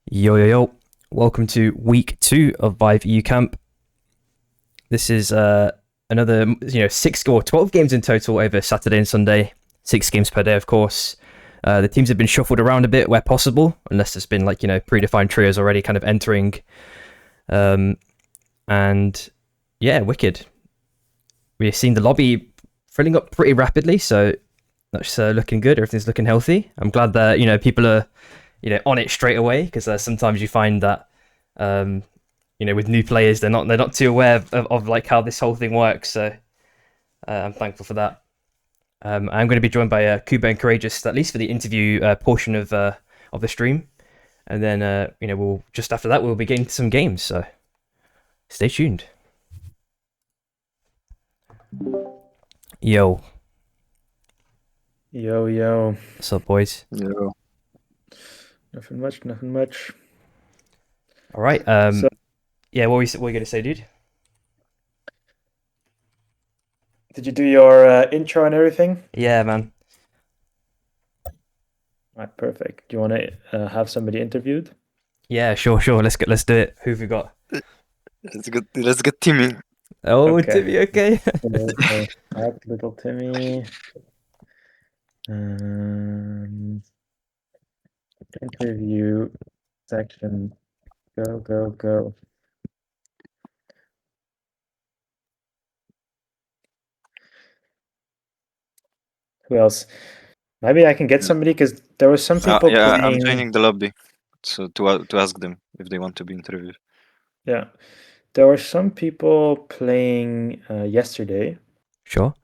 Yo yo yo! Welcome to week 2 of VivEUcamp. This is another 12 games in total over Saturday and Sunday. 6 games per day, of course. The teams have been shuffled around a bit where possible, unless there's been predefined trios already kind of entering. And yeah, wicked. We've seen the lobby filling up pretty rapidly, so that's looking good. Everything's looking healthy. I'm glad that people are on it straight away, because sometimes you find that with new players they're not too aware of like how this whole thing works. So I'm thankful for that. I'm going to be joined by Kuba and Courageous, at least for the interview portion of the stream, and then we'll just after that we'll be getting to some games. So stay tuned. Yo. Yo. What's up, boys? Yo. Nothing much. All right. So- yeah, what were you going to say, dude? Did you do your intro and everything? Yeah, man. Right, perfect. Do you want to have somebody interviewed? Yeah, sure. Let's do it. Who have we got? Let's get Timmy. Oh, Okay. Timmy, okay. Add little Timmy. Interview section. Go. Who else? Maybe I can get somebody, because there were some people I'm playing. joining the lobby, so to ask them if they want to be interviewed. Yeah, there were some people playing yesterday Sure.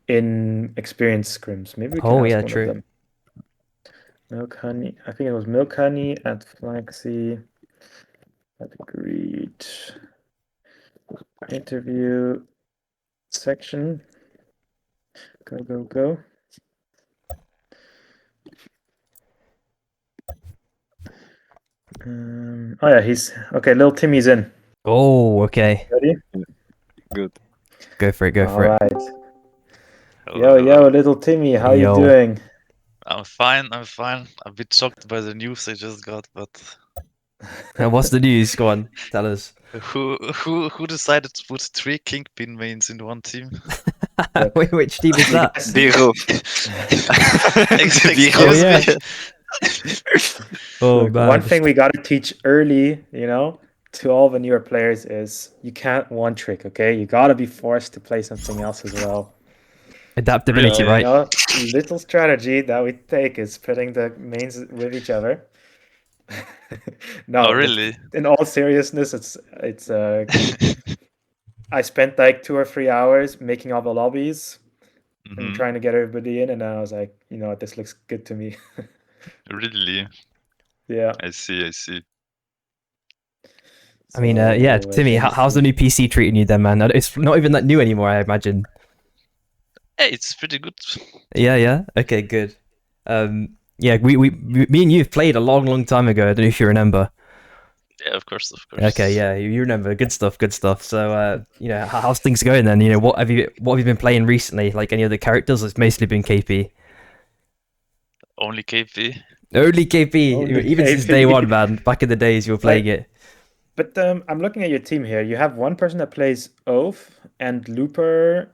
in experience scrims. Maybe we can Oh, ask yeah, one true. of them. Milk Honey. I think it was Milk Honey at Flaxy. Agreed. Interview section. Go. Oh yeah, he's okay. Little Timmy's in. Oh, okay. Ready? Good. Go for it. All right. Hello. Yo, little Timmy, how Yo. you doing? I'm fine. A bit shocked by the news I just got, but What's the news? Go on, tell us. who decided to put 3 Kingpin mains in one team? Wait, which team is that? Biro. Excuse Oh, yeah. me. Oh, Look, man. one thing we got to teach early, to all the newer players is you can't one trick, okay? You got to be forced to play something else as well. Adaptability, Really? right? Little strategy that we take is putting the mains with each other. No, Oh, really? in all seriousness, it's I spent like 2 or 3 hours making all the lobbies and Mhm. trying to get everybody in, and then I was like, this looks good to me. Really? Yeah. I see. I mean, yeah, So, Timmy, how's the new PC treating you then, man? It's not even that new anymore, I imagine. Hey, it's pretty good. Yeah. Okay, good. Yeah, me and you have played a long time ago. I don't know if you remember. Yeah, of course. Okay, yeah, you remember. Good stuff. So, how's things going then? What have you been playing recently? Like any other characters? It's mostly been KP. Only KP. Only KP, Only even since KP. day one, man. Back in the days, you were playing it. But I'm looking at your team here. You have one person that plays Oath, and Looper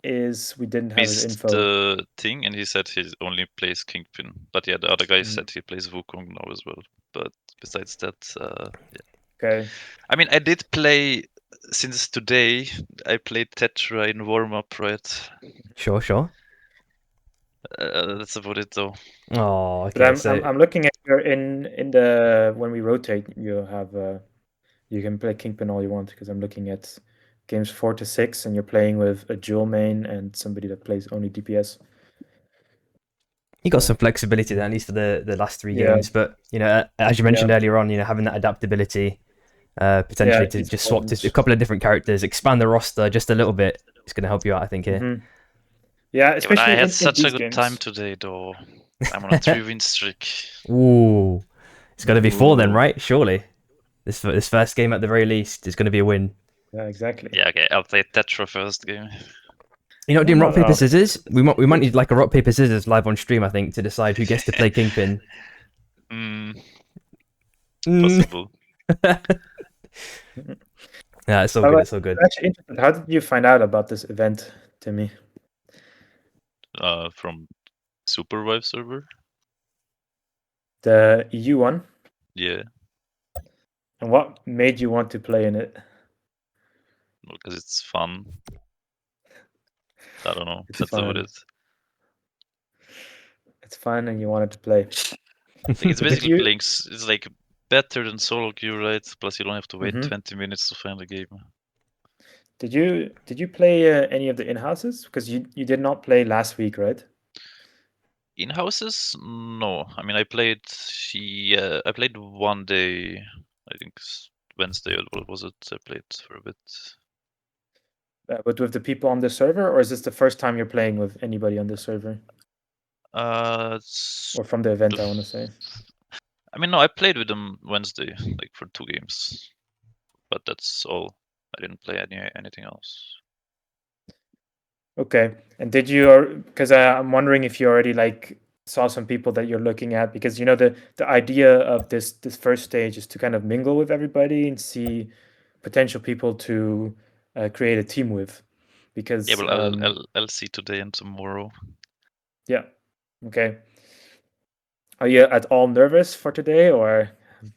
we didn't have his Missed info. the thing, and he said he only plays Kingpin. But yeah, the other guy said he plays Wukong now as well. But besides that, yeah. Okay. I mean, I did play since today. I played Tetra in warm up, right? Sure. That's about it, though. Oh, But okay. I'm looking at your in the when we rotate, you have you can play Kingpin all you want, because I'm looking at games 4 to 6, and you're playing with a dual main and somebody that plays only DPS. You got some flexibility there, at least for the last 3 Yeah. games. But as you mentioned earlier on, having that adaptability, potentially to it's just swap important. to a couple of different characters, expand the roster just a little bit. It's going to help you out, I think. Here. Mhm. Yeah, Yeah, but especially I had in such a these good games. time today, though. I'm on a 3-win streak. Ooh, it's going to be 4 then, Ooh. right? Surely, this first game at the very least is going to be a win. Yeah, exactly. Yeah, okay, I'll play Tetra first game. You're not doing rock paper No. scissors. We might need like a rock paper scissors live on stream, I think, to decide who gets to play Kingpin. possible. Yeah, it's all Oh, good. It's all good. I'm actually interested. How did you find out about this event, Timmy? From Supervive server. The EU one? Yeah, And what made you want to play in it? because it's fun. I don't know. It's That's about fun. it. It's fun and you wanted to play. Like, it's basically you- playing. It's like better than solo queue, right? Plus, you don't have to wait Mhm. 20 minutes to find a game. Did you play any of the in-houses? Because you did not play last week, right? In houses? No. I mean, I played. I played one day. I think Wednesday. Or what was it? I played for a bit. But with the people on the server, or is this the first time you're playing with anybody on the server? It's Or from the event, the I want to say. I mean, no, I played with them Wednesday, like for 2 games, but that's all. I didn't play anything else. Okay. And did you, because I'm wondering if you already like saw some people that you're looking at, because you know the idea of this first stage is to kind of mingle with everybody and see potential people to create a team with. Because Yeah, well, I'll see today and tomorrow. yeah, okay. Are you at all nervous for today, or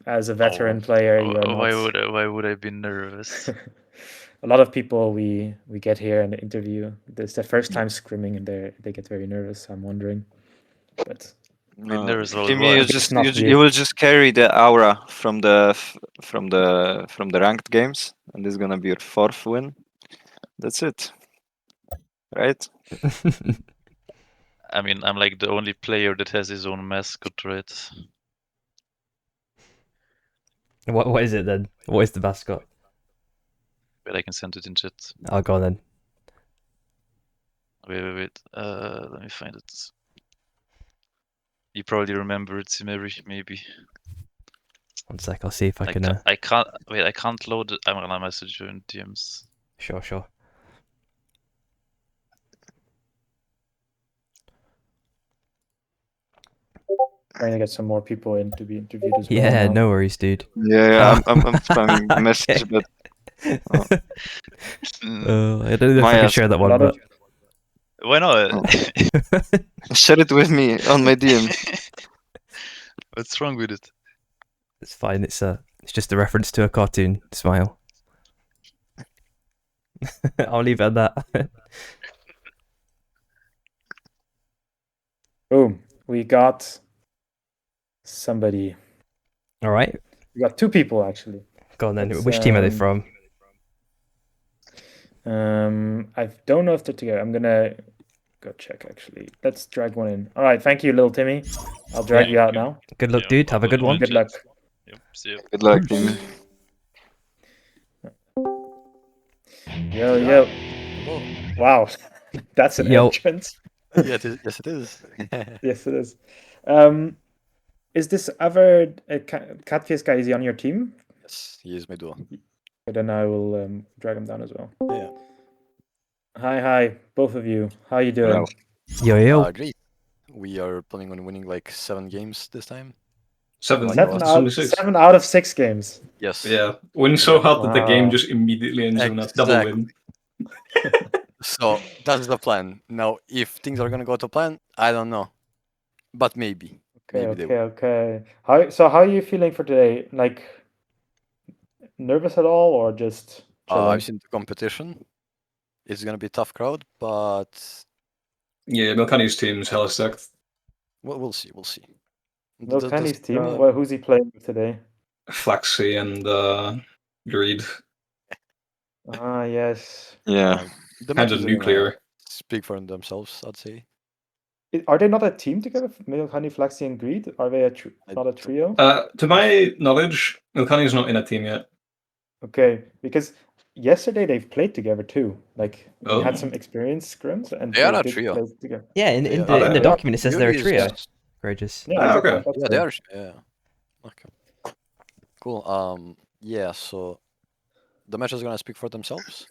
as a veteran No. player, you are Why not? would I be nervous? A lot of people we get here in the interview, it's their first time scrimming and they get very nervous. I'm wondering, but Be nervous about Timmy, you what? just not you. you will just carry the aura from the ranked games, and this is gonna be your 4th win. That's it, right? I mean, I'm like the only player that has his own mascot, right? What is it then? What is the mascot? But I can send it in chat. Oh, go on then. Wait. Let me find it. You probably remember it, Mary, maybe. One sec. I'll see if I I can. can't. I can't. Wait, I can't load it. I'm gonna message you in DMs. Sure. Trying to get some more people in to be interviewed as well. Yeah, now. no worries, dude. Yeah, Oh. I'm spamming the message, but I don't know if I can Maya, share that A one, lot but Why not? share it with me on my DM. What's wrong with it? it's fine. It's just a reference to a cartoon. Smile. I'll leave it at that. Boom, we got somebody. All right. We got 2 people actually. Go on then. Let's, Which team are they from? I don't know if they're together. I'm gonna go check actually. Let's drag one in. All right, thank you, little Timmy. I'll drag you out now. Good luck, Yeah, dude. Have a good I'll one. Good luck. Yep, see you. Good luck, Timmy. Yo. Hello. Wow, that's an Yo. entrance. Yeah, yes, it is. Yes, it is. Is this other Catfish guy? Is he on your team? Yes, he is my duo. Then I will drag him down as well. Yeah. Hi, both of you. How you doing? Hello. Yo. Great. We are planning on winning like 7 games this time. 7. Like Seven It's us. only out, 6. 7 out of 6 games. Yes. Yeah, win so hard that the game Wow. just immediately ends on a double win. So that's the plan. Now, if things are gonna go to plan, I don't know, but maybe. Maybe they will. Okay. How are you feeling for today? Like nervous at all, or just chilling? I've seen the competition. It's gonna be a tough crowd, but Yeah, Milkani's team's hella stacked. we'll see. We'll see. No, Does- Kenny's team. uh, Well, who's he playing with today? Flaxy and Greed. Ah, yes. Yeah. the Kind matches of are gonna nuclear. speak for themselves, I'd say. Are they not a team together? Honey, Flaxy, and Greed? Are they I not a don't- trio? To my knowledge, Milkani's not in a team yet. Okay, because yesterday they've played together too. Like we had Oh. some experience scrims, and They are a did trio. play together. Yeah, They in are- the in the they are. document it says they're a Yuri is trio. just- Courageous. Yeah, Ah, exactly. okay. That's Yeah, they right. are. Yeah. Okay. Cool. Yeah. So the match is gonna speak for themselves.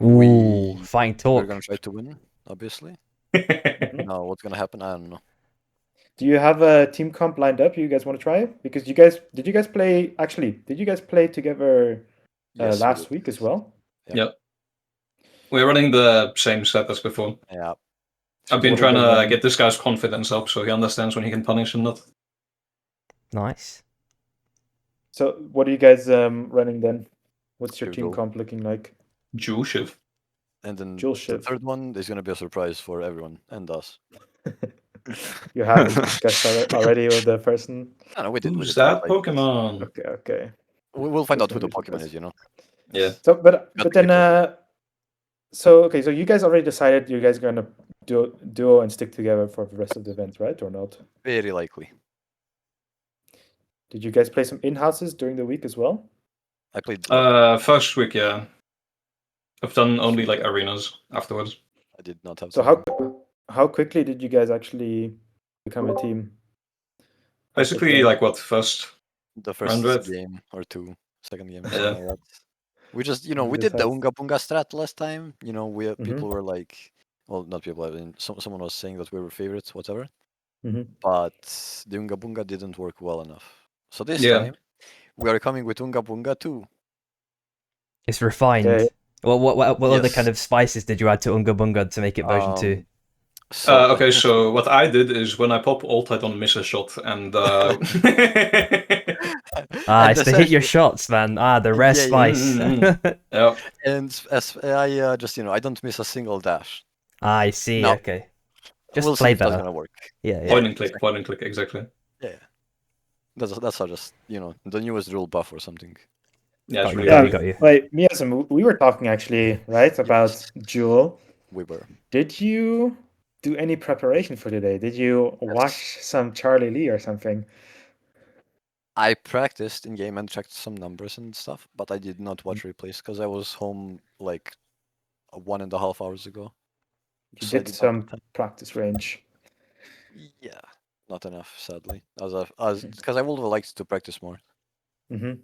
Ooh, fine We're talk. gonna try to win, obviously. Mhm. Now, what's gonna happen? I don't know. Do you have a team comp lined up? You guys want to try it? Because you guys did you guys play together Yes, we last did. week as well? Yep. We're running the same set as before. Yeah. I've been What trying are to you guys get this guy's confidence up so he understands when he can punish and not. Nice. So what are you guys running then? What's your team Dual. comp looking like? Jewel shiv. And then Dual the shift. third one is gonna be a surprise for everyone and us. You haven't guessed already with the person. I don't know, we did. Who's but, that like, Pokemon? Okay. we'll find That's out who gonna the be Pokemon surprise. is, you know. Yeah. So, but Got then, the so you guys already decided you guys gonna duo and stick together for the rest of the event, right, or not? Very likely. Did you guys play some in-houses during the week as well? I played. First week, yeah. I've done only like arenas afterwards. I did not have. So time. how quickly did you guys actually become a team? Basically, like what first? The first 100? game or two, second game. Yeah. Something like that. We just, You we did the just Unga Bunga strat last time. Mm-hmm. People were like, well, not people. I mean, someone was saying that we were favorites, whatever. Mhm. But the Unga Bunga didn't work well enough. So this Yeah. time, we are coming with Unga Bunga 2. It's refined. Okay. Well, what other Yes. kind of spices did you add to Unga Bunga to make it version 2? Okay, so what I did is when I pop ult, I don't miss a shot, and It's to hit your shots, man. The rare Yeah, yeah. spice. yeah. And as I just, I don't miss a single dash. I see. No. Okay. Just We'll see play if that's better. gonna work. Yeah. Point and click, exactly. Yeah. That's how just, the newest rule buff or something. Yeah, it's Got really you, good. got you. Wait, Miasum, we were talking actually, right, about Yes. Jewel. We were. Did you do any preparation for today? Did you watch some Charlie Lee or something? I practiced in game and checked some numbers and stuff, but I did not watch replays because I was home like 1.5 hours ago. You So I did did not some have time. practice range. Yeah, not enough, sadly. Because I would have liked to practice more. Mm-hmm.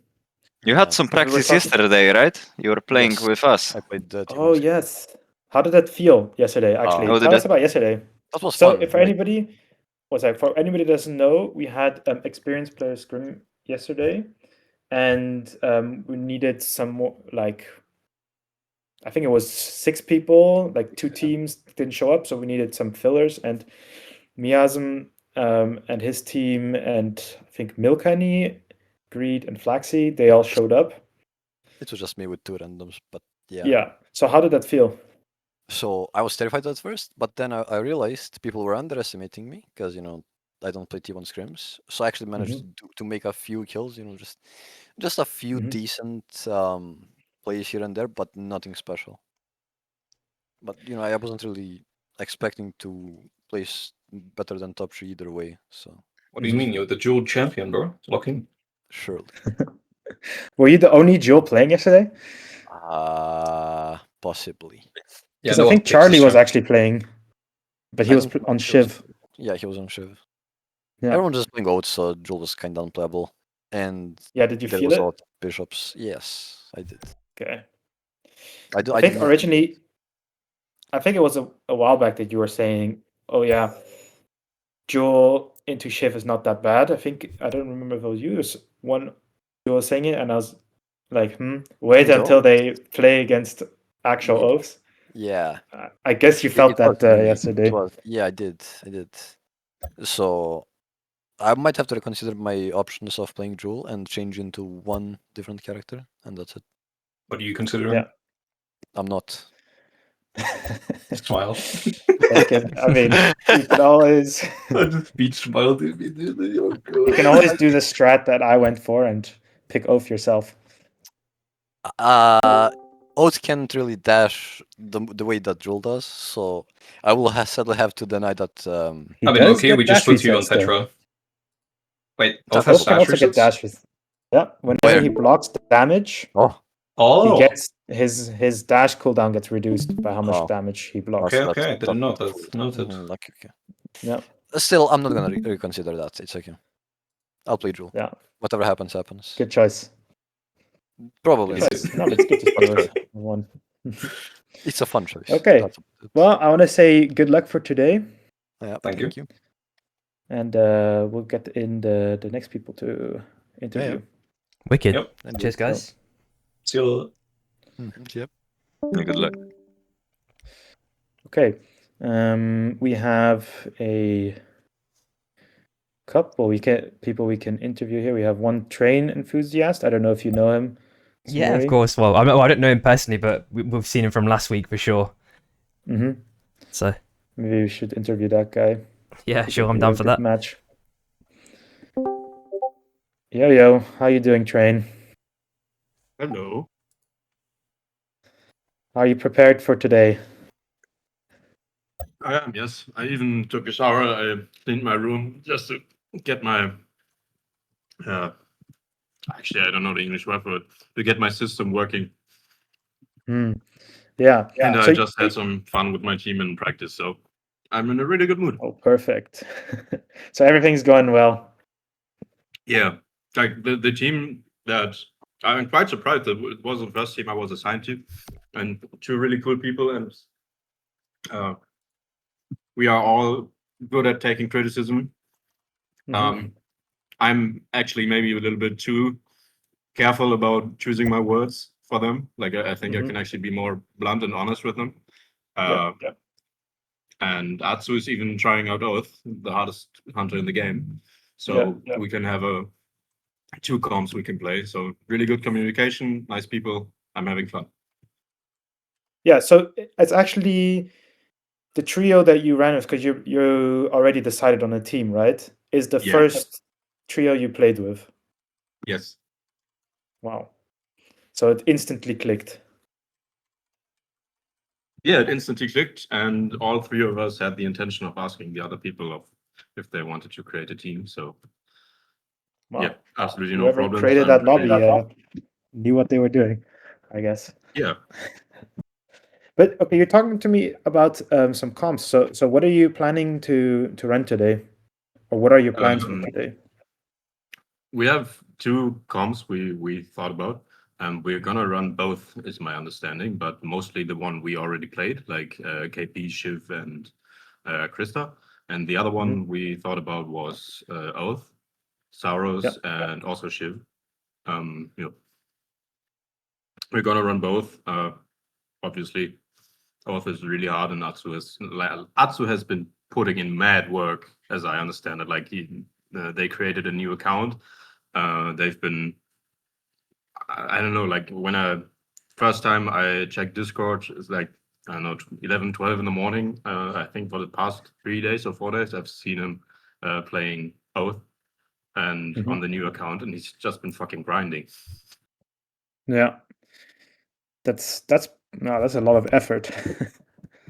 You had Yeah. some We were practice talking- yesterday, right? You were playing Yes. with us. I played the Oh yes. How did that feel yesterday? Actually, How did tell us that- about yesterday. That was So, fun. if anybody for anybody that doesn't know, we had experienced player scrim yesterday, and we needed some more. Like, I think it was 6 people. Like 2 teams didn't show up, so we needed some fillers. And Miasm and his team, and I think Milkani, Greed, and Flaxy, they all showed up. It was just me with 2 randoms, but yeah. Yeah. So how did that feel? So I was terrified at first, but then I realized people were underestimating me because I don't play T1 scrims. So I actually managed to make a few kills. Just a few decent plays here and there, but nothing special. But I wasn't really expecting to place better than top 3 either way. So What do you mean? You're the dual champion, bro. Locking. surely. Were you the only Joe playing yesterday? Possibly. Because no I one think picks Charlie the was champ. actually playing, but he I was think on he was- Shiv. Yeah, he was on Shiv. Yeah. Everyone just playing Oath, so Jewel was kind of unplayable. And Yeah, did you there feel was it? all bishops. Yes, I did. Okay. I I think originally, I think it was a while back that you were saying, "Oh yeah, Joel into Shiv is not that bad." I don't remember if it was you. It was one Joel was saying it, and I was like, wait No. until they play against actual Yeah. oaths." Yeah. I guess you felt It was that me. yesterday. It was, yeah, I did. So I might have to reconsider my options of playing Jewel and change into one different character, and that's it. What are you considering? Yeah. I'm not. Smile. Take it. I mean, you can always I just beat smiled immediately. Oh, God. you can always do the strat that I went for and pick oath yourself. Oath can't really dash the way that Jewel does, so I will sadly have to deny that. He I mean, does okay, get we just dash put you on resets, though. Tetra. Wait, Oath Oath has Oath can dash also get resets? dash with. Yeah, whenever Where? he blocks damage, Oh, he gets his dash cooldown gets reduced by how much Oh. damage he blocks. okay. Didn't know that. Noted. Okay. Yeah, Still, I'm not gonna reconsider that. It's okay. I'll play Jewel. yeah, Whatever happens, happens. good choice. Probably. Good not. choice. No, it's good to see with one. It's a fun choice. Okay. That's about it. Well, I want to say good luck for today. Yeah, Thank you. and we'll get in the next people to interview. Wicked. Yep. Cheers, guys. See you. Yep. Yeah, good luck. Okay, we have a couple people we can interview here. We have one train enthusiast. I don't know if you know him. Yeah, of course. Well, I don't know him personally, but we've seen him from last week for sure. Mm-hmm. So Maybe we should interview that guy. yeah, sure, I'm Be down a for good that. match. Yo, how you doing, Train? Hello. Are you prepared for today? I am, yes. I even took a shower. I cleaned my room just to get my. Actually, I don't know the English word for it. To get my system working. Yeah. And I So- just had some fun with my team in practice, so I'm in a really good mood. Oh, perfect. So everything's going well. Yeah, like the team that I'm quite surprised that it was the first team I was assigned to, and two really cool people, and we are all good at taking criticism. Mhm. I'm actually maybe a little bit too careful about choosing my words for them. Like I think I can actually be more blunt and honest with them. Yeah. And Atsu is even trying out Oath, the hardest hunter in the game. So we can have two comps we can play. So really good communication, nice people. I'm having fun. Yeah. So it's actually the trio that you ran with, because you already decided on a team, right? Is the Yeah. first trio you played with. Yes. Wow. So it instantly clicked. Yeah, it instantly clicked, and all three of us had the intention of asking the other people if they wanted to create a team. So Wow. yeah, absolutely no Whoever problem. created that lobby knew what they were doing, I guess. Yeah. But okay, you're talking to me about some comps. So what are you planning to run today, or what are your plans for today? We have two comps we thought about. We're gonna run both, is my understanding, but mostly the one we already played, like KP, Shiv, and Krista. And the other one we thought about was Oath, Sauros, and also Shiv. We're gonna run both. Obviously, Oath is really hard, and Atsu has been putting in mad work, as I understand it. Like they created a new account. They've been, I don't know, like when first time I checked Discord, it's like, I don't know, 11, 12 in the morning. I think for the past 3 days or 4 days, I've seen him playing Oath and on the new account, and he's just been fucking grinding. Yeah, that's a lot of effort.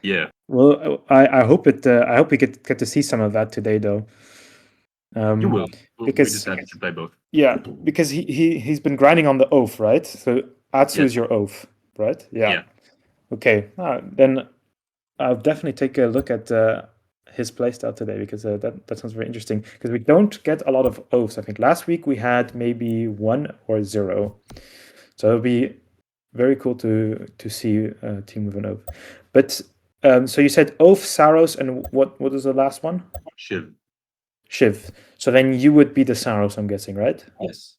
Yeah. Well, I hope we get to see some of that today, though. You will. Because we decided to play both. Yeah, because he's been grinding on the Oath, right? So Atsu is your Oath, right? Yeah. Okay, then I'll definitely take a look at his playstyle today, because that sounds very interesting. Because we don't get a lot of Oaths. I think last week we had maybe 1 or 0, so it'll be very cool to see a team with an Oath. But so you said Oath, Saros, and what was the last one? Shiv. Shiv. So then you would be the Saros, I'm guessing, right? Yes.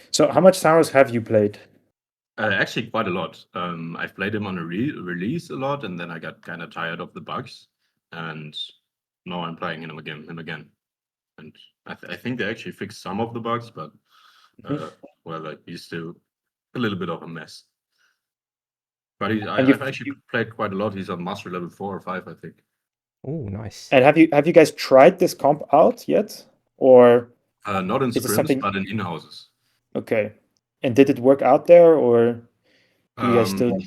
So how much Saros have you played? Actually, quite a lot. I've played him on a release a lot, and then I got kind of tired of the bugs, and now I'm playing him again. And I think they actually fixed some of the bugs, but well, like, he's still a little bit of a mess. But I've actually played quite a lot. He's on master level 4 or 5, I think. Oh, nice. And have you guys tried this comp out yet, or not in Scrims, but in in-houses? Okay, and did it work out there, or are you guys still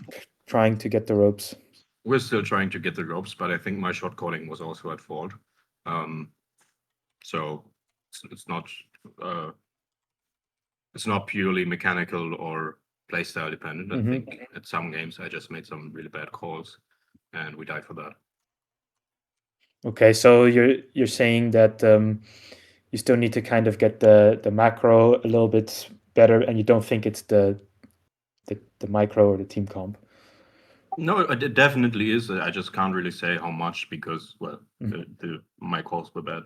trying to get the ropes? We're still trying to get the ropes, but I think my shot calling was also at fault. So it's not purely mechanical or playstyle dependent. I think at some games I just made some really bad calls, and we died for that. Okay, so you're saying that you still need to kind of get the macro a little bit better, and you don't think it's the micro or the team comp? No, it definitely is. I just can't really say how much, because, well, my calls were bad.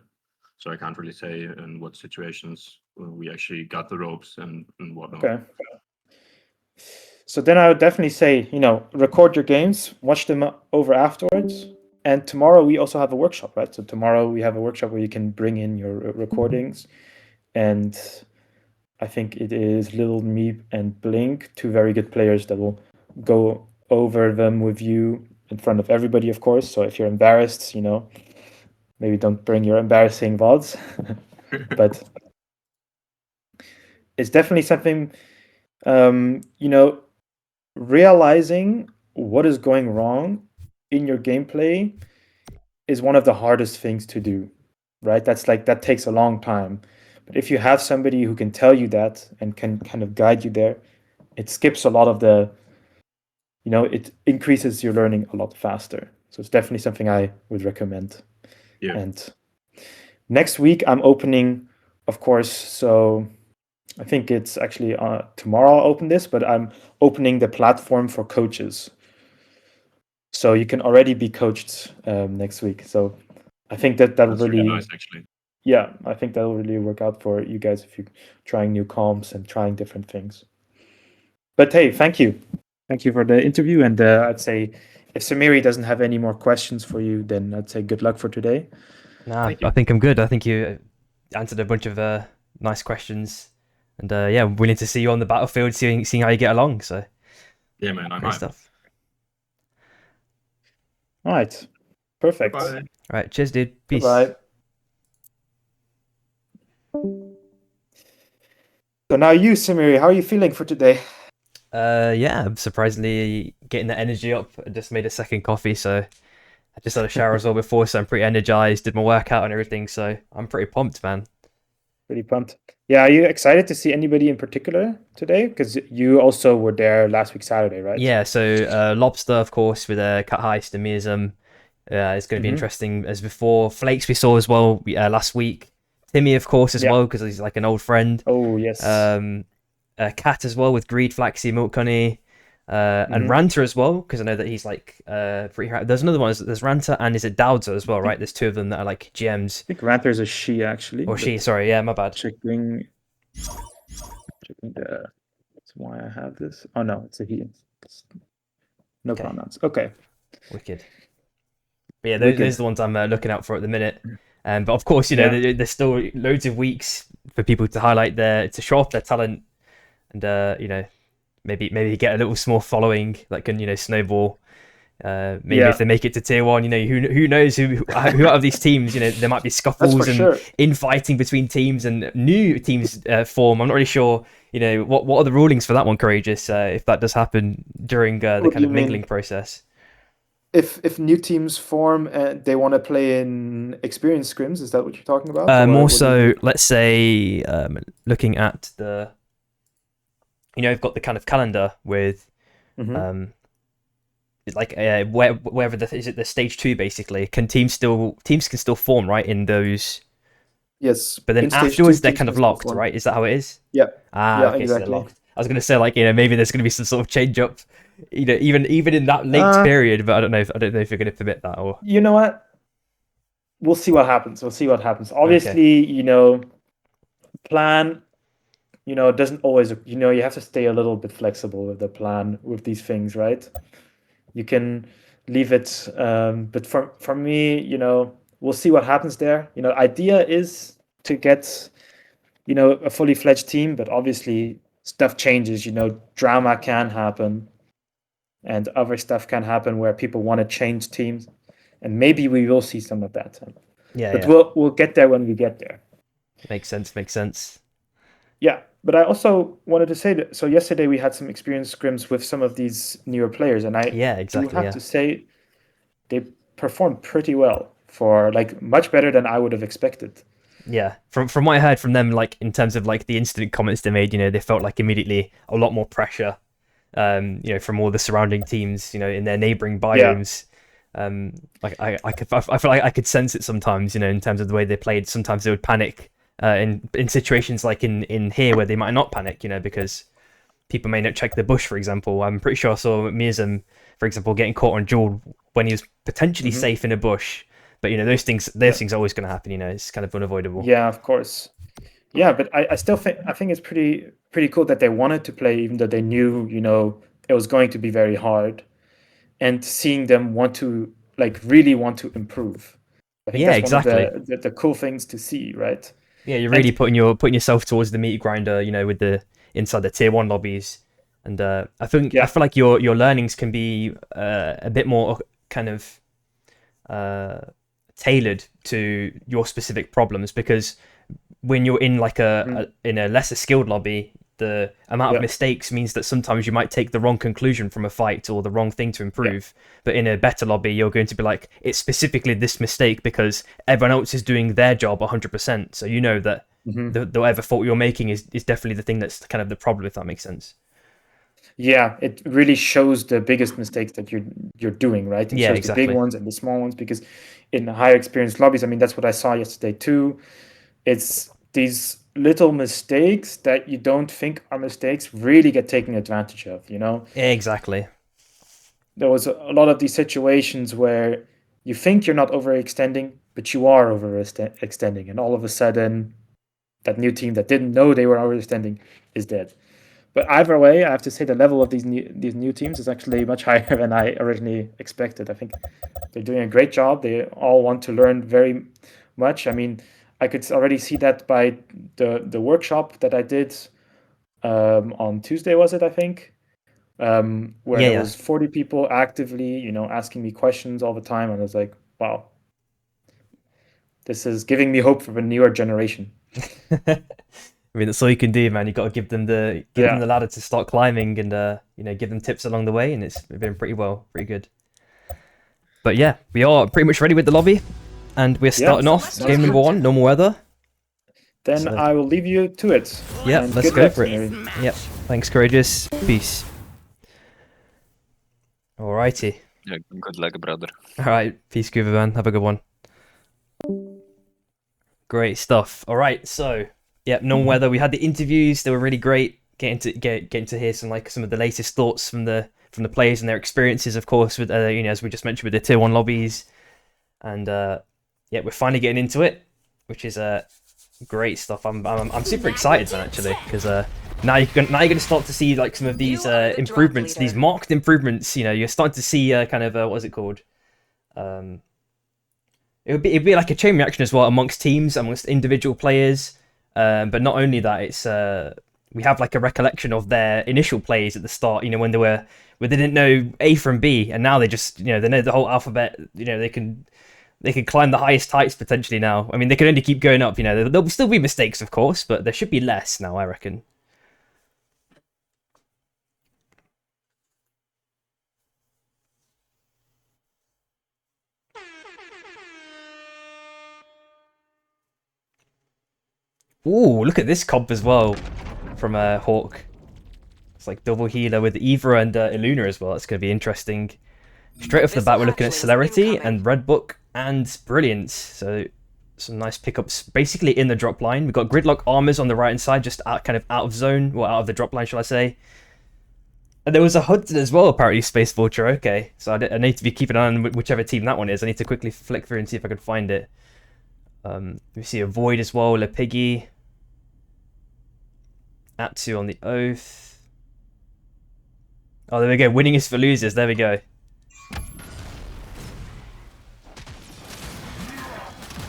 so I can't really say in what situations we actually got the ropes and whatnot. Okay. So then I would definitely say, record your games, watch them over afterwards. And tomorrow we also have a workshop, right? So tomorrow we have a workshop where you can bring in your recordings. And I think it is Little Meep and Blink, two very good players that will go over them with you in front of everybody, of course. So if you're embarrassed, maybe don't bring your embarrassing VODs. But it's definitely something, realizing what is going wrong in your gameplay is one of the hardest things to do, right? That takes a long time. But if you have somebody who can tell you that and can kind of guide you there, it skips a lot of it increases your learning a lot faster. So it's definitely something I would recommend. Yeah. And next week I'm opening, of course, so I think it's actually tomorrow I'll open this, but I'm opening the platform for coaches. So you can already be coached next week. So I think that'll That's really nice, actually. Yeah, I think that'll really work out for you guys if you're trying new comps and trying different things. But hey, thank you. Thank you for the interview. And I'd say if Samiri doesn't have any more questions for you, then I'd say good luck for today. Nah, I think I'm good. I think you answered a bunch of nice questions. And yeah, willing to see you on the battlefield, seeing how you get along. So yeah, man, I'm great hyped. stuff. All right. Perfect. Bye. All right, cheers, dude. Peace. Bye. So now you, Samiri, how are you feeling for today? Yeah, I'm surprisingly getting the energy up. I just made a second coffee, so I just had a shower as well before, so I'm pretty energized. Did my workout and everything, so I'm pretty pumped, man. Pretty pumped. Yeah, are you excited to see anybody in particular today? Because you also were there last week Saturday, right? Yeah, so Lobster, of course, with Cut Heist and Meism. It's going to be interesting as before. Flakes we saw as well last week. Timmy, of course, as well, because he's like an old friend. Oh, yes. Cat as well with Greed, Flaxy, Milk Honey. And Ranter as well, because I know that he's like pretty. There's another one. There's Ranter and is it Dowdzer as well, right? There's two of them that are like GMs. I think Ranter is a she, actually. Or she, sorry, yeah, my bad. Checking the. That's why I have this. Oh no, it's a he. No pronouns. Okay. Wicked. But yeah, those are the ones I'm looking out for at the minute. But of course, there's still loads of weeks for people to highlight to show off their talent, and maybe get a little small following that can snowball. Maybe if they make it to tier 1, who knows who out of these teams, there might be scuffles and infighting between teams and new teams form. I'm not really sure, what are the rulings for that one, Courageous, if that does happen during the kind of mingling process. If new teams form and they want to play in experience scrims, is that what you're talking about? More so, let's say, looking at the, I've got the kind of calendar with, it's like wherever is it the stage 2 basically? Teams can still form, right, in those? Yes. But then afterwards they're kind of locked, right? Is that how it is? Yeah. Yeah, okay, exactly. So they're locked. I was gonna say maybe there's gonna be some sort of change up, even in that late period, but I don't know if you're gonna permit that or. You know what? We'll see what happens. Obviously, plan. Doesn't always. You have to stay a little bit flexible with the plan with these things, right? You can leave it, but for me, we'll see what happens there. Idea is to get, a fully fledged team, but obviously stuff changes. Drama can happen, and other stuff can happen where people want to change teams, and maybe we will see some of that. But we'll get there when we get there. Makes sense. Yeah, but I also wanted to say that. So yesterday we had some experience scrims with some of these newer players, and I do have to say they performed pretty well for much better than I would have expected. Yeah, from what I heard from them, in terms of the instant comments they made, they felt like immediately a lot more pressure, from all the surrounding teams, in their neighboring biomes. I feel like I could sense it sometimes, in terms of the way they played. Sometimes they would panic. In situations like in here where they might not panic, because people may not check the bush, for example. I'm pretty sure I saw Meism, for example, getting caught on Jewel when he was potentially safe in a bush, But those things are always going to happen. It's kind of unavoidable. Yeah, of course. Yeah, but I still think it's pretty cool that they wanted to play, even though they knew it was going to be very hard, and seeing them want to really want to improve. I think Yeah, that's exactly. one of the cool things to see, right? Yeah, you're really putting yourself towards the meat grinder, with the inside the tier 1 lobbies, and I feel like your learnings can be a bit more kind of tailored to your specific problems, because when you're in in a lesser skilled lobby, the amount of mistakes means that sometimes you might take the wrong conclusion from a fight or the wrong thing to improve. But in a better lobby, you're going to be like, it's specifically this mistake because everyone else is doing their job 100%. So that the whatever fault you're making is definitely the thing that's kind of the problem, if that makes sense. Yeah, it really shows the biggest mistakes that you're doing, right? It shows exactly. the big ones and the small ones, because in higher experienced lobbies, I mean, that's what I saw yesterday too. It's these little mistakes that you don't think are mistakes really get taken advantage of, Exactly. There was a lot of these situations where you think you're not overextending, but you are overextending, and all of a sudden, that new team that didn't know they were overextending is dead. But either way, I have to say the level of these new teams is actually much higher than I originally expected. I think they're doing a great job. They all want to learn very much. I mean, I could already see that by the workshop that I did on Tuesday, was it, I think? Where there was 40 people actively, asking me questions all the time. And I was like, wow, this is giving me hope for the newer generation. I mean, that's all you can do, man. You got to give them the ladder to start climbing, and give them tips along the way, and it's been pretty good. But yeah, we are pretty much ready with the lobby, and we're starting off game number 1, normal weather. Then I will leave you to it. Yeah, let's go for it. Yep, thanks, Courageous. Peace. Alrighty. Yeah, good luck, brother. All right, peace, Goover, man. Have a good one. Great stuff. All right, so normal weather. We had the interviews; they were really great. Getting to hear some of the latest thoughts from the players and their experiences, of course, with as we just mentioned, with the tier 1 lobbies, and we're finally getting into it, which is great stuff. I'm super excited, man, actually, because now you're going to start to see some of these improvements, these marked improvements. You're starting to see kind of what is it called? It'd be like a chain reaction as well amongst teams, amongst individual players. But not only that, it's we have a recollection of their initial plays at the start. When they didn't know A from B, and now they just they know the whole alphabet. They can climb the highest heights potentially now. I mean, they can only keep going up. There'll still be mistakes, of course, but there should be less now, I reckon. Ooh, look at this comp as well from Hawk. It's double healer with Eva and Illuna as well. That's going to be interesting. Straight off the bat, we're looking at Celerity and Red Book and Brilliance. So some nice pickups basically in the drop line. We've got Gridlock Armors on the right hand side, just out of zone, or out of the drop line, shall I say. And there was a Hudson as well, apparently, Space Vulture. Okay, so I need to be keeping an eye on whichever team that one is. I need to quickly flick through and see if I can find it. We see a Void as well, Le Piggy. Atsu on the Oath. Oh, there we go. Winning is for losers. There we go.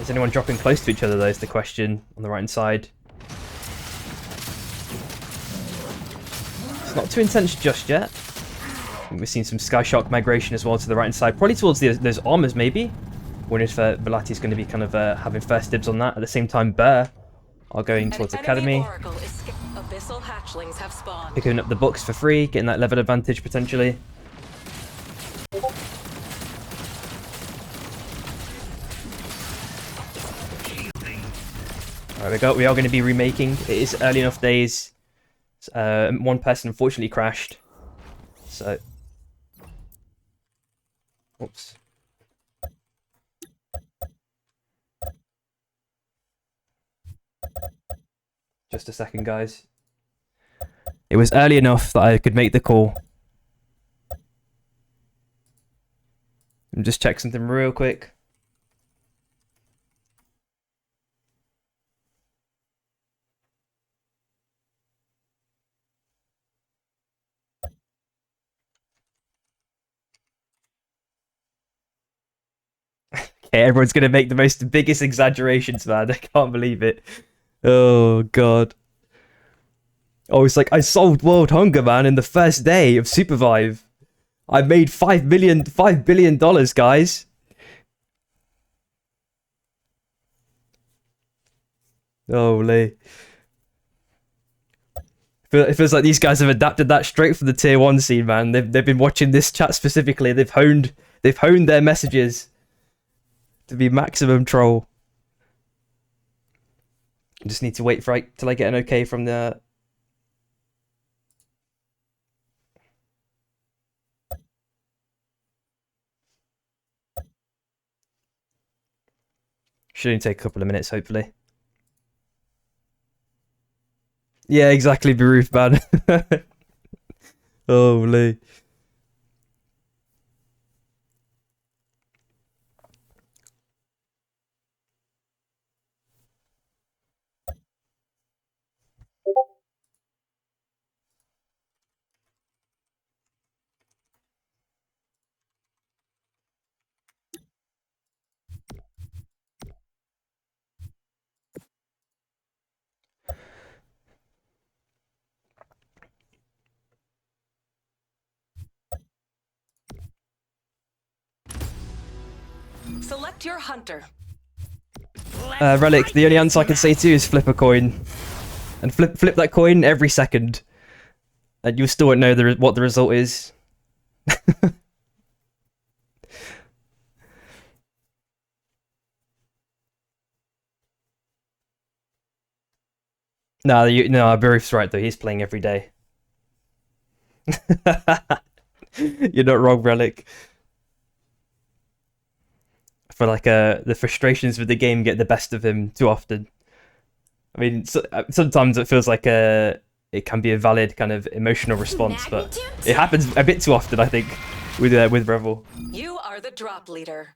Is anyone dropping close to each other, though, is the question on the right-hand side. It's not too intense just yet. We've seen some Skyshock migration as well to the right-hand side. Probably towards those armors, maybe. Wondering if Velati is going to be kind of having first dibs on that. At the same time, Burr are going towards Academy. Picking up the books for free, getting that level advantage potentially. Alright, we are going to be remaking. It is early enough days. One person unfortunately crashed. So... Oops. Just a second, guys. It was early enough that I could make the call. Just check something real quick. Okay, everyone's gonna make the biggest exaggerations, man. I can't believe it. Oh god. Oh, it's like I solved world hunger, man, in the first day of Supervive. I made $5 billion, guys. Holy. It feels like these guys have adapted that straight from the tier 1 scene, man. They've been watching this chat specifically. They've honed their messages to be maximum troll. I just need to wait for till I get an okay from the... Should only take a couple of minutes, hopefully. Yeah, exactly, Baroof, man. Holy. Select your hunter. Relic, the only answer I can say to you is flip a coin. And flip that coin every second. And you still won't know what the result is. No, Baroof's right though, he's playing every day. You're not wrong, Relic. I feel like the frustrations with the game get the best of him too often. I mean, sometimes it feels like it can be a valid kind of emotional response, but it happens a bit too often, I think, with Revel. You are the drop leader.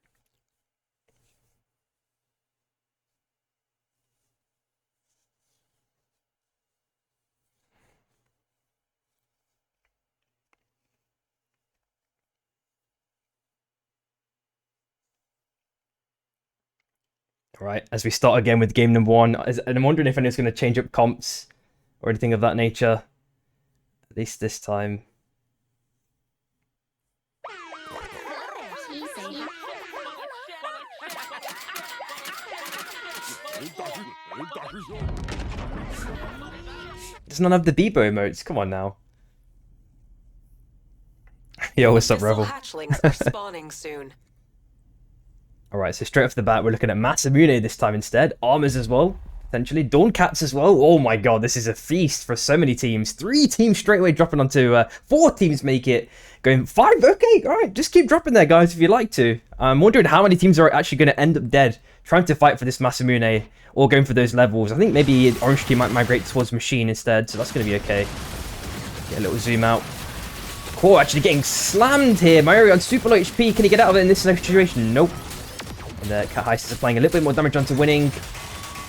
Alright, as we start again with game number 1, and I'm wondering if anyone's going to change up comps or anything of that nature. At least this time. Does none have the Bebo emotes? Come on now. Yo, what's up, Revel? Hatchlings are spawning soon. Alright, so straight off the bat, we're looking at Masamune this time instead. Armors as well, potentially. Dawn Caps as well. Oh my god, this is a feast for so many teams. 3 teams straight away dropping onto... 4 teams make it. Going 5, okay, alright, just keep dropping there, guys, if you'd like to. I'm wondering how many teams are actually going to end up dead trying to fight for this Masamune or going for those levels. I think maybe Orange team might migrate towards Machine instead, so that's going to be okay. Get a little zoom out. Core actually getting slammed here. Mario on super low HP. Can he get out of it in this situation? Nope. And Cat Heist is applying a little bit more damage onto Winning.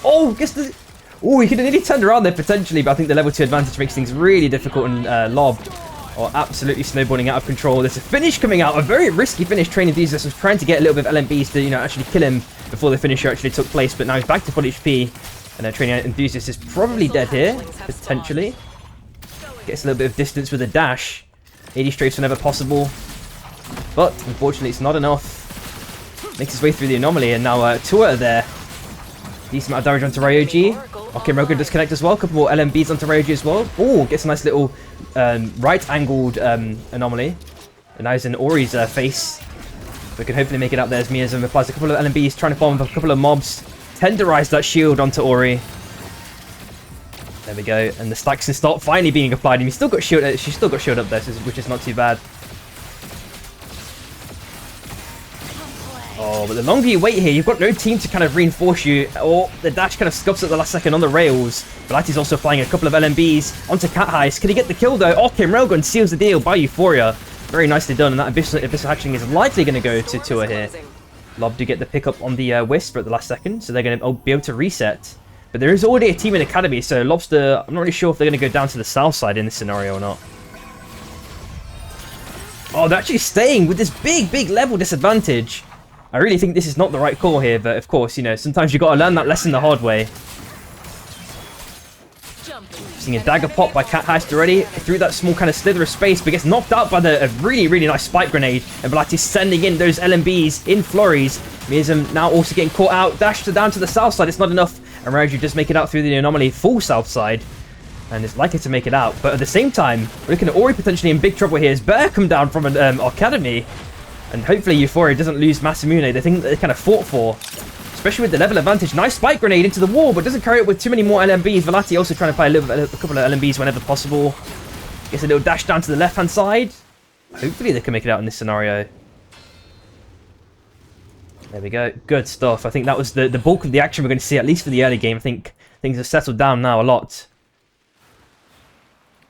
Oh, guess the... Oh, he could have nearly turned around there potentially, but I think the level 2 advantage makes things really difficult, and Lob are absolutely snowballing out of control. There's a finish coming out, a very risky finish. Train Enthusiast was trying to get a little bit of LMBs to, actually kill him before the finisher actually took place, but now he's back to full HP, and Training Enthusiast is probably dead here, potentially. Gets a little bit of distance with a dash. 80 strafes whenever possible, but unfortunately it's not enough. Makes his way through the anomaly, and now Tua there. Decent amount of damage onto Ryoji. Okay, Rogan does connect as well. A couple more LMBs onto Ryoji as well. Oh, gets a nice little right-angled anomaly. And now he's in Ori's face. We can hopefully make it out there as Miazum applies a couple of LMBs, trying to bomb a couple of mobs. Tenderize that shield onto Ori. There we go. And the stacks can start finally being applied. And he's still got shield. She's still got shield up there, which is not too bad. Oh, but the longer you wait here, you've got no team to kind of reinforce you, or the dash kind of scuffs at the last second on the rails. Velati's also applying a couple of LMBs onto Cat Heist. Can he get the kill though? Okay, Railgun seals the deal by Euphoria. Very nicely done, and that Abyssal Hatchling is likely going to go to Tua here. Lob do get the pickup on the Whisper at the last second, so they're going to be able to reset. But there is already a team in Academy, so Lobster, I'm not really sure if they're going to go down to the south side in this scenario or not. Oh, they're actually staying with this big level disadvantage. I really think this is not the right call here, but of course, you know, sometimes you got to learn that lesson the hard way. Seeing a dagger pop by Cat Heist already through that small kind of slither of space, but gets knocked out by a really nice spike grenade. And Velati sending in those LMBs in flurries. Miasm now also getting caught out, dashed down to the south side. It's not enough. And Raju just make it out through the anomaly full south side. And is likely to make it out. But at the same time, we're looking at Ori potentially in big trouble here. As Bear come down from an Academy. And hopefully Euphoria doesn't lose Masamune. The thing that they kind of fought for. Especially with the level advantage. Nice spike grenade into the wall, but doesn't carry it with too many more LMBs. Velati also trying to play a couple of LMBs whenever possible. Gets a little dash down to the left-hand side. Hopefully they can make it out in this scenario. There we go. Good stuff. I think that was the bulk of the action we're going to see, at least for the early game. I think things have settled down now a lot.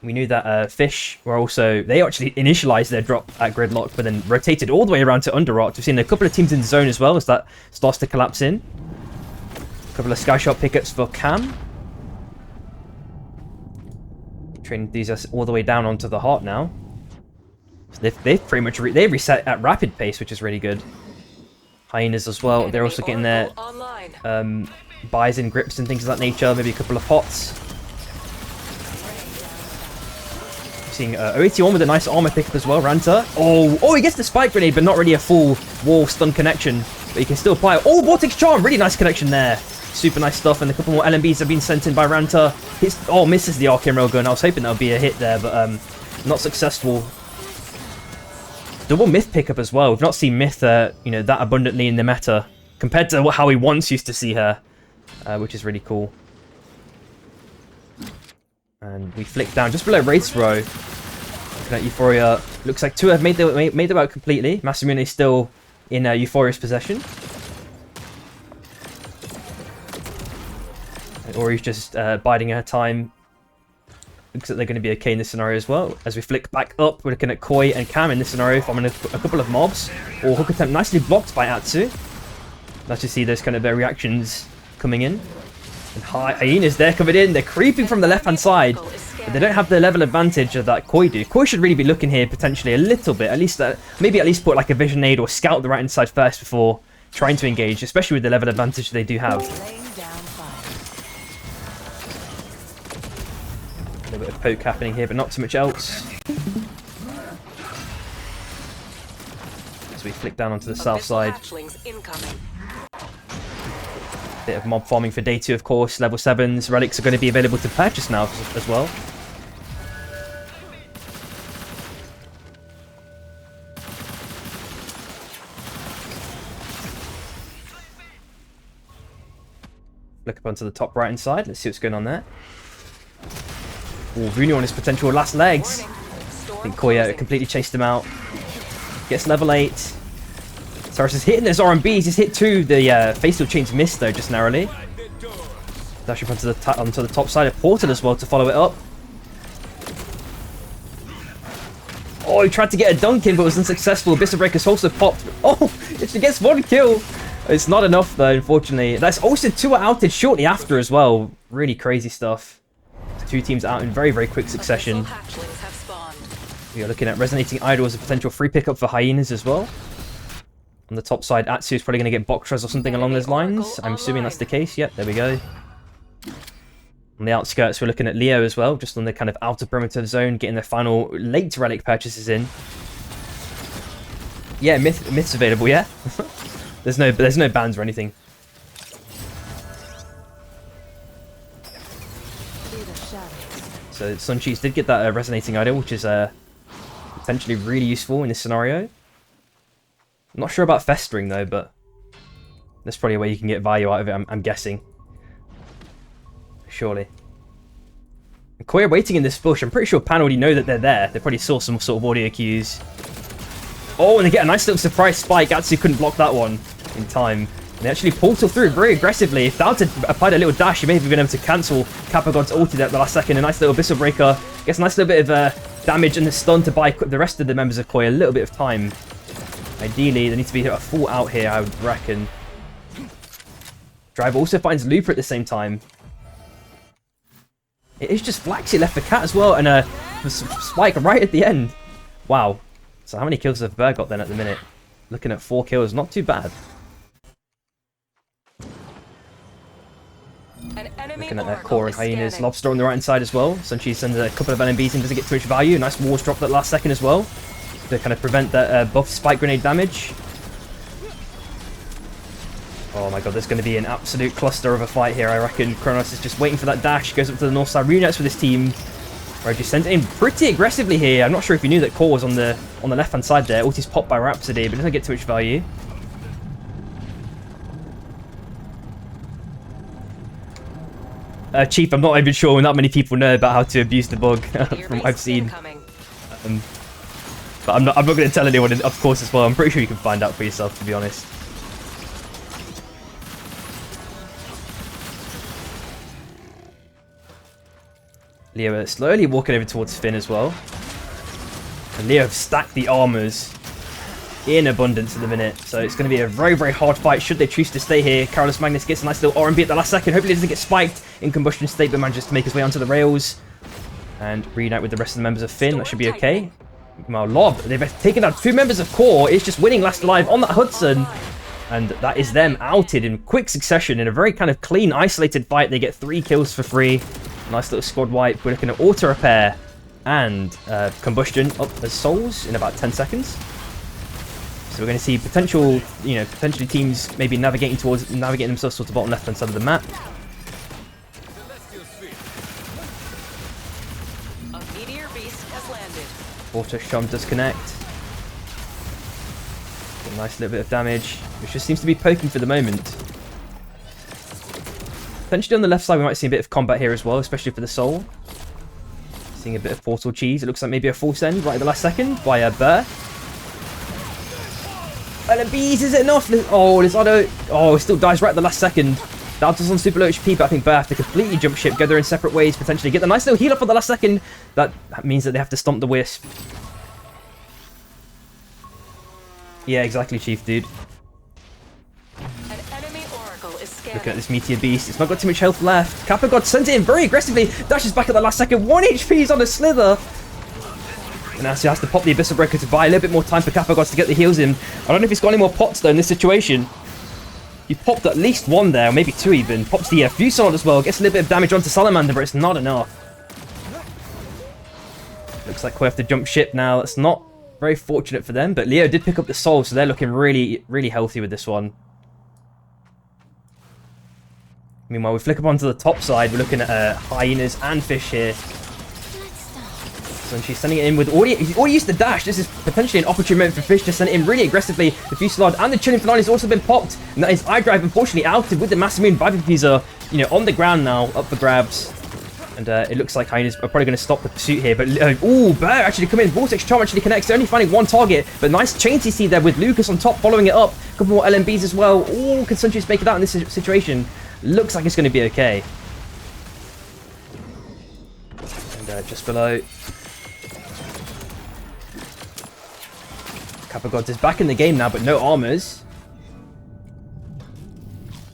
We knew that Fish were also... They actually initialized their drop at Gridlock, but then rotated all the way around to Underrock. We've seen a couple of teams in the zone as well as that starts to collapse in. A couple of Skyshot pickups for Cam. Training these all the way down onto the heart now. So they've pretty much they've reset at rapid pace, which is really good. Hyenas as well. They're also getting their buys and grips and things of that nature. Maybe a couple of pots. Seeing 081 with a nice armor pickup as well. Ranta. Oh, he gets the spike grenade, but not really a full wall stun connection. But he can still apply it. Oh, Vortex Charm. Really nice connection there. Super nice stuff. And a couple more LMBs have been sent in by Ranta. Misses the Arcane Railgun. I was hoping that would be a hit there, but not successful. Double Myth pickup as well. We've not seen Myth, you know, that abundantly in the meta compared to how we once used to see her, which is really cool. And we flick down just below Wraith's Row. Looking at Euphoria. Looks like two have made their way out completely. Masamune is still in Euphoria's possession. And Ori's just biding her time. Looks like they're going to be okay in this scenario as well. As we flick back up, we're looking at Koi and Cam in this scenario, farming a couple of mobs. Or hook attempt nicely blocked by Atsu. Nice to see those kind of reactions coming in. And Hyenas there coming in. They're creeping from the left-hand side. But they don't have the level advantage that Koi do. Koi should really be looking here potentially a little bit. At least maybe at least put like a vision aid or scout the right-hand side first before trying to engage. Especially with the level advantage they do have. A little bit of poke happening here, but not too much else. As we flick down onto the south side. Bit of mob farming for day 2, of course. Level 7s. Relics are going to be available to purchase now as well. Look up onto the top right-hand side. Let's see what's going on there. Oh, Vunu on his potential last legs. I think Koya completely chased him out. Gets level 8. Saurus is hitting those RMBs. He's hit 2. The facial chains missed though, just narrowly. Dash up onto the top side of Portal as well to follow it up. Oh, he tried to get a dunk in but was unsuccessful. Abyssal Breaker's also popped. Oh, it gets 1 kill. It's not enough though, unfortunately. That's also 2 outed shortly after as well. Really crazy stuff. 2 teams out in very quick succession. We are looking at Resonating Idol as a potential free pickup for Hyenas as well. On the top side, Atsu is probably going to get Boxers or something along those lines. I'm assuming that's the case. Yep, there we go. On the outskirts, we're looking at Leo as well, just on the kind of outer perimeter zone, getting their final late relic purchases in. Yeah, Myth's available, yeah? There's no bans or anything. So Suncheese did get that Resonating Idol, which is potentially really useful in this scenario. I'm not sure about Festering though, but there's probably a way you can get value out of it, I'm guessing. Surely. Koya waiting in this bush. I'm pretty sure Pan already know that they're there. They probably saw some sort of audio cues. Oh, and they get a nice little surprise spike. Atsu couldn't block that one in time. And they actually portal through very aggressively. If Dowd had applied a little dash, he may have been able to cancel Kappagod's ulti at the last second. A nice little Abyssal Breaker. Gets a nice little bit of damage and the stun to buy the rest of the members of Koya a little bit of time. Ideally, there needs to be a full out here, I would reckon. Driver also finds Looper at the same time. It is just Flaxy left for Cat as well, and a spike right at the end. Wow. So how many kills have Bear got then at the minute? Looking at 4 kills, not too bad. Enemy Looking at their Oracle core and is hyenas. scanning. Lobster on the right hand side as well. Sunchi sends a couple of LMBs in, doesn't get too much value. Nice walls drop that last second as well to kind of prevent that buff spike grenade damage. Oh my god, there's going to be an absolute cluster of a fight here, I reckon. Kronos is just waiting for that dash. Goes up to the north side, reunites with his team. Reggie sent it in pretty aggressively here. I'm not sure if you knew that Core was on the left hand side there. Ulti's popped by Rhapsody, but doesn't get too much value. Chief, I'm not even sure not many people know about how to abuse the bug from what I've seen. But I'm not going to tell anyone, of course, as well. I'm pretty sure you can find out for yourself, to be honest. Leo slowly walking over towards Finn as well. And Leo have stacked the armors in abundance at the minute. So it's going to be a very, very hard fight should they choose to stay here. Carolus Magnus gets a nice little R&B at the last second. Hopefully he doesn't get spiked in combustion state, but manages to make his way onto the rails. And reunite with the rest of the members of Finn. That should be okay. Meanwhile, Lob, they've taken out 2 members of Core. It's just winning last alive on that Hudson. And that is them outed in quick succession in a very kind of clean, isolated fight. They get 3 kills for free. Nice little squad wipe. We're looking at auto repair and combustion up as souls in about 10 seconds. So we're going to see potentially teams maybe navigating themselves towards the bottom left hand side of the map. A meteor beast has landed. Auto Shum does connect. A nice little bit of damage, which just seems to be poking for the moment. Potentially on the left side we might see a bit of combat here as well, especially for the soul. Seeing a bit of portal cheese. It looks like maybe a full send right at the last second by Burr. LMBs, is it enough? Oh, Lizardo. Oh, it still dies right at the last second. Dalton's on super low HP, but I think Burr have to completely jump ship, go their in separate ways, potentially get the nice little heal up for the last second. That means that they have to stomp the Wisp. Yeah, exactly, Chief, dude. An enemy Oracle is scanning. Looking at this Meteor Beast. It's not got too much health left. Kappa God sent it in very aggressively. Dashes back at the last second. 1 HP is on a Slither. And now he has to pop the Abyssal Breaker to buy a little bit more time for Kappa Gods to get the heals in. I don't know if he's got any more pots, though, in this situation. He popped at least 1 there, or maybe 2 even. Pops the Fusillade as well. Gets a little bit of damage onto Salamander, but it's not enough. Looks like we have to jump ship now. That's not very fortunate for them, but Leo did pick up the soul, so they're looking really, really healthy with this one. Meanwhile, we flick up onto the top side. We're looking at hyenas and fish here. So she's sending it in with he's already used the dash. This is potentially an opportune moment for Fish to send it in really aggressively. The Fusillade and the Chilling Finale has also been popped. And that is iDrive, unfortunately, outed with the Massive Moon Viper Diffuser, on the ground now, up for grabs. And it looks like Hyenas are probably going to stop the pursuit here. But, Bear actually come in. Vortex Charm actually connects. They're only finding 1 target. But nice chain CC there with Lucas on top, following it up. A couple more LMBs as well. Ooh, can Sunchis make it out in this situation? Looks like it's going to be okay. And just below, Kappa Gods is back in the game now, but no armors.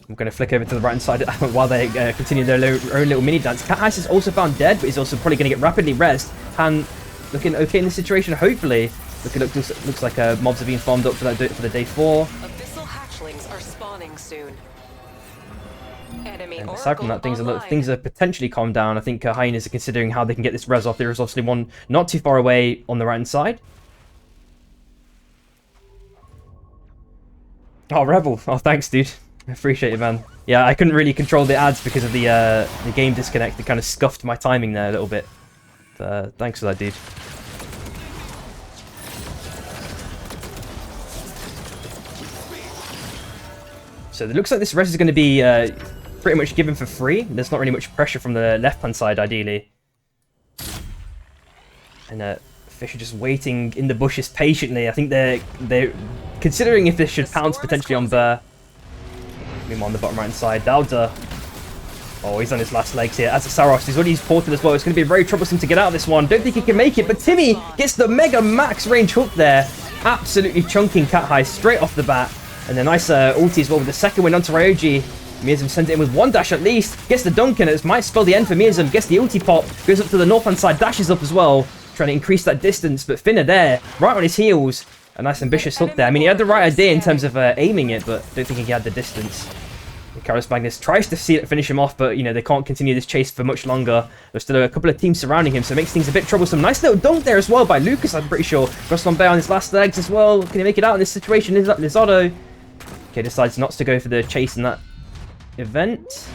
I'm going to flick over to the right hand side while they continue their own little mini dance. Cat Ice is also found dead, but he's also probably going to get rapidly rezzed. Han looking okay in this situation, hopefully. Looks like mobs are being farmed up for the day 4. Abyssal hatchlings are spawning soon. Enemy And aside from that, Oracle things are potentially calmed down. I think Hyenas are considering how they can get this res off. There is obviously one not too far away on the right hand side. Oh, Rebel. Oh, thanks, dude. I appreciate it, man. Yeah, I couldn't really control the ads because of the game disconnect. It kind of scuffed my timing there a little bit. Thanks for that, dude. So it looks like this res is going to be pretty much given for free. There's not really much pressure from the left-hand side, ideally. And Fish are just waiting in the bushes patiently. I think they're considering if they should pounce potentially on Burr. Meanwhile, on the bottom right-hand side, Dauda. Oh, he's on his last legs here. As a Saros, he's already used Portal as well. It's going to be very troublesome to get out of this one. Don't think he can make it, but Timmy gets the mega max range hook there. Absolutely chunking Cat High straight off the bat. And a nice ulti as well with the second win onto Ryoji. Miasm sends it in with 1 dash at least. Gets the dunk, and it might spell the end for Miasm. Gets the ulti pop. Goes up to the north-hand side, dashes up as well. Trying to increase that distance, but Finna there, right on his heels. A nice ambitious hook there. I mean, he had the right idea in terms of aiming it, but don't think he had the distance. Carlos Magnus tries to finish him off, but, you know, they can't continue this chase for much longer. There's still a couple of teams surrounding him, so it makes things a bit troublesome. Nice little dunk there as well by Lucas, I'm pretty sure. Gross Lambert on his last legs as well. Can he make it out in this situation? Lizardo, okay, decides not to go for the chase in that event.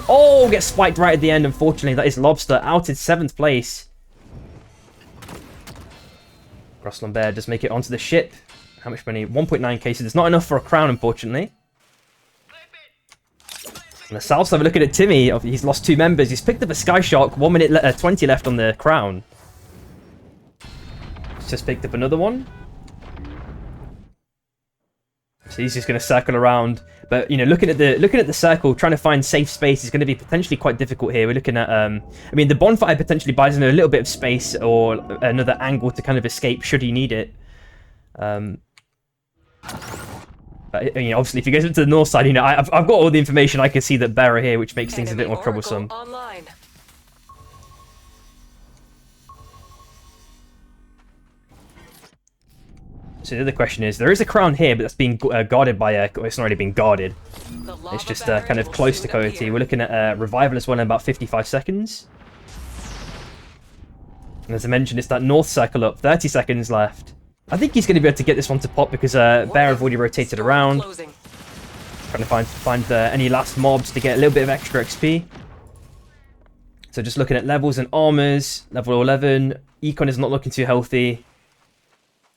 Oh, gets spiked right at the end, unfortunately. That is Lobster out in 7th place. Gross Lambert does make it onto the ship. How much money? 1.9k, so there's not enough for a crown, unfortunately. On the south side, we're looking at Timmy. He's lost 2 members. He's picked up a Sky Shark. 1 minute 20 left on the crown. He's just picked up another one. So he's just going to circle around. But, you know, looking at the circle, trying to find safe space is going to be potentially quite difficult here. We're looking at, I mean, the bonfire potentially buys him a little bit of space or another angle to kind of escape should he need it. But, you know, obviously, if he goes into the north side, you know, I've got all the information. I can see that Bear are here, which makes things a bit more troublesome. Online. So the other question is, there is a crown here, but that's being guarded by it's not really being guarded. It's just kind of close to Coyote. We're looking at Revival as well in about 55 seconds. And as I mentioned, it's that north circle up, 30 seconds left. I think he's going to be able to get this one to pop because Bear have already rotated around. Trying to find any last mobs to get a little bit of extra XP. So just looking at levels and armors. Level 11. Econ is not looking too healthy.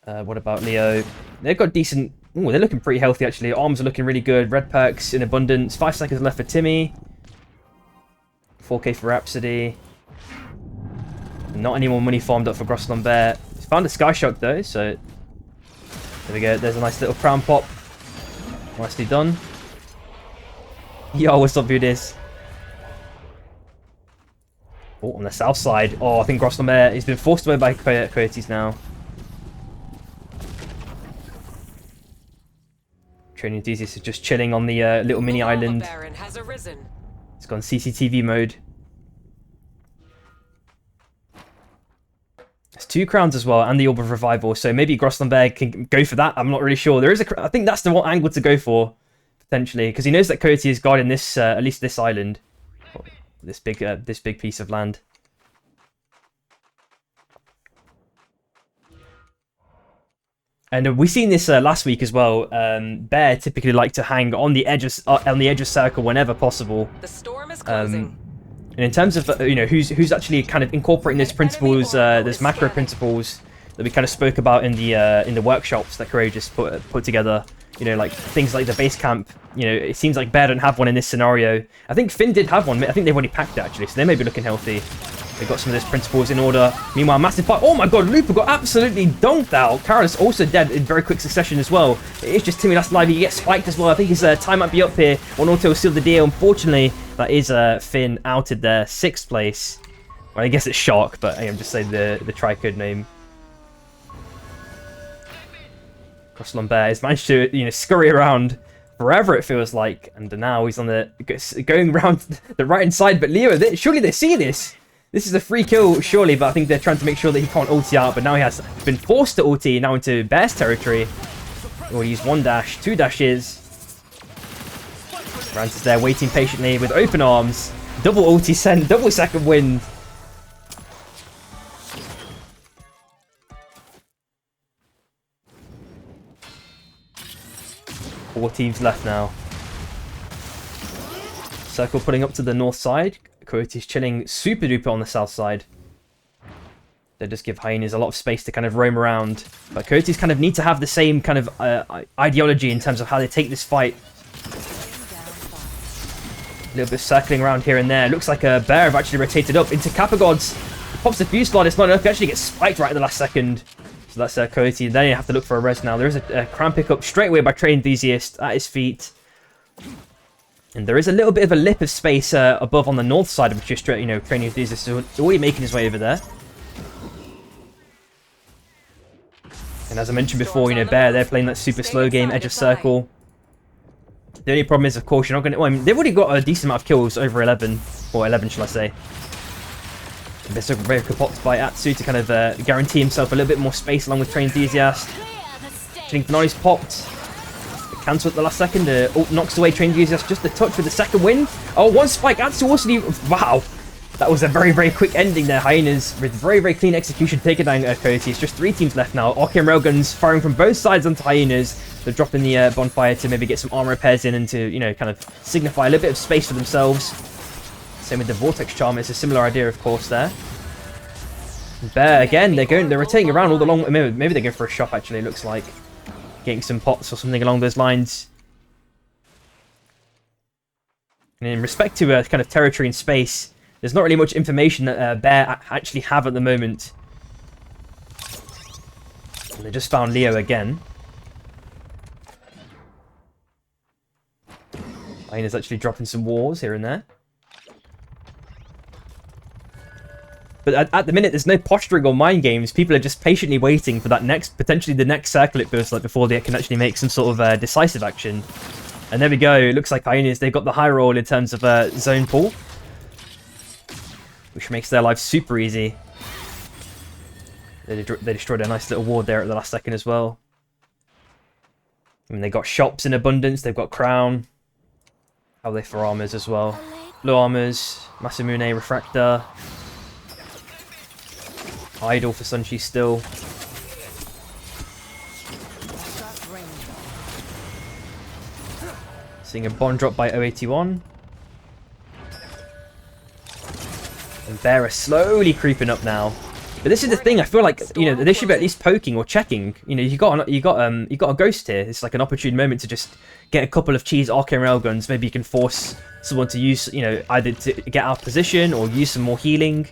What about Leo? They've got decent... Ooh, they're looking pretty healthy, actually. Arms are looking really good. Red perks in abundance. 5 seconds left for Timmy. 4k for Rhapsody. Not any more money farmed up for Gross Lambert. He's found a Sky Shark, though, so... There we go. There's a nice little crown pop. Nicely done. Yo, what's up, who this? Oh, on the south side. Oh, I think Gross Lambert, he's been forced away by Coyotes now. Training Enthusiast is just chilling on the little mini island. It's gone CCTV mode. There's 2 crowns as well, and the Orb of Revival, so maybe Gross Lambert can go for that. I'm not really sure. There is I think that's the one angle to go for, potentially, because he knows that Coyote is guarding this, at least this island, this big piece of land. And we've seen this last week as well. Bear typically like to hang on the edge of circle whenever possible. The storm is closing. And in terms of you know who's actually kind of incorporating those principles, those macro principles that we kind of spoke about in the workshops that Courageous put together. You know, like things like the base camp. You know, it seems like Bear don't have one in this scenario. I think Finn did have one. I think they've already packed it actually, so they may be looking healthy. They've got some of those principles in order. Meanwhile, massive fight. Oh my god, Looper got absolutely dunked out. Carolus also dead in very quick succession as well. It is just Timmy last alive. He gets spiked as well. I think his time might be up here. One auto sealed the deal. Unfortunately, that is Finn outed there. 6th place. Well, I guess it's Shark, but I'm just saying the tri-code name. Gross Lambert has managed to, you know, scurry around forever, it feels like. And now he's on going around the right-hand side. But Leo, surely they see this. This is a free kill, surely, but I think they're trying to make sure that he can't ulti out. But now he has been forced to ulti, now into Bear's territory. Or use 1 dash, 2 dashes. Rant is there waiting patiently with open arms. Double ulti send, double second wind. Four teams left now. Circle putting up to the north side. Coyote's chilling super duper on the south side. They just give Hyenas a lot of space to kind of roam around. But Coyotes kind of need to have the same kind of ideology in terms of how they take this fight. A little bit of circling around here and there. Looks like a Bear have actually rotated up into Capagods. Pops the fuse slot, it's not enough. He actually gets spiked right at the last second. So that's Coyote. Then you have to look for a res now. There is a crown pickup straight away by Train Enthusiast at his feet. And there is a little bit of a lip of space above on the north side, which is straight, you know, Training Enthusiast is already making his way over there. And as I mentioned before, you know, Bear, they're playing that super slow game, edge of circle. The only problem is, of course, you're not going to... Well, I mean, they've already got a decent amount of kills, over 11. Or 11, shall I say. They're so very popped by Atsu to kind of guarantee himself a little bit more space along with Train Enthusiast. Nice popped. cancel at the last second. Ult knocks away Train Enthusiast just a touch with the second win. Oh, one spike. Atsu also wow. That was a very, very quick ending there. Hyenas with very, very clean execution taking down Coyote. It's just 3 teams left now. Arcane Railguns firing from both sides onto Hyenas. They're dropping the bonfire to maybe get some armor repairs in and to, you know, kind of signify a little bit of space for themselves. Same with the Vortex Charm. It's a similar idea, of course, there. Bear, again, they're rotating around all along. Maybe they're going for a shop, actually, it looks like. Getting some pots or something along those lines. And in respect to kind of territory and space, there's not really much information that Bear actually have at the moment. And they just found Leo again. Hyena's actually dropping some walls here and there. But at the minute, there's no posturing or mind games. People are just patiently waiting for that potentially the next circle it bursts like before they can actually make some sort of decisive action. And there we go. It looks like Hyenas, they've got the high roll in terms of zone pull, which makes their life super easy. They destroyed a nice little ward there at the last second as well. I mean, they got shops in abundance. They've got crown. How are they for armors as well? Blue armors, Masamune, Refractor. Idle for Sunchi still. Seeing a bond drop by 081. And Bear are slowly creeping up now. But this is the thing, I feel like, you know, they should be at least poking or checking. You know, you got a ghost here. It's like an opportune moment to just get a couple of cheese arcane railguns. Maybe you can force someone to use, you know, either to get out of position or use some more healing.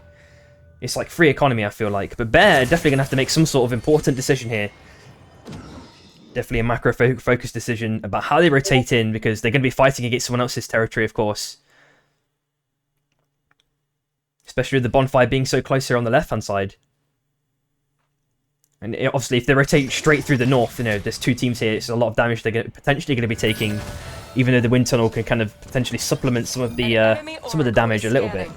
It's like free economy, I feel like. But Bear are definitely going to have to make some sort of important decision here. Definitely a macro-focused decision about how they rotate in, because they're going to be fighting against someone else's territory, of course. Especially with the bonfire being so close here on the left-hand side. And obviously, if they rotate straight through the north, you know, there's 2 teams here. It's a lot of damage they're potentially going to be taking, even though the wind tunnel can kind of potentially supplement some of the damage a little bit.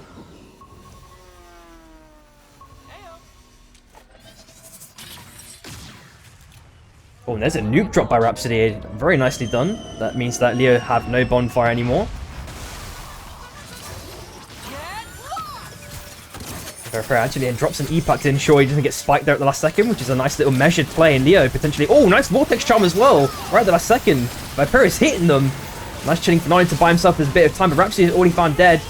Oh, and there's a nuke drop by Rhapsody. Very nicely done. That means that Leo have no bonfire anymore. Fair actually drops an E-Pack to ensure he doesn't get spiked there at the last second, which is a nice little measured play. And Leo potentially... Oh, nice Vortex Charm as well. Right at the last second. Viperis hitting them. Nice chilling for Nine to buy himself a bit of time, but Rhapsody is already found dead.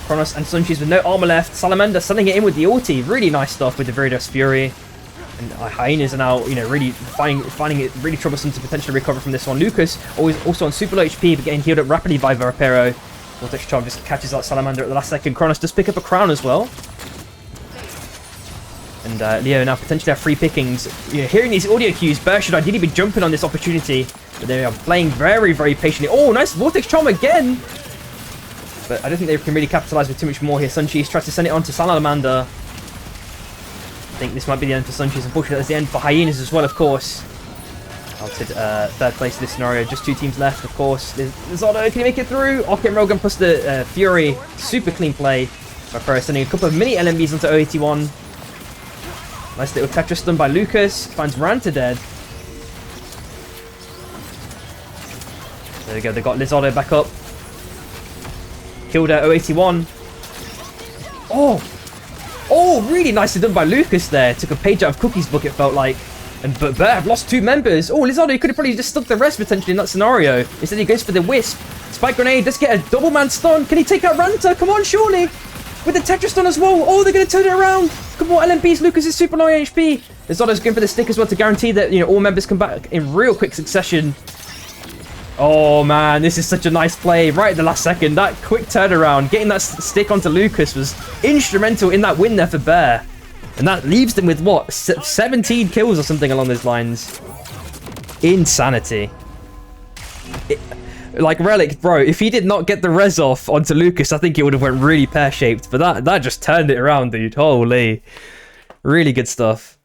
Kronos and Sunchi's with no armor left. Salamander selling it in with the ulti. Really nice stuff with the Viridios Fury. And Hyenas are now, you know, really finding it really troublesome to potentially recover from this one. Lucas, always also on super low HP, but getting healed up rapidly by Varapero. Vortex Charm just catches out Salamander at the last second. Kronos does pick up a crown as well. And Leo now potentially have free pickings. You know, hearing these audio cues, Bear should ideally be jumping on this opportunity. But they are playing very, very patiently. Oh, nice Vortex Charm again! But I don't think they can really capitalize with too much more here. Sunchi's tries to send it on to Salamander. I think this might be the end for Sunchi's. Unfortunately, that's the end for Hyenas as well, of course. Altered third place in this scenario. Just 2 teams left, of course. Lizardo, can he make it through? Arcane Railgun plus the Fury. Super clean play. Vipero sending a couple of mini LMBs onto 081. Nice little Tetris done by Lucas. Finds Ranta dead. There we go. They got Lizardo back up. Killed 081. Oh! Oh, really nicely done by Lucas there. Took a page out of Cookie's book, it felt like. But Bear have lost 2 members. Oh, Lizardo, he could have probably just stuck the rest potentially in that scenario. Instead, he goes for the Wisp. Spike Grenade, let's get a double man stun. Can he take out Ranta? Come on, surely. With the Tetris stun as well. Oh, they're going to turn it around. Couple more LMBs. Lucas is super low HP. Lizardo's going for the stick as well to guarantee that, you know, all members come back in real quick succession. Oh, man, this is such a nice play. Right at the last second, that quick turnaround, getting that stick onto Lucas was instrumental in that win there for Bear. And that leaves them with, what, 17 kills or something along those lines. Insanity. Like, Relic, bro, if he did not get the res off onto Lucas, I think it would have went really pear-shaped. But that just turned it around, dude. Holy. Really good stuff.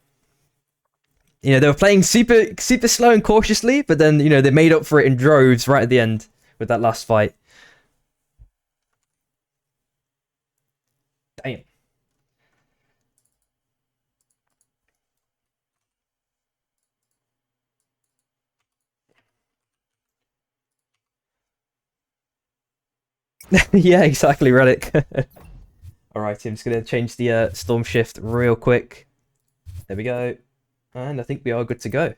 You know, they were playing super slow and cautiously, but then, you know, they made up for it in droves right at the end with that last fight. Damn. Yeah, exactly, Relic. Alright, I'm just going to change the Storm Shift real quick. There we go. And I think we are good to go.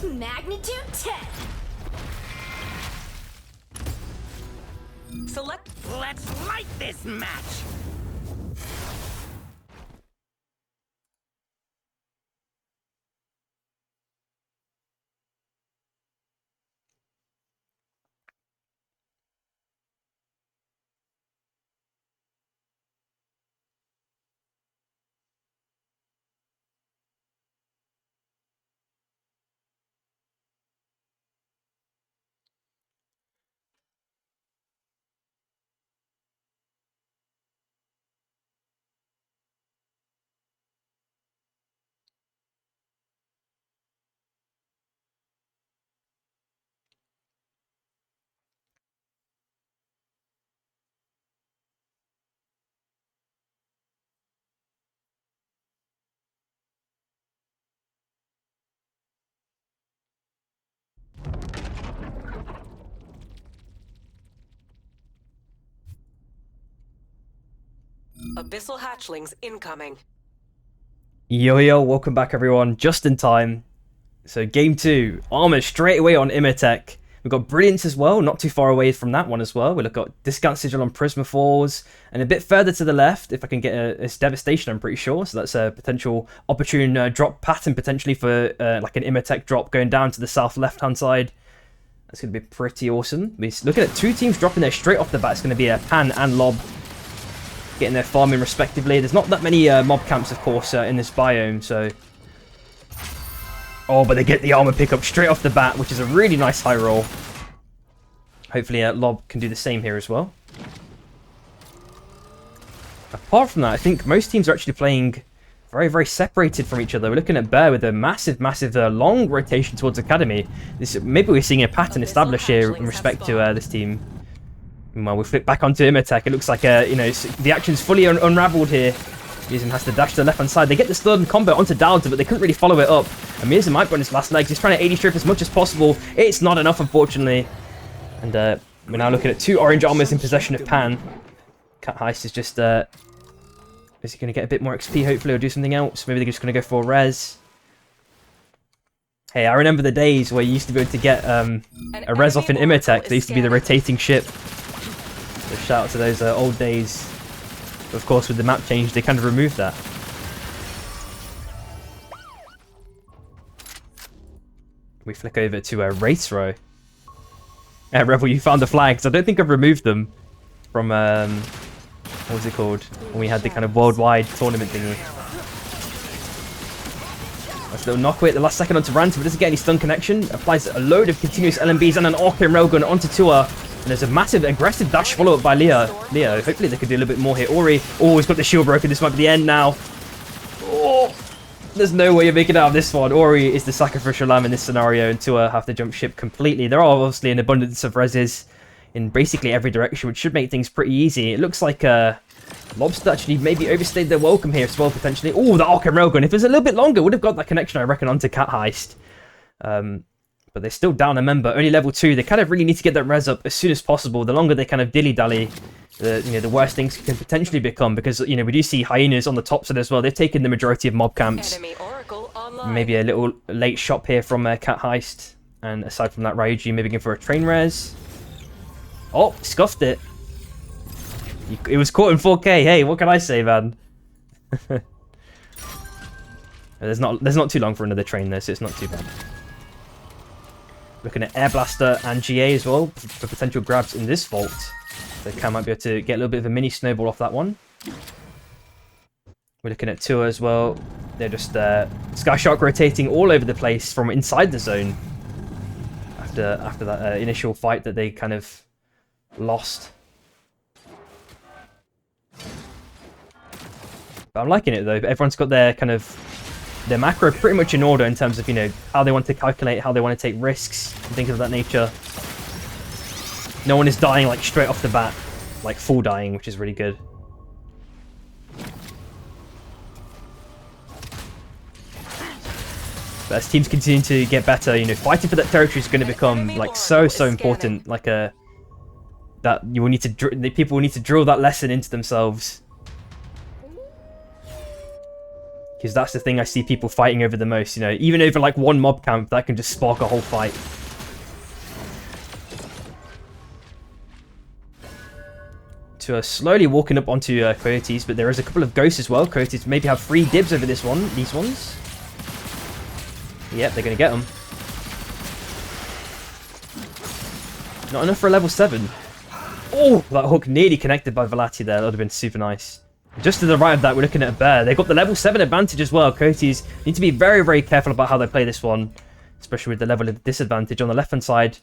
Magnitude 10. Select. Let's light this match! Abyssal hatchlings incoming. Yo, welcome back everyone, just in time. So game 2, Armor straight away on Imhotech. We've got Brilliance as well, not too far away from that one as well. We've got Discount Sigil on Prismaphores, and a bit further to the left, if I can get it's Devastation, I'm pretty sure. So that's a potential opportune drop pattern potentially for like an Imhotech drop going down to the south left-hand side. That's going to be pretty awesome. We're looking at 2 teams dropping there straight off the bat. It's going to be a Pan and Lob getting their farming respectively. There's not that many mob camps, of course, in this biome, so... Oh, but they get the armor pickup straight off the bat, which is a really nice high roll. Hopefully Lob can do the same here as well. Apart from that, I think most teams are actually playing very, very separated from each other. We're looking at Bear with a massive, massive long rotation towards Academy. Maybe we're seeing a pattern established here in respect to this team. Well, we flip back onto Imhotech. It looks like, you know, the action's fully unraveled here. Mirzum has to dash to the left-hand side. They get the stun combo onto Dalton, but they couldn't really follow it up. And Mirzum might be on his last legs. He's trying to 80 strip as much as possible. It's not enough, unfortunately. And we're now looking at 2 orange armors in possession of Pan. Cat Heist is just... is he going to get a bit more XP, hopefully, or do something else? Maybe they're just going to go for a res. Hey, I remember the days where you used to be able to get a res off in Imhotech. They used to be the rotating ship. So shout out to those old days. But of course, with the map change, they kind of removed that. We flick over to a race row. Rebel, you found the flags. I don't think I've removed them from, what was it called? When we had the kind of worldwide tournament thingy. Nice little knock away at the last second onto Ransom, but doesn't get any stun connection. Applies a load of continuous LMBs and an Arcane Railgun onto Tua. And there's a massive aggressive dash follow-up by Leo. Hopefully they could do a little bit more here. Ori, oh, he's got the shield broken. This might be the end now. Oh, there's no way you're making it out of this one. Ori is the sacrificial lamb in this scenario, and Tua have to jump ship completely. There are obviously an abundance of reses in basically every direction, which should make things pretty easy. It looks like Lobster actually maybe overstayed their welcome here as well, potentially. Oh, the Arcane Railgun. If it was a little bit longer, would have got that connection, I reckon, onto Cat Heist. But they're still down a member, only level 2. They kind of really need to get that res up as soon as possible. The longer they kind of dilly-dally, the worse things can potentially become, because, you know, we do see Hyenas on the top side as well. They've taken the majority of mob camps. Enemy Oracle online. Maybe a little late shop here from Cat Heist. And aside from that, Ryuji maybe going for a train res. Oh, scuffed it. It was caught in 4K. Hey, what can I say, man? There's not too long for another train there, so it's not too bad. Looking at Air Blaster and GA as well for potential grabs in this vault. So Cam might be able to get a little bit of a mini snowball off that one. We're looking at Tua as well. They're just Sky Shark rotating all over the place from inside the zone. After that initial fight that they kind of lost. But I'm liking it though. Everyone's got their kind of their macro pretty much in order in terms of, you know, how they want to calculate, how they want to take risks, and things of that nature. No one is dying like straight off the bat, like full dying, which is really good. But as teams continue to get better, you know, fighting for that territory is going to become like so important. Like that you will need to people will need to drill that lesson into themselves, because that's the thing I see people fighting over the most. You know, even over like one mob camp, that can just spark a whole fight. To slowly walking up onto Coyotes, but there is a couple of ghosts as well. Coyotes maybe have free dibs over these ones. Yep, they're going to get them. Not enough for a level 7. Oh, that hook nearly connected by Velati there. That would have been super nice. Just to the right of that, we're looking at a bear. They've got the level 7 advantage as well. Coyotes need to be very, very careful about how they play this one, especially with the level of disadvantage. On the left-hand side,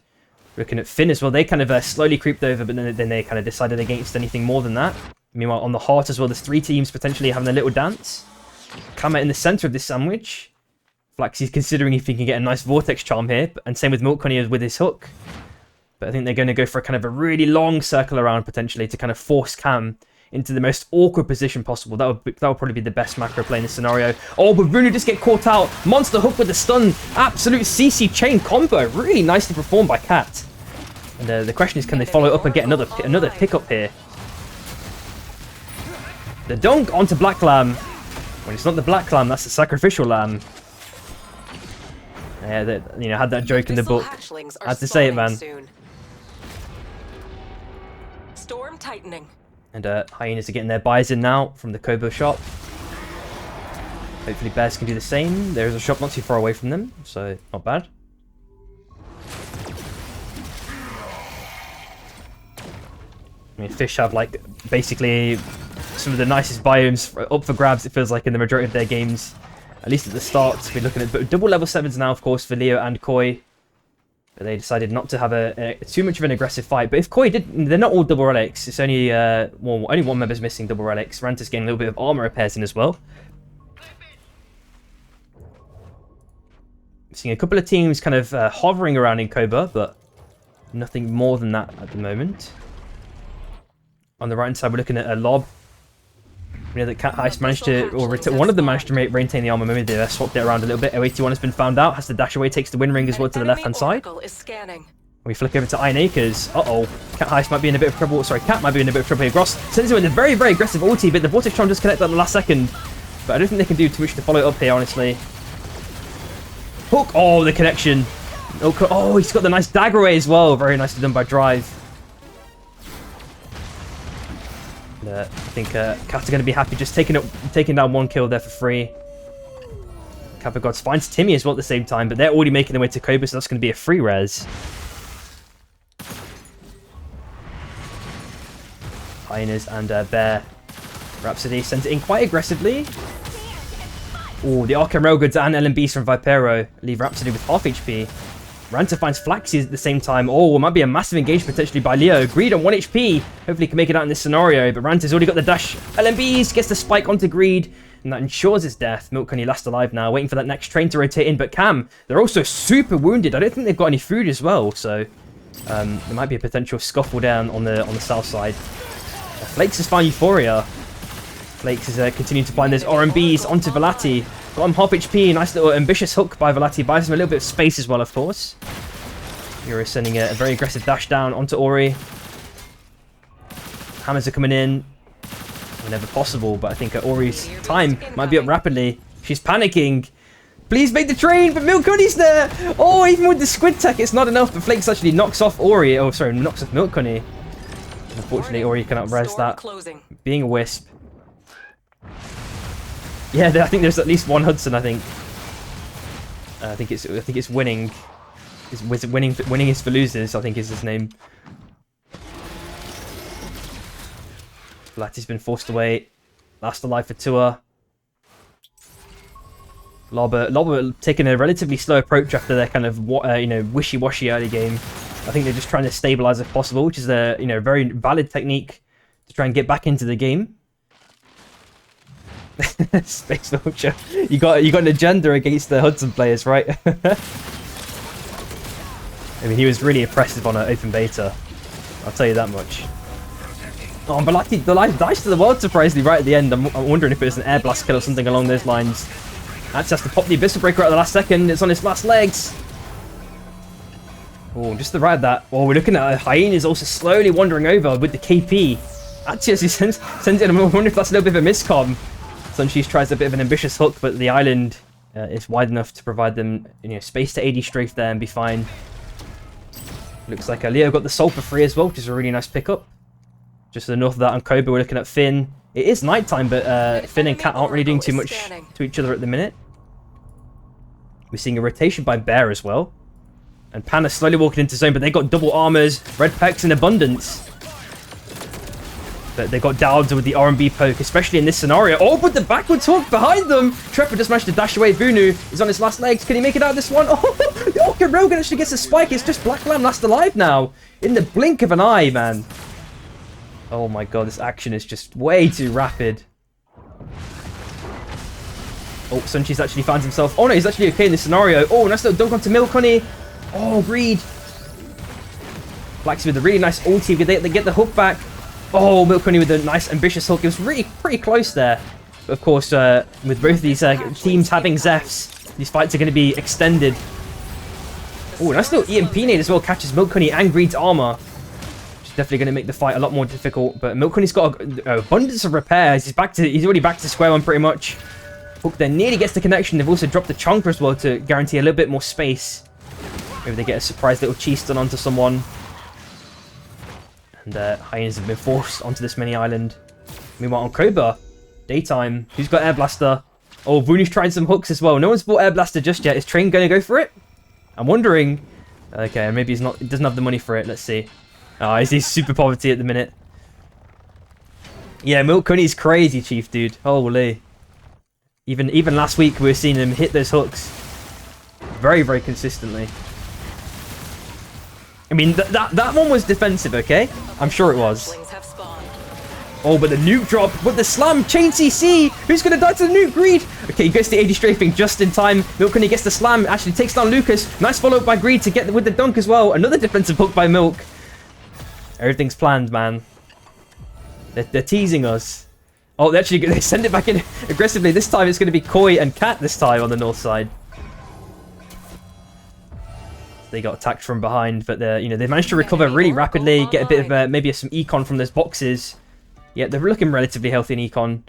looking at Finn as well. They kind of slowly creeped over, but then they kind of decided against anything more than that. Meanwhile, on the heart as well, there's 3 teams potentially having a little dance. Kama in the center of this sandwich. Flaxy's considering if he can get a nice Vortex Charm here, and same with Milk Honey with his hook. But I think they're going to go for a kind of a really long circle around potentially to kind of force Cam into the most awkward position possible. That would probably be the best macro play in this scenario. Oh, but Bruno just get caught out. Monster hook with the stun. Absolute CC chain combo. Really nicely performed by Cat. And the question is, can they follow up and get another pickup here? The dunk onto Black Lamb. When it's not the Black Lamb, that's the sacrificial lamb. Yeah, you know, had that joke in the book. I had to say it, man. Storm tightening. And hyenas are getting their buys in now from the Kobo shop. Hopefully bears can do the same. There is a shop not too far away from them, so not bad. I mean, fish have like basically some of the nicest biomes up for grabs, it feels like, in the majority of their games. At least at the start. We're looking at double level 7s now, of course, for Leo and Koi. But they decided not to have too much of an aggressive fight. But if Koi did, they're not all double relics. It's only only one member's missing double relics. Ranta's getting a little bit of armor repairs in as well. Seeing a couple of teams kind of hovering around in Koba, but nothing more than that at the moment. On the right hand side, we're looking at a lob. We know that Cat Heist managed to, or one of them managed to maintain the armor. Maybe they swapped it around a little bit. 081 has been found out, has to dash away, takes the win ring as well to the left hand side. We flick over to Iron Acres. Uh-oh. Cat Heist might be in a bit of trouble. Sorry, Cat might be in a bit of trouble here. Gross sends him with a very, very aggressive ulti, but the Vortex Charm just connected at the last second. But I don't think they can do too much to follow it up here, honestly. Hook! Oh, the connection. Oh, he's got the nice dagger away as well. Very nicely done by Drive. I think Cats are going to be happy just taking down one kill there for free. Kappa Gods finds Timmy as well at the same time, but they're already making their way to Koba, so that's going to be a free res. Hyenas and Bear. Rhapsody sends it in quite aggressively. Oh, the Arkham Railgoods and LMBs from Vipero leave Rhapsody with half HP. Ranta finds Flaxy at the same time. Oh, it might be a massive engage potentially by Leo. Greed on 1 HP. Hopefully he can make it out in this scenario. But Ranta's already got the dash. LMBs gets the spike onto Greed. And that ensures his death. Milk Honey last alive now. Waiting for that next train to rotate in. But Cam, they're also super wounded. I don't think they've got any food as well. So there might be a potential scuffle down on the south side. Flakes has found Euphoria. Flakes is continuing to find those RMBs onto Velati. Got him half HP, nice little ambitious hook by Velati, buys him a little bit of space as well, of course. Yuri sending a very aggressive dash down onto Ori. Hammers are coming in whenever possible, but I think Ori's time might be up rapidly. She's panicking. Please make the train, but Milk Honey's there! Oh, even with the squid tech, it's not enough, but Flakes actually knocks off Ori. Oh, sorry, knocks off Milk Honey. Unfortunately, Ori cannot res that. Being a wisp. Yeah, I think there's at least one Hudson. I think it's winning. Winning is for losers. I think is his name. Velati's been forced away. Last alive for Tua. Lob taking a relatively slow approach after their kind of wishy-washy early game. I think they're just trying to stabilize if possible, which is a very valid technique to try and get back into the game. Space Vulture, you got an agenda against the Hudson players, right? I mean, he was really impressive on an open beta. I'll tell you that much. Oh, but the life dice to the world, surprisingly, right at the end. I'm wondering if it was an air blast kill or something along those lines. That's just to pop the Abyssal Breaker at the last second. It's on its last legs. Oh, just the right of that. Oh, we're looking at Hyenas also slowly wandering over with the KP. Actually, as he sends it, I wonder if that's a little bit of a miscom. Suncheese tries a bit of an ambitious hook, but the island is wide enough to provide them space to AD strafe there and be fine. Looks like Leo got the Soul for free as well, which is a really nice pickup. Just to the north of that on Koba, we're looking at Finn. It is nighttime, but Finn and Cat aren't really doing too much to each other at the minute. We're seeing a rotation by Bear as well. And Pan is slowly walking into zone, but they got double armors, red pecs in abundance. But they got Dowd with the R&B poke, especially in this scenario. Oh, but the backwards hook behind them! Trepper just managed to dash away. Vunu is on his last legs. Can he make it out of this one? Oh, Rogan actually gets a spike. It's just Black Lamb last alive now. In the blink of an eye, man. Oh my god, this action is just way too rapid. Oh, Suncheese actually finds himself... Oh no, he's actually okay in this scenario. Oh, nice little dunk onto Milk Honey. Oh, Greed. Flaxy with a really nice ulti. They get the hook back. Oh, Milk Honey with a nice ambitious hook. It was really pretty close there. But of course, with both these teams having Zephs, these fights are going to be extended. Oh, nice little EMP nade as well. Catches Milk Honey and Greed's armor. Which is definitely going to make the fight a lot more difficult. But Milk Honey's got an abundance of repairs. He's already back to square one pretty much. Hook there nearly gets the connection. They've also dropped the Chonker as well to guarantee a little bit more space. Maybe they get a surprise little cheese stun onto someone. And Hyenas have been forced onto this mini island. Meanwhile on Cobra, daytime. Who's got Air Blaster? Oh, Vunu's trying some hooks as well. No one's bought Air Blaster just yet. Is Train going to go for it? I'm wondering. Okay, maybe he doesn't have the money for it. Let's see. Oh, he's super poverty at the minute. Yeah, Milk Honey's crazy, Chief, dude. Holy. Even last week we were seeing him hit those hooks very, very consistently. I mean, that one was defensive, okay? I'm sure it was. Oh, but the nuke drop with the slam. Chain CC. Who's going to die to the nuke? Greed. Okay, he gets the AD strafing just in time. Milk Honey gets the slam. Actually takes down Lucas. Nice follow-up by Greed to get with the dunk as well. Another defensive hook by Milk. Everything's planned, man. They're teasing us. Oh, they send it back in aggressively. This time it's going to be Koi and Cat this time on the north side. They got attacked from behind, but they managed to recover really rapidly, get a bit of maybe some econ from those boxes. Yeah, they're looking relatively healthy in econ.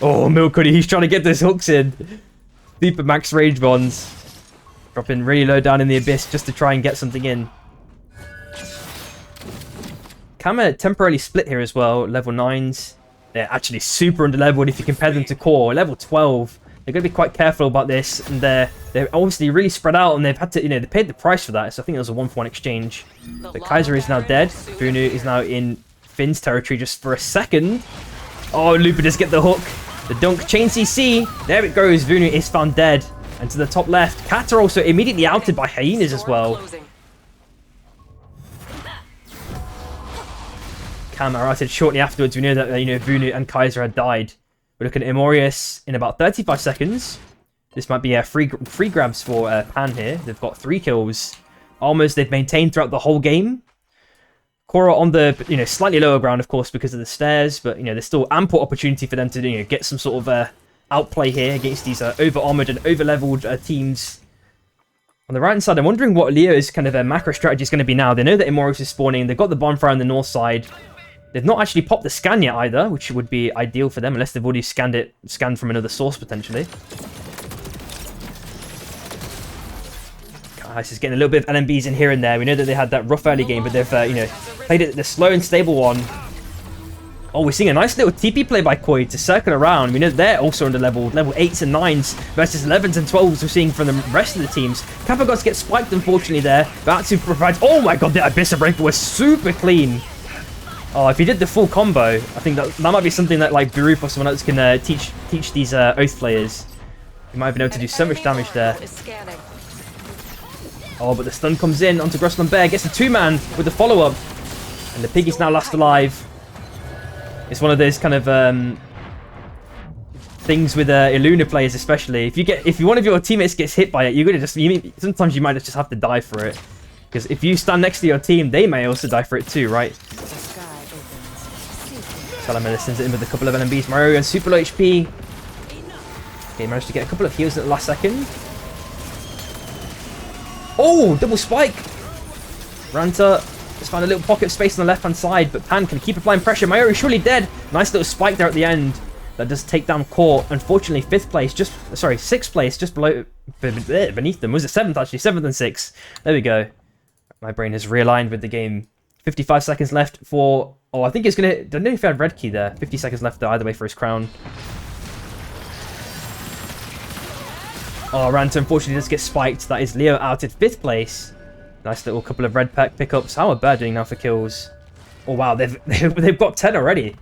Oh, Milk Honey, he's trying to get those hooks in. Super max rage bonds. Dropping really low down in the abyss just to try and get something in. Kama temporarily split here as well, level 9s. They're actually super under-leveled if you compare them to Core, level 12. They're going to be quite careful about this, and they're obviously really spread out, and they've had to, they paid the price for that, so I think it was a 1-for-1 exchange. But Kaiser is now dead. Vunu is now in Finn's territory just for a second. Oh, Lupa does get the hook. The dunk, chain CC. There it goes. Vunu is found dead. And to the top left, Cat are also immediately outed by Hyenas as well. Cam are outed shortly afterwards. We know that Vunu and Kaiser had died. We're looking at Emorius in about 35 seconds. This might be a free grabs for Pan here. They've got 3 kills. Armors they've maintained throughout the whole game. Korra on the slightly lower ground, of course, because of the stairs, but there's still ample opportunity for them to get some sort of outplay here against these over-armored and over-leveled teams. On the right-hand side, I'm wondering what Leo's kind of macro strategy is going to be now. They know that Emorius is spawning. They've got the bonfire on the north side. They've not actually popped the scan yet either, which would be ideal for them, unless they've already scanned from another source, potentially. This is getting a little bit of LMBs in here and there. We know that they had that rough early game, but they've, played it the slow and stable one. Oh, we're seeing a nice little TP play by Koi to circle around. We know they're also under level 8s and 9s versus 11s and 12s we're seeing from the rest of the teams. Kappa got to get spiked, unfortunately, there. But Atsu provides... Oh my god, the Abyssal Breaker was super clean. Oh, if he did the full combo, I think that might be something that like Baruch or someone else can teach these Oath players. He might have been able to do so much Enemy damage there. Oracle is scanning. Oh, but the stun comes in onto Grosslin Bear. Gets the 2-man with the follow-up. And the Piggy's now last alive. It's one of those kind of things with Illuna players, especially. If one of your teammates gets hit by it, you're gonna sometimes you might just have to die for it. Because if you stand next to your team, they may also die for it too, right? Salamandra sends it in with a couple of LMBs. Mario and super low HP. Okay, managed to get a couple of heals at the last second. Oh, double spike. Ranta just found a little pocket of space on the left-hand side, but Pan can keep applying pressure. Mario is surely dead. Nice little spike there at the end. That does take down Core. Unfortunately, 6th place, just below, beneath them. Was it 7th actually? 7th and 6th. There we go. My brain has realigned with the game. 55 seconds left for... Oh, I think it's going to... I don't know if I had red key there. 50 seconds left either way for his crown. Oh, Ranta unfortunately does get spiked. That is Leo out at 5th place. Nice little couple of red pack pickups. How are Bear doing now for kills? Oh, wow. They've got 10 already.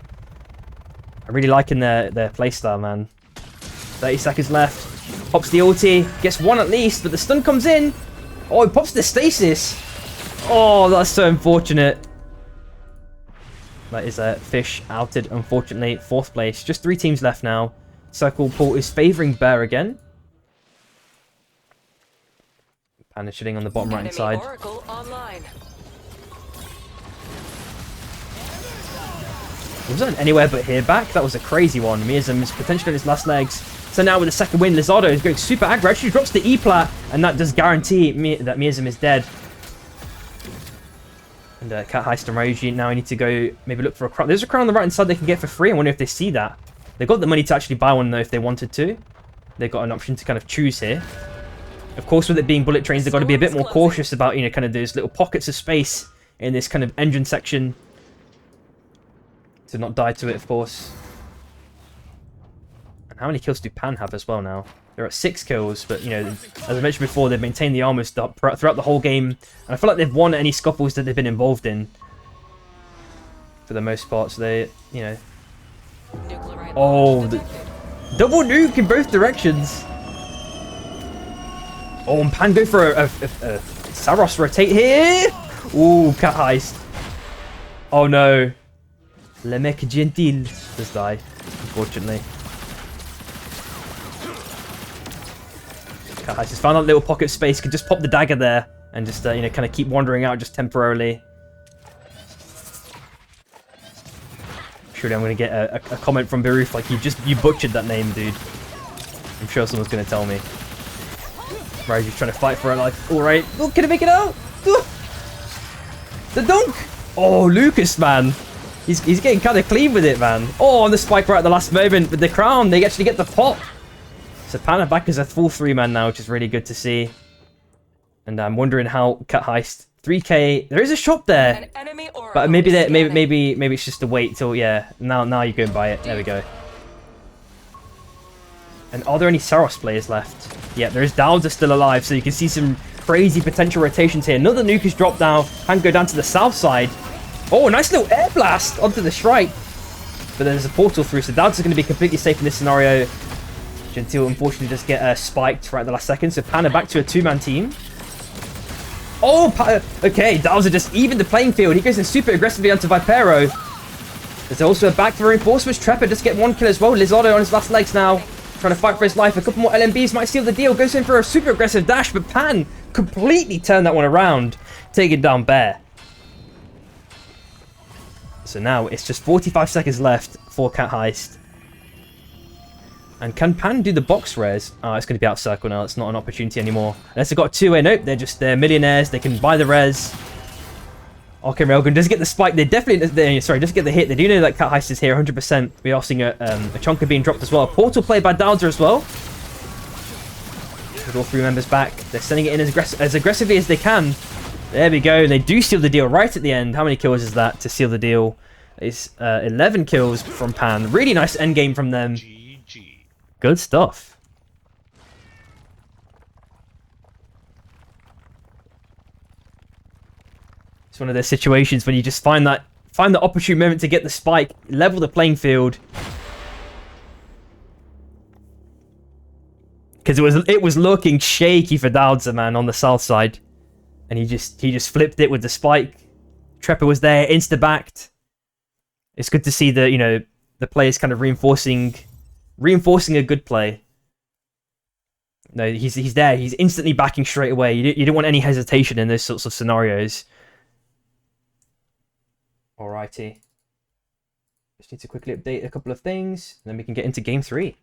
I'm really liking their playstyle, man. 30 seconds left. Pops the ulti. Gets 1 at least, but the stun comes in. Oh, he pops the stasis. Oh, that's so unfortunate. That is a Fish outed, unfortunately. 4th place. Just 3 teams left now. Circle Pool is favouring Bear again. Pan is shooting on the bottom right-hand side. Oracle online. Was that an anywhere but here back? That was a crazy one. Miazum is potentially on his last legs. So now with the second win, Lizardo is going super aggro. Actually drops the E-plat, and that does guarantee that Miazum is dead. And Cat Heist and Ryuji now need to go maybe look for a crown. There's a crown on the right-hand side they can get for free. I wonder if they see that. They've got the money to actually buy one, though, if they wanted to. They've got an option to kind of choose here. Of course, with it being bullet trains, they've got to be a bit more cautious about, you know, kind of those little pockets of space in this kind of engine section. To not die to it, of course. And how many kills do Pan have as well now? They're at 6 kills, but, you know, as I mentioned before, they've maintained the armor throughout the whole game. And I feel like they've won any scuffles that they've been involved in. For the most part, so they, you know... Oh, the double nuke in both directions. Oh, and Pan go for a Saros rotate here. Ooh, Cat Heist. Oh no. Le mec gentil does die, unfortunately. Cat Heist has found that little pocket of space, can just pop the dagger there and just, you know, kind of keep wandering out just temporarily. Surely I'm going to get a comment from Beruf like, you butchered that name, dude. I'm sure someone's going to tell me. Ryuji's trying to fight for her life. Alright. Oh, can I make it out? The dunk! Oh, Lucas, man. He's getting kind of clean with it, man. Oh, and the spike right at the last moment with the crown. They actually get the pop. So Pana back as a full 3-man now, which is really good to see. And I'm wondering how Cat Heist 3k. There is a shop there, but maybe it's just a wait till Now you go and buy it. There we go. And are there any Saros players left? Yeah, there is. Downs are still alive, so you can see some crazy potential rotations here. Another nuke is dropped down. Can go down to the south side. Oh, a nice little air blast onto the strike. But there's a portal through, so Downs are going to be completely safe in this scenario. Gentil, unfortunately, just get spiked right at the last second. So Pana back to a 2-man team. Oh, okay. Downs are just even the playing field. He goes in super aggressively onto Vipero. There's also a back for reinforcements. Trepper just get 1 kill as well. Lizardo on his last legs now. Trying to fight for his life. A couple more LMBs might seal the deal. Goes in for a super aggressive dash, but Pan completely turned that one around, taking down Bear. So now it's just 45 seconds left for Cat Heist. And can Pan do the box res? Oh, it's going to be out circle now. It's not an opportunity anymore. Unless they've got a 2-way. Nope, they're millionaires. They can buy the res. Okay, Railgun does get the spike. They definitely, sorry, just get the hit. They do know that Cat Heist is here 100%. We are seeing a chunker being dropped as well. A portal play by Dowser as well. With all 3 members back. They're sending it in as aggressively as they can. There we go. They do seal the deal right at the end. How many kills is that to seal the deal? It's 11 kills from Pan. Really nice endgame from them. Good stuff. It's one of those situations when you just find the opportune moment to get the spike, level the playing field. because it was looking shaky for Doubtzer, man, on the south side, and he just flipped it with the spike. Trepper was there, insta-backed. It's good to see the the players kind of reinforcing a good play. No, he's there. He's instantly backing straight away. You don't want any hesitation in those sorts of scenarios. Alrighty. Just need to quickly update a couple of things, and then we can get into game 3.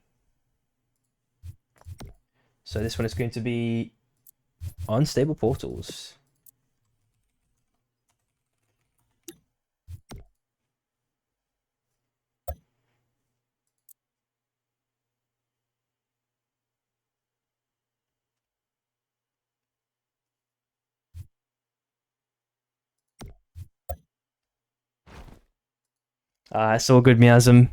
So this one is going to be Unstable Portals. It's all good, Miasm.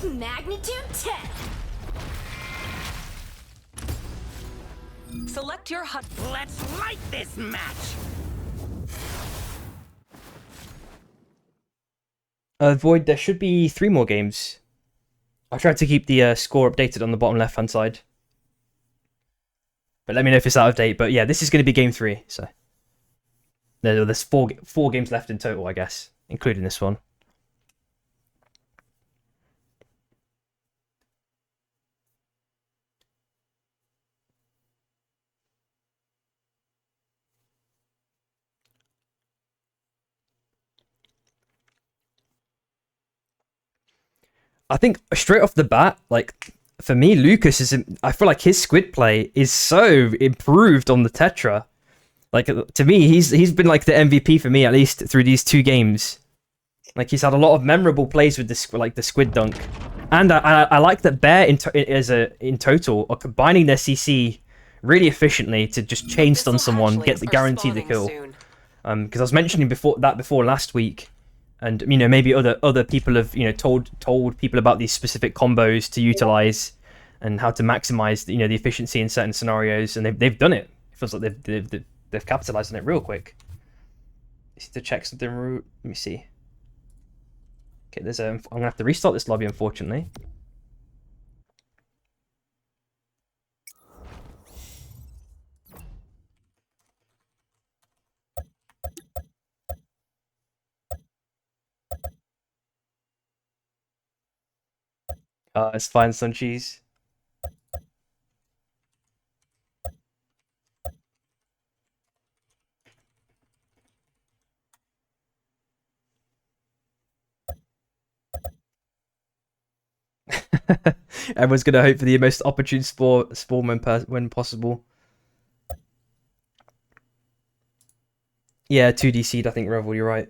Magnitude 10. Select your hut. Let's light this match. Void, there should be 3 more games. I tried to keep the score updated on the bottom left-hand side. But let me know if it's out of date. But yeah, this is going to be game 3. So there's four games left in total, I guess, including this one. I think straight off the bat, like, for me, Lucas I feel like his squid play is so improved on the Tetra. Like, to me, he's been like the MVP for me, at least through these 2 games. Like, he's had a lot of memorable plays with the squid dunk. And I like that Bear in total are combining their CC really efficiently to just chain stun someone, guarantee the kill. Because I was mentioning before last week. And maybe other people have told people about these specific combos to utilize and how to maximize the efficiency in certain scenarios, and they've done it. It feels like they've capitalized on it real quick. Just to check something. Let me see. Okay, I'm gonna have to restart this lobby, unfortunately. It's fine, Sun Cheese. Everyone's gonna hope for the most opportune spawn when possible. Yeah, 2D seed, I think, Revel, you're right.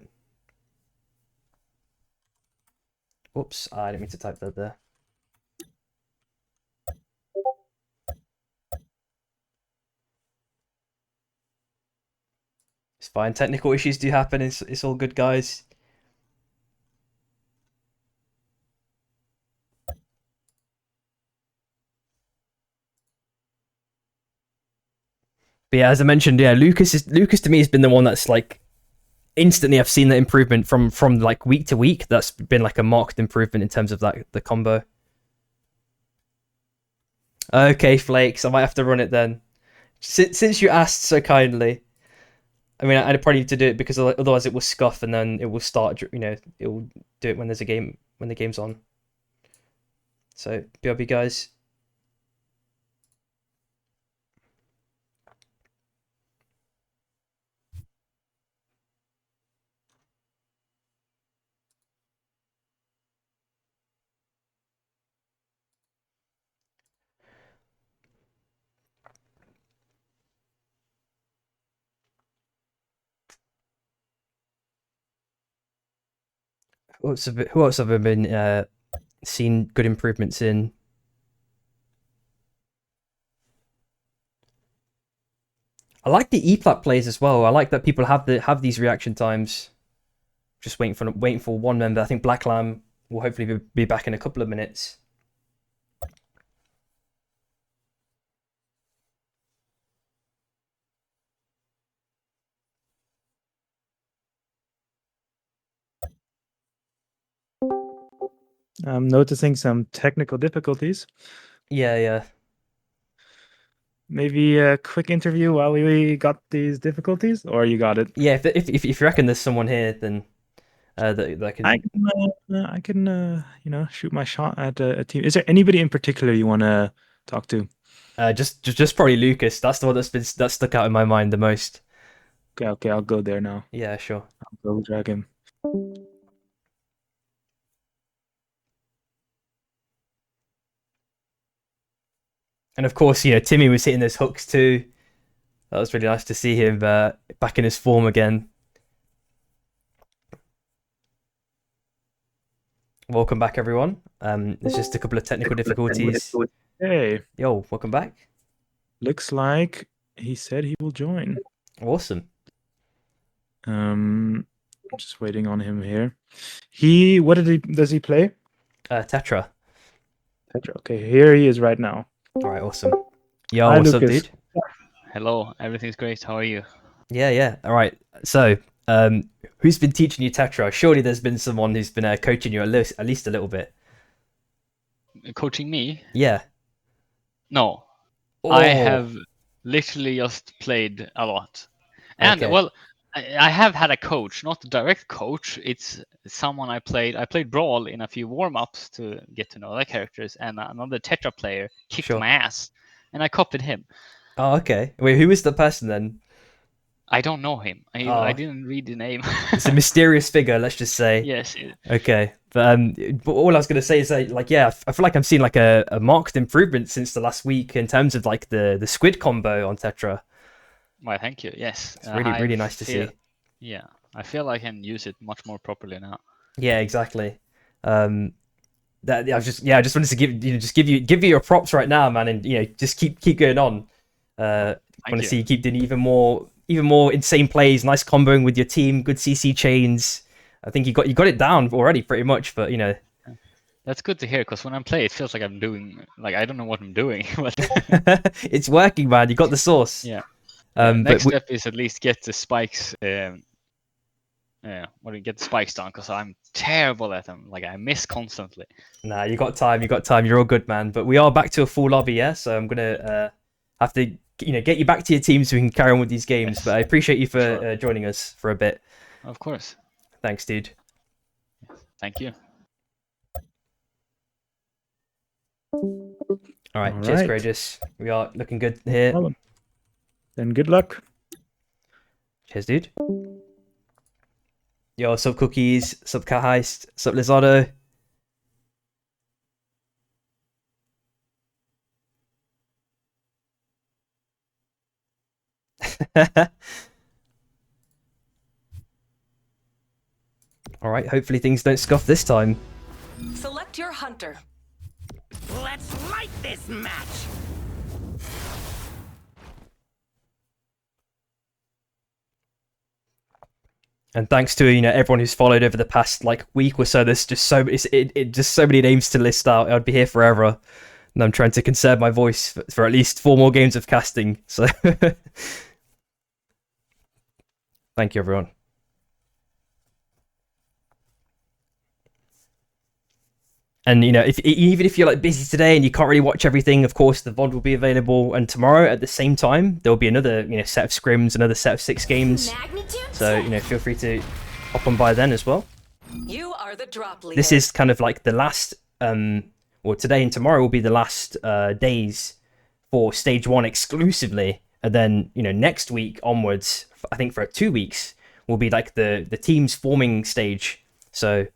Oops, I didn't mean to type that there. It's fine. Technical issues do happen. It's all good, guys. But yeah, as I mentioned, yeah, Lucas to me has been the one that's like instantly I've seen the improvement from like week to week. That's been like a marked improvement in terms of the combo. Okay, Flakes, I might have to run it then. Since you asked so kindly. I mean, I'd probably need to do it because otherwise it will scuff and then it will start, it will do it when there's a game, when the game's on. So, BRB guys. Who else have I been seen good improvements in? I like the E-plat plays as well. I like that people have these reaction times. Just waiting for one member. I think Black Lamb will hopefully be back in a couple of minutes. I'm noticing some technical difficulties. Yeah. Maybe a quick interview while we got these difficulties, or you got it? Yeah, if you reckon there's someone here, then that can. I can shoot my shot at a team. Is there anybody in particular you want to talk to? Just probably Lucas. That's the one that stuck out in my mind the most. Okay, I'll go there now. Yeah, sure. I'll go drag him. And of course, Timmy was hitting those hooks too. That was really nice to see him back in his form again. Welcome back, everyone. There's just a couple of technical difficulties. Hey. Yo, welcome back. Looks like he said he will join. Awesome. I'm just waiting on him here. Does he play? Tetra. Tetra. Okay, here he is right now. All right, awesome. Yo, Hi, what's Lucas. up, dude? Hello, everything's great. How are you? Yeah. All right. So, who's been teaching you Tetra? Surely there's been someone who's been coaching you at least a little bit. Coaching me? Yeah. No. Oh. I have literally just played a lot. And, Okay. well, I have had a coach, not a direct coach. It's someone I played Brawl in a few warm-ups to get to know the characters, and another Tetra player kicked Sure. my ass, and I copied him. Oh, okay. Wait, who is the person then? I don't know him. I Oh. didn't read the name. It's a mysterious figure, let's just say. Yes. Okay. But all I was gonna say is that, like, yeah, I feel like I'm seeing like a marked improvement since the last week in terms of like the squid combo on Tetra. Well, thank you. Yes. It's really nice to see. Yeah. I feel I can use it much more properly now. Yeah, exactly. I just wanted to give you your props right now, man, and just keep going on. I want to see you keep doing even more insane plays, nice comboing with your team, good CC chains. I think you got it down already pretty much, but That's good to hear, because when I play, it feels like I'm doing, like, I don't know what I'm doing. But it's working, man. You got the sauce. Yeah. Next step is at least get the spikes. Get the spikes down, because I'm terrible at them. Like, I miss constantly. Nah, you got time. You're all good, man. But we are back to a full lobby, yeah. So I'm gonna have to get you back to your team so we can carry on with these games. Yes. But I appreciate you for joining us for a bit. Of course. Thanks, dude. Thank you. All right, cheers, Courageous. We are looking good here. Then good luck. Cheers, dude. Yo, sub Cookies, sub Cat Heist, sub Lizardo. All right, hopefully things don't scuff this time. Select your hunter. Let's light this match. And thanks to everyone who's followed over the past like week or so, there's just so many names to list out. I'd be here forever, and I'm trying to conserve my voice for at least 4 more games of casting. So, thank you, everyone. And even if you're like busy today and you can't really watch everything, of course the VOD will be available. And tomorrow at the same time there'll be another set of scrims, another set of 6 games. So feel free to hop on by then as well. You are the drop leader. This is kind of like the last. Well, today and tomorrow will be the last days for stage 1 exclusively, and then next week onwards, I think for 2 weeks, will be like the teams forming stage. So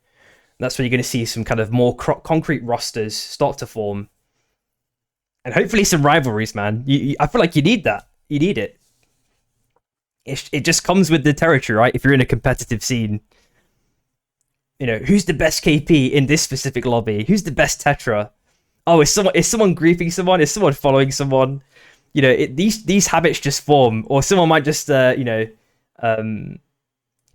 that's where you're going to see some kind of more concrete rosters start to form. And hopefully some rivalries, man. I feel like you need that. You need it. It just comes with the territory, right? If you're in a competitive scene. Who's the best KP in this specific lobby? Who's the best Tetra? Oh, is someone griefing someone? Is someone following someone? These habits just form. Or someone might just,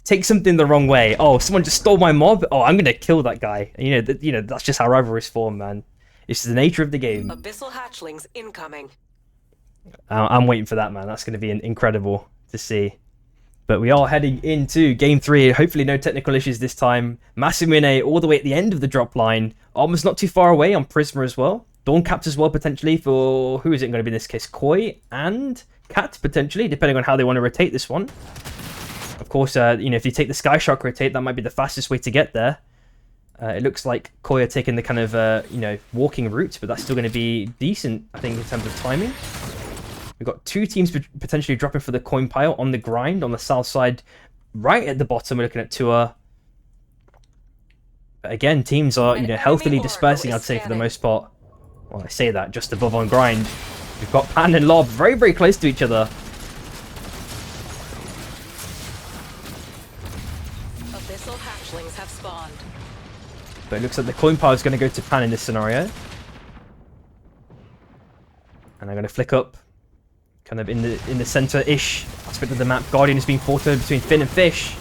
take something the wrong way. Oh, someone just stole my mob. Oh, I'm gonna kill that guy. That's just how rivalries form, man. It's the nature of the game. Abyssal hatchlings incoming. I'm waiting for that, man. That's gonna be incredible to see. But we are heading into game 3. Hopefully no technical issues this time. Masamune all the way at the end of the drop line. Almost not too far away on Prisma as well. Dawn capped as well potentially for, who is it going to be in this case? Koi and Cat potentially, depending on how they want to rotate this one. Of course, if you take the Sky Shock rotate, that might be the fastest way to get there. It looks like Koi are taking the kind of, walking route, but that's still going to be decent, I think, in terms of timing. We've got 2 teams potentially dropping for the coin pile on the grind on the south side. Right at the bottom, we're looking at Tua. But again, teams are, healthily dispersing, I'd say, for the most part. Well, I say that, just above on grind. We've got Pan and Lob very, very close to each other. Abyssal hatchlings have spawned. But it looks like the coin pile is going to go to Pan in this scenario. And I'm going to flick up. Kind of in the center-ish aspect of the map. Guardian is being fought over between Finn and Fish.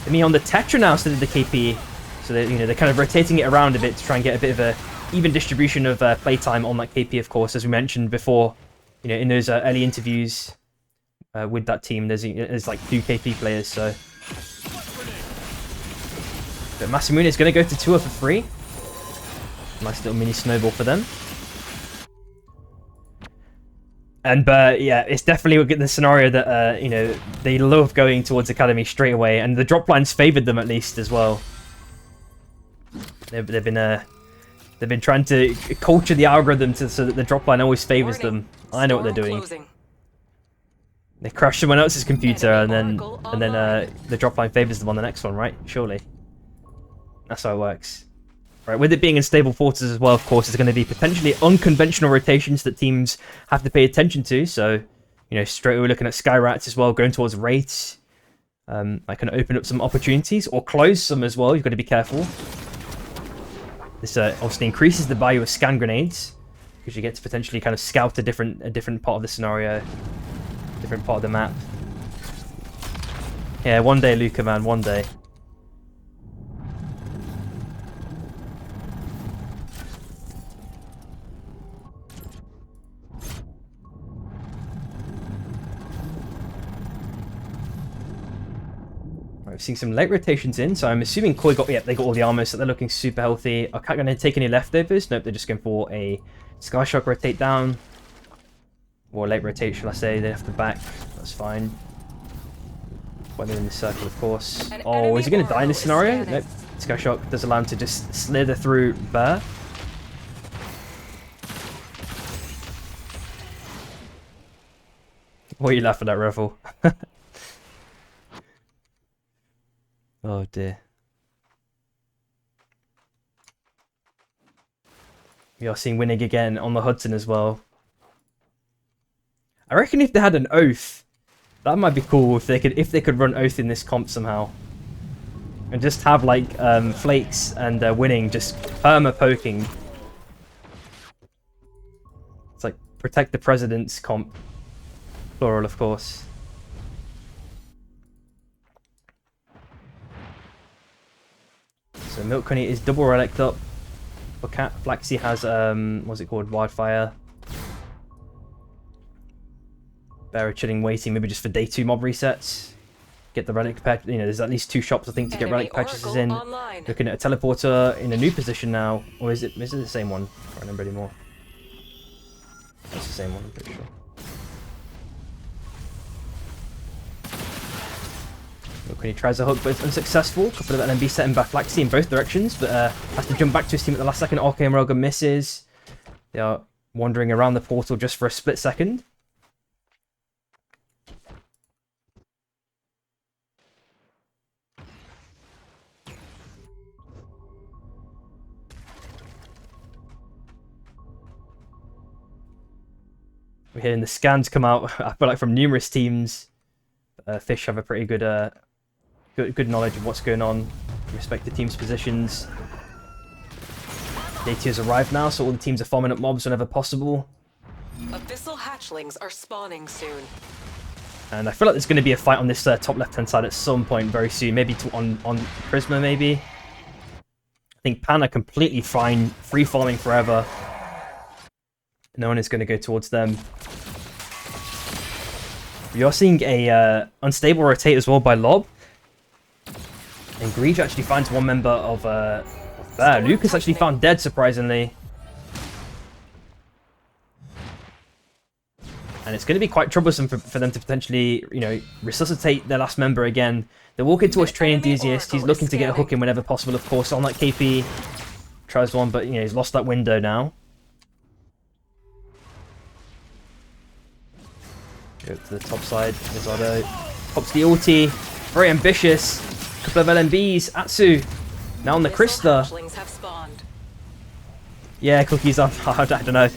Me on the Tetra now instead of the KP. So they're kind of rotating it around a bit to try and get a bit of a even distribution of playtime on that KP, of course, as we mentioned before. In those early interviews with that team, there's like 2 KP players. So, but Masamune is going to go to Tua for free. Nice little mini snowball for them. And yeah, it's definitely the scenario that they love going towards Academy straight away, and the drop lines favoured them at least as well. They've been trying to culture the algorithm so that the drop line always favours them. I know what they're doing. They crash someone else's computer, and then the drop line favours them on the next one, right? Surely, that's how it works. Right, with it being in stable forces as well, of course, there's going to be potentially unconventional rotations that teams have to pay attention to. So, straight away looking at Sky Rats as well, going towards Wraiths. I can open up some opportunities or close some as well. You've got to be careful. This obviously increases the value of scan grenades because you get to potentially kind of scout a different part of the scenario, different part of the map. Yeah, one day, Luca, man, one day. Seeing some late rotations in, so I'm assuming Koi got they got all the armor, so they're looking super healthy. Are Cat going to take any leftovers? Nope, they're just going for a Sky Shock rotate down, or late rotate, shall I say? They have to back. That's fine. When they're in the circle, of course. Oh, is he going to die in this scenario? Nope. Sky Shock does allow him to just slither through Bear. What are you laughing at, Revel? Oh dear. We are seeing Winning again on the Hudson as well. I reckon if they had an Oath, that might be cool if they could run Oath in this comp somehow. And just have like Flakes and Winning just perma poking. It's like Protect the President's comp. Plural, of course. So Milk Honey is double relic up. For Cat, Flaxy has what's it called? Wildfire. Bear chilling, waiting, maybe just for day 2 mob resets. Get the relic pack. There's at least 2 shops I think to get relic purchases in. Online. Looking at a teleporter in a new position now, or is it the same one? I can't remember anymore. That's the same one, I'm pretty sure. Look, when he tries a hook, but it's unsuccessful. Couple of LMB setting back Flaxy in both directions, but has to jump back to his team at the last second. Arcane Roga misses. They are wandering around the portal just for a split second. We're hearing the scans come out, I feel like, from numerous teams. Fish have a pretty good good knowledge of what's going on with respect to teams' positions. Day 2 has arrived now, so all the teams are farming up mobs whenever possible. Abyssal hatchlings are spawning soon. And I feel like there's going to be a fight on this top left-hand side at some point very soon. Maybe on Prisma, maybe. I think Pan are completely fine, free farming forever. No one is going to go towards them. We are seeing a unstable rotate as well by Lob. And Greege actually finds one member of there. Lucas actually found dead, surprisingly. And it's going to be quite troublesome for them to potentially, you know, resuscitate their last member again. They walk into us train enthusiast. He's looking to get a hook in whenever possible, of course. On that KP tries one, but you know he's lost that window now. Go to the top side. Rizardo pops the ulti. Very ambitious. Couple of LMBs. Atsu now on the Krista. Yeah, Cookies. I don't know.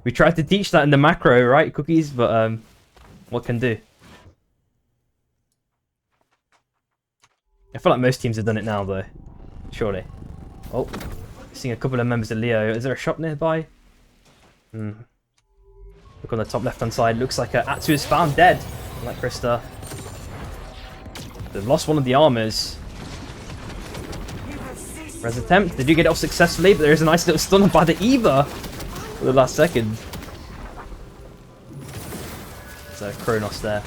We tried to teach that in the macro, right, Cookies? But what can do? I feel like most teams have done it now, though. Surely. Oh, seeing a couple of members of Leo. Is there a shop nearby? Look on the top left-hand side. Looks like Atsu is found dead. Like Krista. They've lost one of the armors. Res attempt. They do get it off successfully, but there is a nice little stun by the Eva for the last second. So Kronos there.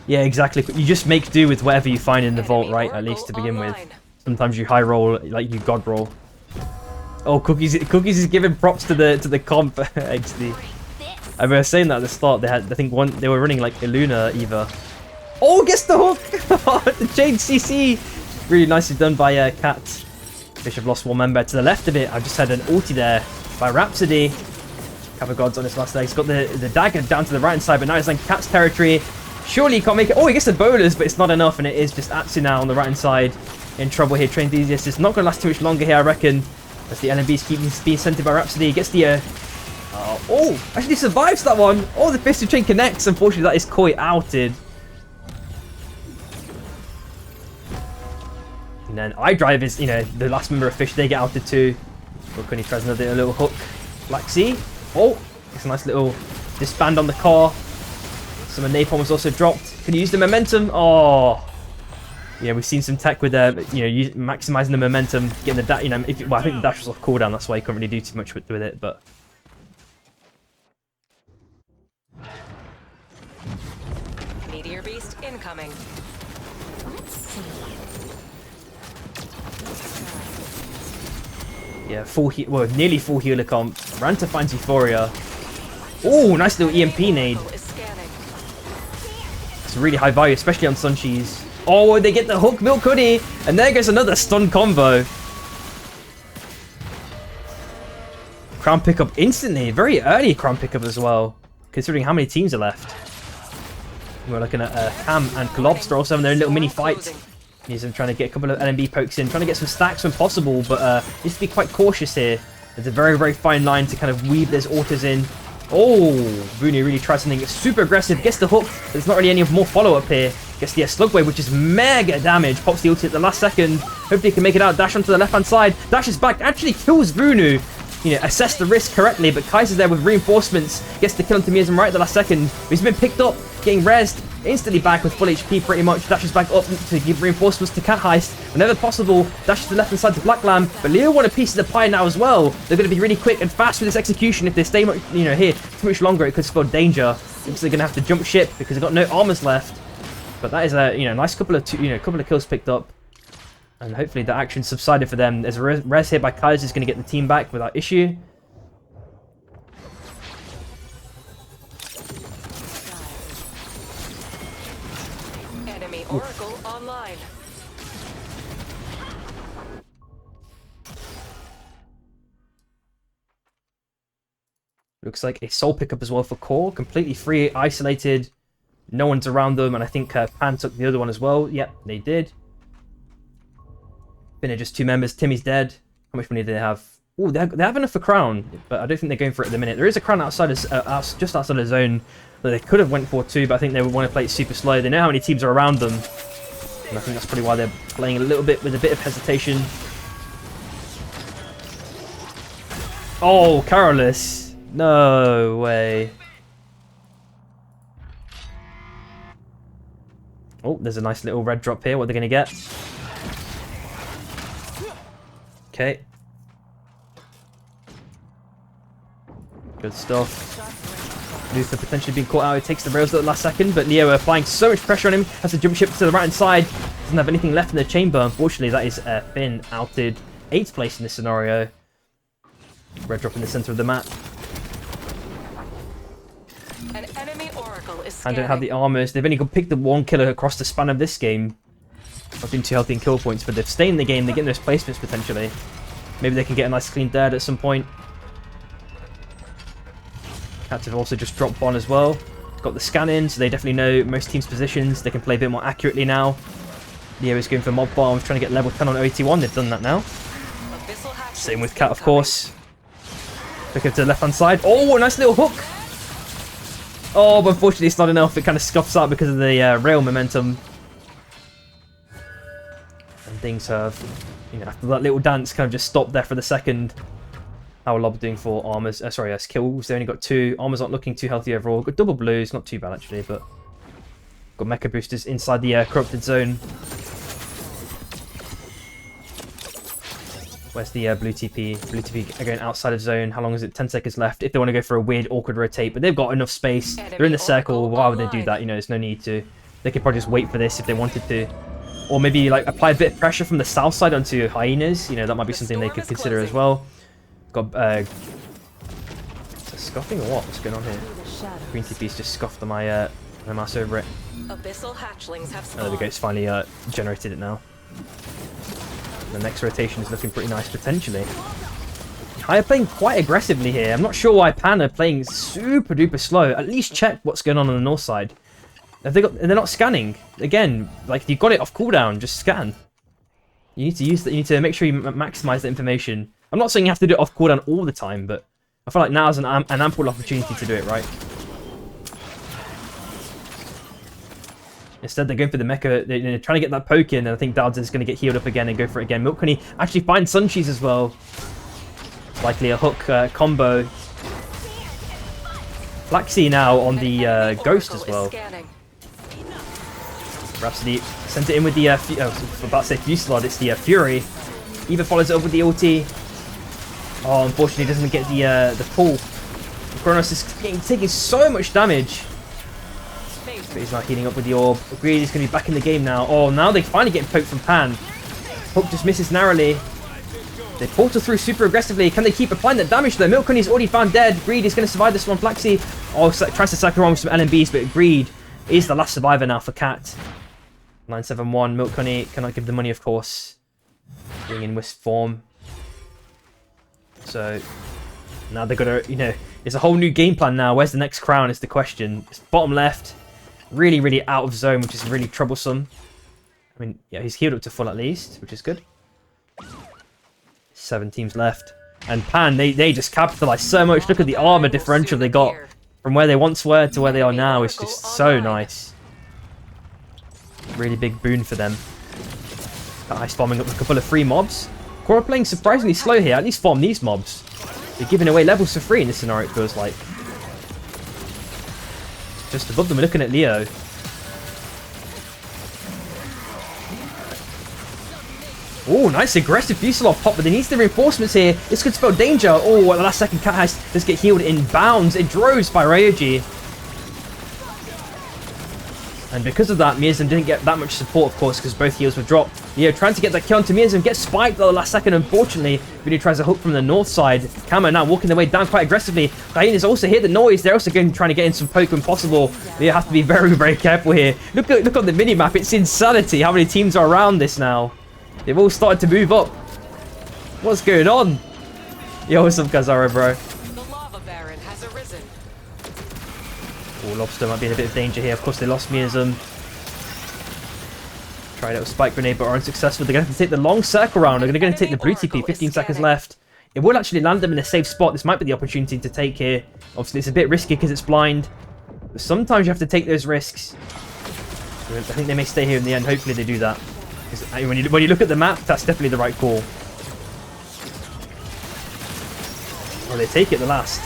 Yeah, exactly. You just make do with whatever you find in the vault, right? At least to begin with. Sometimes you high roll, like you god roll. Oh, Cookies is giving props to the comp XD. I was saying that at the start. They had, I think, they were running like Illuna Eva. Oh, gets the hook! The chain CC, really nicely done by Cat. Fish have lost one member to the left of it. I just had an ulti there by Rhapsody. Cover Gods on his last leg. He's got the dagger down to the right hand side, but now he's in Cat's territory. Surely he can't make it. Oh, he gets the bonus, but it's not enough, and it is just Atsu now on the right hand side in trouble here. Train Enthusiast is not going to last too much longer here, I reckon. As the LMBs keep being sent by Rhapsody. He gets the oh, actually survives that one. Oh, the Fisted Chain connects. Unfortunately, that is Koi outed. And then iDrive is, you know, the last member of Fish. They get outed too. Look, he tries another little hook. Black Sea. Oh, it's a nice little disband on the car. Some of Napalm was also dropped. Can you use the momentum? Oh. Yeah, we've seen some tech with you know, maximizing the momentum, getting the dash. You know, well, I think the dash was off cooldown. That's why you can't really do too much with it. But Meteor Beast incoming. yeah, well, nearly full healer comp. Ranta finds Euphoria. Oh, nice little EMP nade. It's really high value, especially on Suncheese. Oh, they get the hook, Milk Hoodie, and there goes another stun combo. Crown pickup instantly, very early crown pickup as well, considering how many teams are left. We're looking at Cam and Colobster also having their little mini fight. He's trying to get a couple of LMB pokes in, trying to get some stacks when possible, but needs to be quite cautious here. There's a very, very fine line to kind of weave those autos in. Oh, Vunu really tries something super aggressive, gets the hook, but there's not really any more follow-up here. Gets the Slug Wave, which is mega damage. Pops the ulti at the last second. Hopefully he can make it out. Dash onto the left-hand side. Dashes back. Actually kills Vunu. You know, assess the risk correctly, but Kaiser's there with reinforcements. Gets the kill onto Miasm right at the last second. He's been picked up, getting rezzed. Instantly back with full HP pretty much. Dashes back up to give reinforcements to Cat Heist. Whenever possible, dashes to the left-hand side to Black Lamb. But Leo want a piece of the pie now as well. They're going to be really quick and fast with this execution. If they stay much, you know, here too much longer, it could spell danger. Looks like they're going to have to jump ship because they've got no armors left. But that is a, you know, nice couple of kills picked up. And hopefully the action subsided for them. There's a res here by Kaiser, is going to get the team back without issue. Enemy Oracle online. Looks like a soul pickup as well for Core. Completely free, isolated. No one's around them. And I think Pan took the other one as well. Yep, they did. Been just 2 members. Timmy's dead. How much money do they have? Oh, they have enough for crown. But I don't think they're going for it at the minute. There is a crown outside of, just outside of zone that they could have went for too. But I think they would want to play it super slow. They know how many teams are around them. And I think that's probably why they're playing a little bit with a bit of hesitation. Oh, Carolus. No way. Oh, there's a nice little red drop here. What are they going to get? Okay. Good stuff. Luther potentially being caught out. He takes the rails at the last second, but Leo applying so much pressure on him. Has to jump ship to the right hand side. Doesn't have anything left in the chamber. Unfortunately, that is Finn outed 8th place in this scenario. Red drop in the center of the map. An enemy oracle is And don't have the armors. They've only got picked the 1 killer across the span of this game. Not been too healthy in kill points, but they've stayed in the game. They're getting those placements potentially. Maybe they can get a nice clean third at some point. Cats have also just dropped Bon as well. Got the scan in, so they definitely know most teams' positions. They can play a bit more accurately now. Leo is going for mob bombs, trying to get level 10 on OT1. They've done that now. Same with Cat, of course. Pick up to the left-hand side. Oh, a nice little hook. Oh, but unfortunately it's not enough. It kind of scuffs out because of the rail momentum. And things have, you know, after that little dance, kind of just stopped there for the second. How are Lob doing for armors? Sorry, kills. They only got 2. Armors aren't looking too healthy overall. Got double blues, not too bad actually, but got mecha boosters inside the corrupted zone. Where's the blue TP? Blue TP again outside of zone. How long is it? 10 seconds left. If they want to go for a weird, awkward rotate, but they've got enough space. They're in the circle. Why would they do that? You know, there's no need to. They could probably just wait for this if they wanted to. Or maybe like apply a bit of pressure from the south side onto hyenas. You know, that might be something they could consider as well. Got is it scuffing or what? What's going on here? Green TP's just scuffed my mouse over it. Abyssal hatchlings have Oh, there we go. It's finally generated it now. The next rotation is looking pretty nice potentially. High are playing quite aggressively here. I'm not sure why Pan are playing super duper slow. At least check what's going on the north side. Have they got? They're not scanning again. Like you've got it off cooldown, just scan. You need to use that. You need to make sure you maximize the information. I'm not saying you have to do it off cooldown all the time, but I feel like now is an ample opportunity to do it right. Instead, they're going for the mecha. They're trying to get that poke in, and I think Dowds is going to get healed up again and go for it again. Milk Honey actually finds Sun Cheese as well. Likely a hook combo. Flaxy now on the Ghost as well. Rhapsody sent it in with the, I was about to say Fusillade, it's the Fury. Eva follows it up with the ulti. Oh, unfortunately doesn't get the pull. Kronos is taking so much damage. But he's now healing up with the orb. Greed is going to be back in the game now. Oh, now they finally get poked from Pan. Hook just misses narrowly. They portal through super aggressively. Can they keep applying that damage though? Milk Honey's already found dead. Greed is going to survive this one. Flaxy tries to cycle around with some LMBs, but Greed is the last survivor now for Cat. 971. Milk Honey cannot give the money, of course. Being in Wisp form. So now they've got to, you know, it's a whole new game plan now. Where's the next crown is the question. It's bottom left. Really, really out of zone, which is really troublesome. I mean, yeah, he's healed up to full at least, which is good. 7 teams left. And Pan, they just capitalize so much. Look at the armor differential they got from where they once were to where they are now. It's just so nice. Really big boon for them. Ice bombing up a couple of free mobs. Core are playing surprisingly slow here. At least farm these mobs. They're giving away levels for free in this scenario, it feels like. Just above them, we're looking at Leo. Oh, nice aggressive Fusillade pop, but they need the reinforcements here. This could spell danger. Oh, at the last second, Cat has just get healed in bounds. It droves by Ryoji. And because of that, Miazum didn't get that much support, of course, because both heals were dropped. Leo trying to get that kill onto Miazum, gets spiked at the last second, unfortunately. Vinny tries a hook from the north side. Camo now walking their way down quite aggressively. Hyenas also hear the noise. They're also going trying to get in some poke when possible. Leo have to be very, very careful here. Look on the mini-map. It's insanity how many teams are around this now. They've all started to move up. What's going on? Yo, what's up, Kazara, bro? The lava baron has arisen. Oh, Lobster might be in a bit of danger here. Of course, they lost Miazum. Tried out a spike grenade, but are unsuccessful. They're going to have to take the long circle round. They're going to take the blue TP. 15 seconds left. It will actually land them in a safe spot. This might be the opportunity to take here. Obviously, it's a bit risky because it's blind. But sometimes you have to take those risks. I think they may stay here in the end. Hopefully, they do that. When you look at the map, that's definitely the right call. Oh, they take it the last.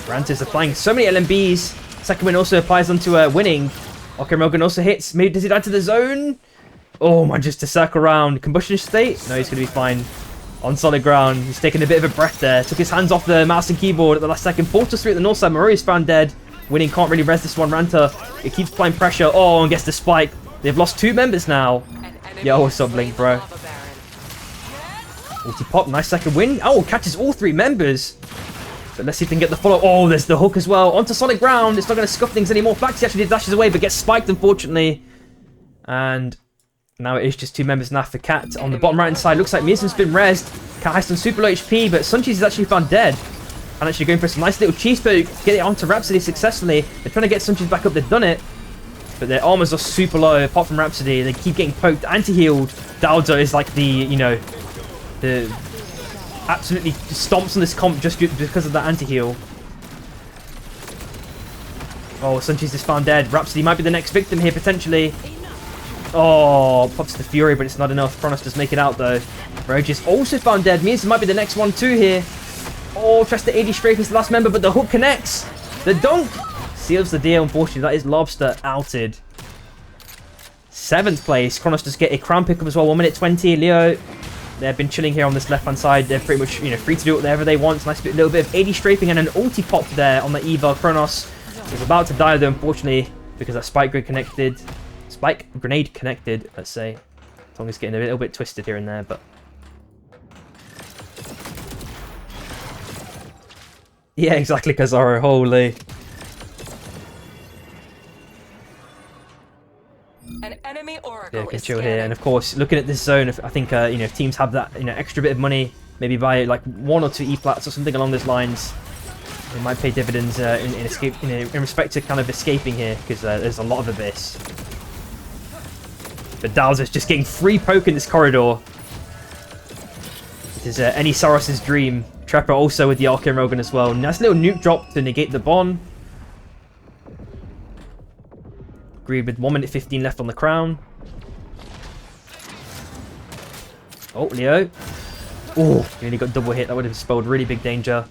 Rantis applying so many LMBs. Second win also applies onto winning. Okay, Morgan also hits. Maybe does he die to the zone? Oh my, just to circle around. Combustion state? No, he's going to be fine. on solid ground. He's taking a bit of a breath there. Took his hands off the mouse and keyboard at the last second. Portal 3 at the north side. Murray's found dead. Winning can't really res this one. Ranta, it keeps applying pressure. Oh, and gets the spike. They've lost 2 members now. Yo, what's up, Blink, bro? Ulti pop, nice second win. Oh, catches all 3 members. But let's see if they can get the follow. Oh, there's the hook as well. Onto solid ground. It's not going to scuff things anymore. Flaxy actually dashes away, but gets spiked, unfortunately. And now it is just 2 members now for Cat. On the bottom right-hand side, looks like Miasen's been rezzed. Cat has some super low HP, but Suncheese is actually found dead. And actually going for some nice little cheese poke. Get it onto Rhapsody successfully. They're trying to get Suncheese back up. They've done it. But their armors are super low, apart from Rhapsody. They keep getting poked. Anti-healed. Dowdo is like the, you know, the... absolutely stomps on this comp just because of that anti-heal. Oh, Suncheese is found dead. Rhapsody might be the next victim here, potentially. Oh, pops the Fury, but it's not enough. Kronos does make it out, though. Rogue is also found dead. Means it might be the next one, too, here. Oh, tries to AD strafe as the last member, but the hook connects. The dunk seals the deal, unfortunately. That is Lobster outed. 7th place. Kronos does get a crown pickup as well. 1 minute 20. Leo, they've been chilling here on this left-hand side. They're pretty much, you know, free to do whatever they want. Nice little bit of AD strafing and an ulti pop there on the Eva. Kronos is about to die, though, unfortunately, because that spike grenade connected, let's say. Tongue is getting a little bit twisted here and there, but... yeah, exactly, Kazaro, holy. An enemy oracle Yeah, can is chill scanning. here. And of course, looking at this zone, I think, you know, if teams have that, you know, extra bit of money, maybe buy like 1 or 2 E-plats or something along those lines, it might pay dividends in respect to kind of escaping here, because there's a lot of Abyss. But Dowser's just getting free poke in this corridor. It is any Saros' dream. Trapper also with the Arcane Rogan as well. Nice little nuke drop to negate the Bon. Agreed with 1 minute 15 left on the crown. Oh, Leo. Oh, nearly got double hit. That would have spelled really big danger.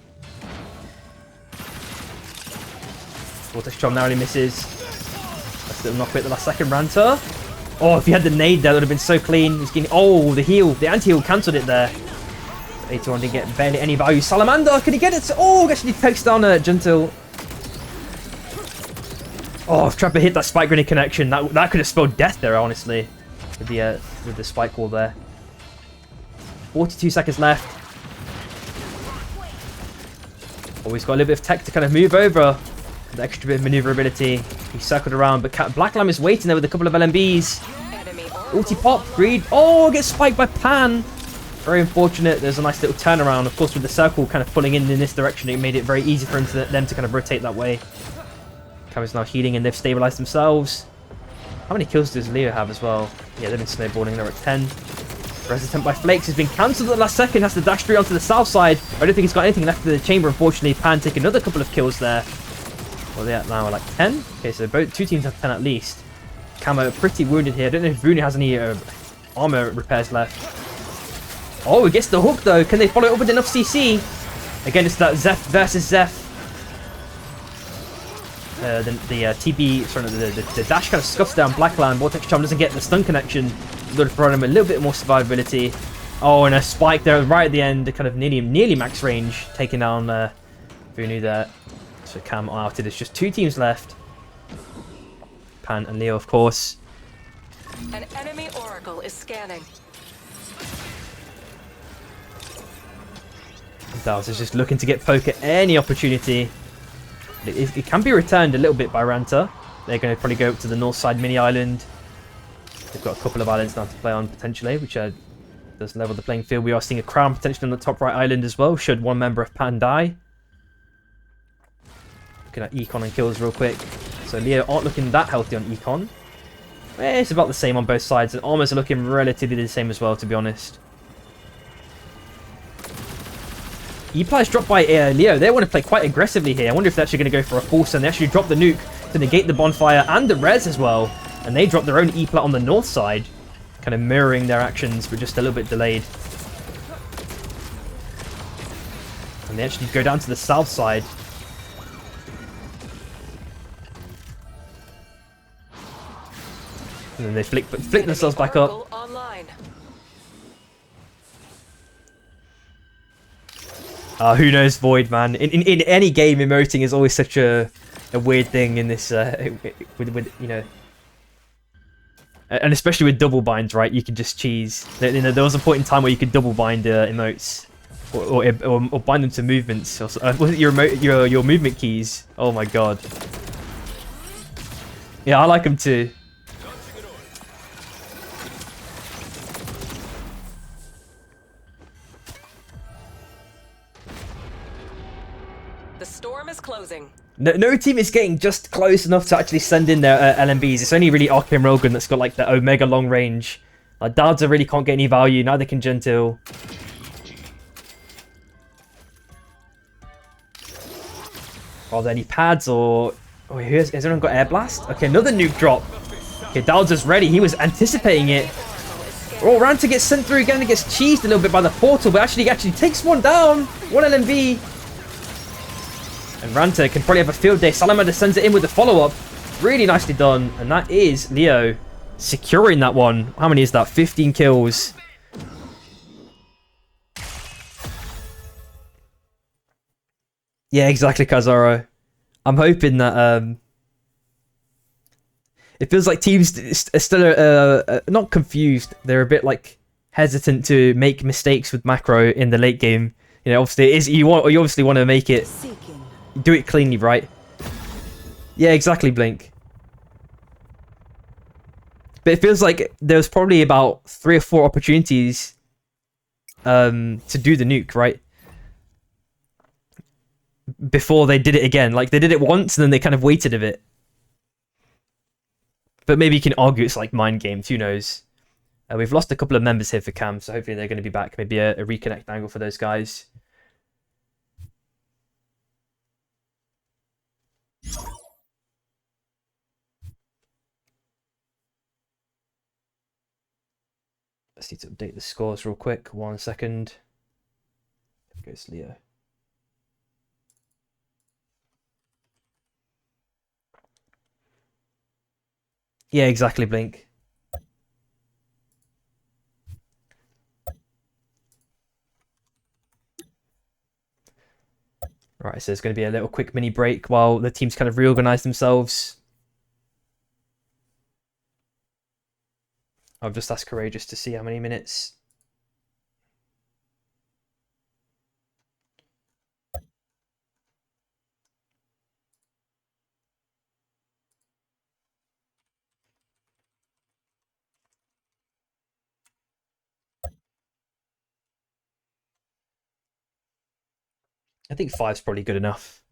Vortex Charm narrowly misses. Nice little knock at the last second. Ranta. Oh, if he had the nade there, that would have been so clean. He's getting... oh, the heal. The anti-heal cancelled it there. 81 didn't get barely any value. Salamander, can he get it? Oh, actually takes down Gentil. Oh, if Trapper hit that spike grenade connection, that could have spelled death there, honestly. With the spike wall there. 42 seconds left. Oh, he's got a little bit of tech to kind of move over. The extra bit of maneuverability. He circled around, but Black Lamb is waiting there with a couple of LMBs. Ulti pop, greed. Oh, gets spiked by Pan. Very unfortunate. There's a nice little turnaround. Of course, with the circle kind of pulling in this direction, it made it very easy for them to kind of rotate that way. Cam is now healing and they've stabilized themselves. How many kills does Leo have as well? Yeah, they've been snowballing. They're at 10. Res attempt by Flakes has been cancelled at the last second. Has to dash straight onto the south side. I don't think he's got anything left in the chamber, unfortunately. Pan take another couple of kills there. Well, they're at now like 10. Okay, so both 2 teams have 10 at least. Camo pretty wounded here. I don't know if Vuni has any armor repairs left. Oh, he gets the hook though. Can they follow it up with enough CC? Again, it's that Zeph versus Zeph. The dash kind of scuffs down Blackland. Vortex Charm doesn't get the stun connection. Would have brought him a little bit more survivability. Oh, and a spike there right at the end, kind of nearly max range, taking down Vunu there. So Cam outed. It's just 2 teams left. Pan and Leo, of course. An enemy oracle is scanning. Dow's is just looking to get poke at any opportunity. It can be returned a little bit by Ranta. They're going to probably go up to the north side mini island. They've got a couple of islands now to play on potentially, which does level the playing field. We are seeing a crown potentially on the top right island as well, should one member of Pan die. Looking at Econ and kills real quick. So Leo aren't looking that healthy on Econ. It's about the same on both sides, and armors are looking relatively the same as well, to be honest. E-Ply is dropped by Leo. They want to play quite aggressively here. I wonder if they're actually going to go for a force, and they actually drop the nuke to negate the bonfire and the res as well. And they drop their own E-Plat on the north side, kind of mirroring their actions, but just a little bit delayed. And they actually go down to the south side. And then they flick themselves back up. Who knows Void, man? In any game, emoting is always such a weird thing in this, with you know... And especially with double binds, right? You can just cheese. You know, there was a point in time where you could double bind emotes. Or bind them to movements. Or, was it your movement keys? Oh my god. Yeah, I like them too. The storm is closing. No team is getting just close enough to actually send in their LMBs. It's only really Arcane Rogan that's got like the Omega long range. Darza really can't get any value, neither can Gentil. Are there any pads or... Oh, has anyone got Air Blast? Okay, another nuke drop. Okay, Darza's ready. He was anticipating it. Oh, Ranta gets sent through again and gets cheesed a little bit by the portal, but actually takes one down. One LMB. And Ranta can probably have a field day. Salamander sends it in with the follow-up. Really nicely done. And that is Leo securing that one. How many is that? 15 kills. Yeah, exactly, Kazaro. I'm hoping that... it feels like teams are still not confused. They're a bit like hesitant to make mistakes with macro in the late game. You know, obviously it is you obviously want to make it... Do it cleanly, right? Yeah, exactly, Blink. But it feels like there's probably about 3 or 4 opportunities to do the nuke, right? Before they did it again. Like, they did it once and then they kind of waited a bit. But maybe you can argue it's like mind games, who knows? We've lost a couple of members here for Cam, so hopefully they're going to be back. Maybe a reconnect angle for those guys. Let's need to update the scores real quick. 1 second. There goes Leo. Yeah, exactly, Blink. Right, so there's going to be a little quick mini break while the teams kind of reorganize themselves. I've just asked Courageous to see how many minutes. I think 5's probably good enough.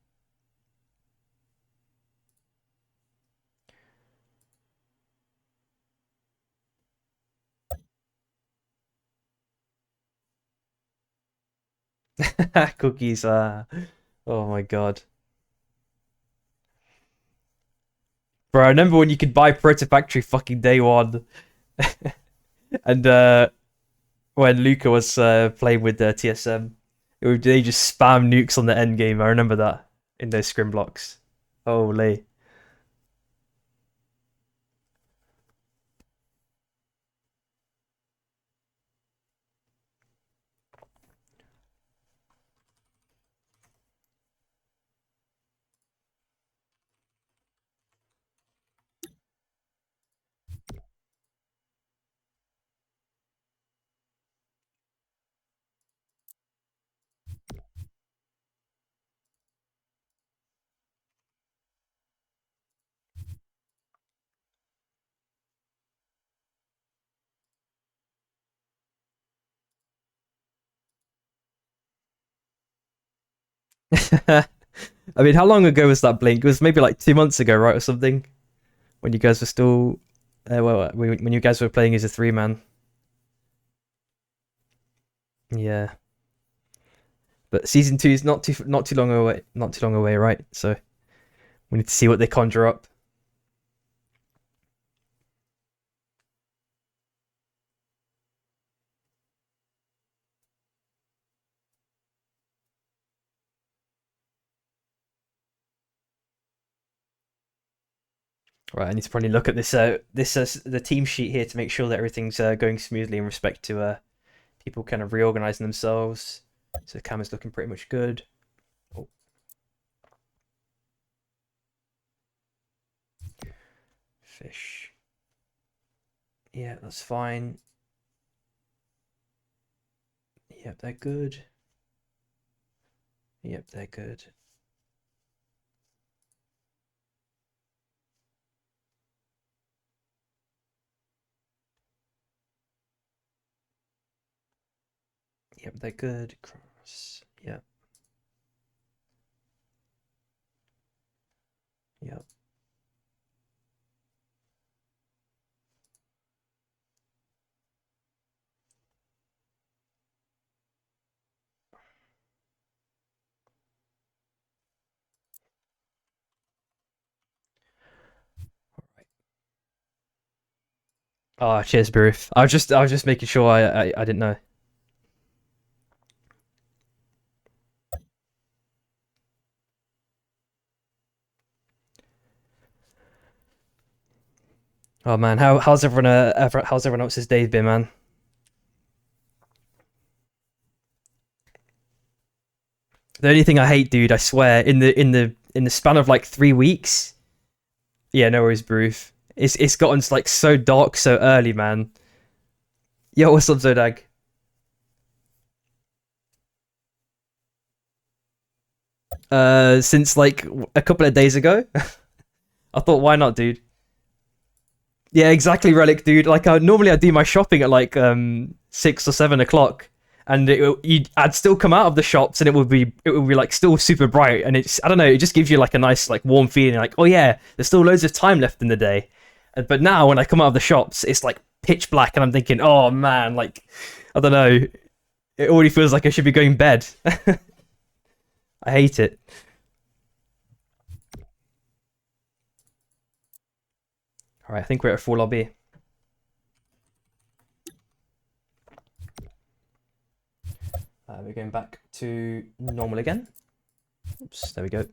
Cookies, oh my god. Bro, I remember when you could buy Proto Factory fucking day one. And when Luca was playing with TSM, they just spam nukes on the end game. I remember that in those scrim blocks. Holy. I mean, how long ago was that, Blink? It was maybe like 2 months ago, right, or something? When you guys were still... when you guys were playing as a 3-man. Yeah. But season 2 is not too long away, right? So we need to see what they conjure up. Right, I need to probably look at this the team sheet here to make sure that everything's going smoothly in respect to people kind of reorganizing themselves. So the camera's looking pretty much good. Oh. Fish. Yeah, that's fine. Yep, they're good. Yep, they're good. Yep, they're good. Cross. Yep. Yep. Oh, cheers, Bruce. I was just making sure I didn't know. Oh man, how's everyone else's day been, man? The only thing I hate, dude, I swear, in the span of like 3 weeks. Yeah, no worries, Bruce. It's gotten like so dark so early, man. Yo, what's up, Zodag? Since like a couple of days ago. I thought, why not, dude? Yeah, exactly, Relic, dude. Like, normally I do my shopping at like 6 or 7 o'clock, and I'd still come out of the shops, and it would be like still super bright, and I don't know, it just gives you like a nice like warm feeling, like, oh yeah, there's still loads of time left in the day. But now when I come out of the shops, it's like pitch black, and I'm thinking, oh man, like, I don't know, it already feels like I should be going to bed. I hate it. All right, I think we're at a full lobby. We're going back to normal again. Oops, there we go.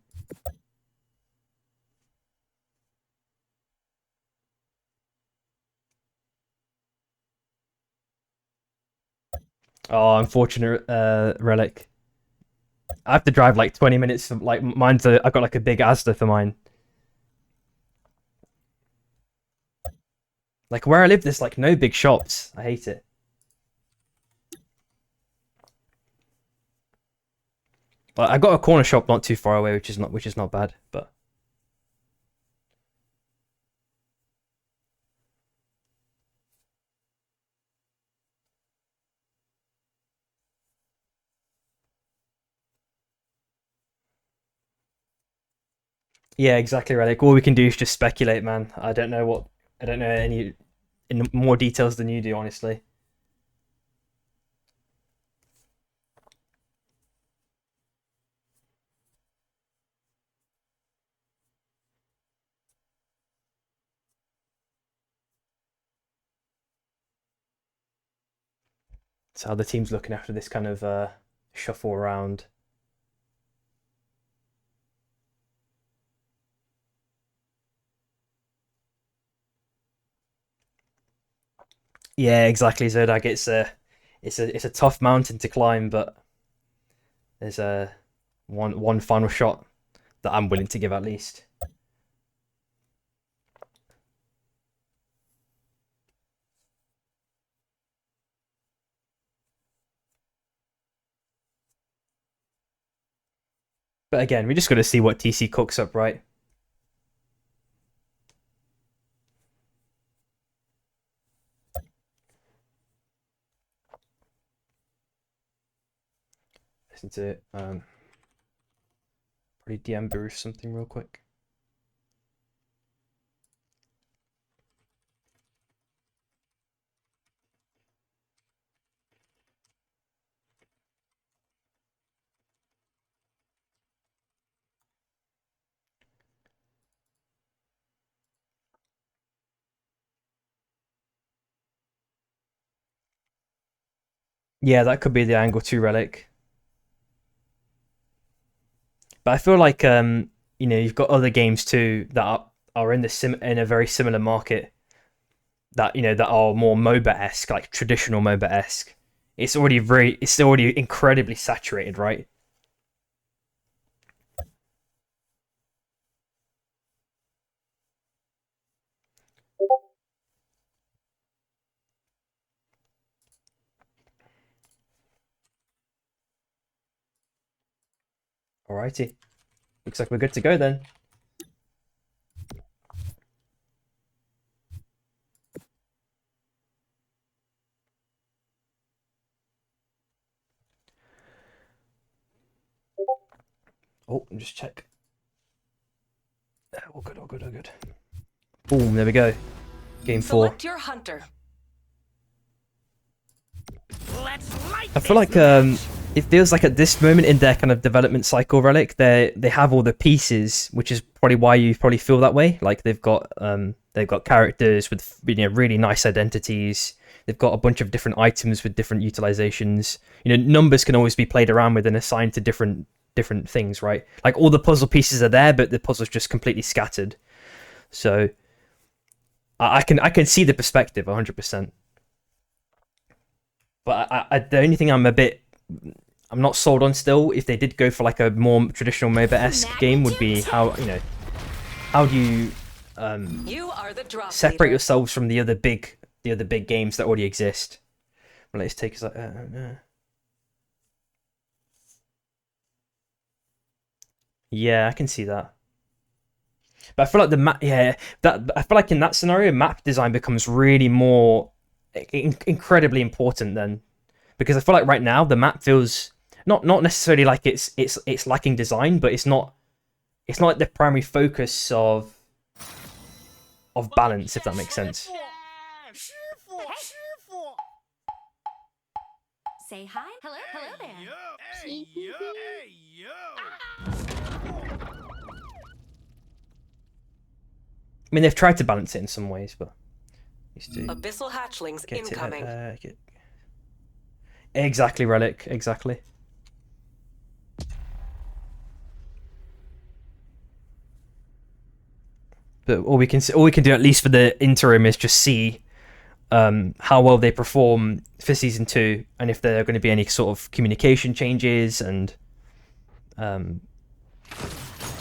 Oh, unfortunate Relic. I have to drive like 20 minutes. Like mine's I've got like a big Asda for mine. Like where I live, there's like no big shops. I hate it. But I got a corner shop not too far away, which is not bad. But yeah, exactly right. Like all we can do is just speculate, man. I don't know any in more details than you do, honestly. So how the team's looking after this kind of shuffle around. Yeah, exactly, Zodag. It's a tough mountain to climb, but there's a one final shot that I'm willing to give at least. But again, we just got to see what TC cooks up, right? Listen to it. Probably DM Bruce something real quick. Yeah, that could be the angle too, Relic. But I feel like you've got other games too that are in a very similar market that that are more MOBA-esque, like traditional MOBA-esque. it's already incredibly saturated, right? Alrighty. Looks like we're good to go then. Oh, just check. All good, all good, all good. Boom, there we go. Game 4. Select your hunter. I feel like it feels like at this moment in their kind of development cycle, Relic, they have all the pieces, which is probably why you probably feel that way. Like they've got characters with really nice identities. They've got a bunch of different items with different utilizations. Numbers can always be played around with and assigned to different things, right? Like all the puzzle pieces are there, but the puzzle's just completely scattered. So I can see the perspective 100%. But the only thing I'm not sold on still, if they did go for like a more traditional MOBA-esque game, would be how do you separate yourselves from the other big games that already exist. Well, let's take us like yeah, I can see that. But I feel like the map, I feel like in that scenario, map design becomes really more incredibly important then, because I feel like right now the map feels not necessarily like it's lacking design, but it's not like the primary focus of balance, if that makes sense. Say hi. Hello there. I mean, they've tried to balance it in some ways, but Abyssal hatchlings incoming. Exactly, Relic. Exactly. But all we can do, at least for the interim, is just see how well they perform for season 2, and if there are going to be any sort of communication changes, and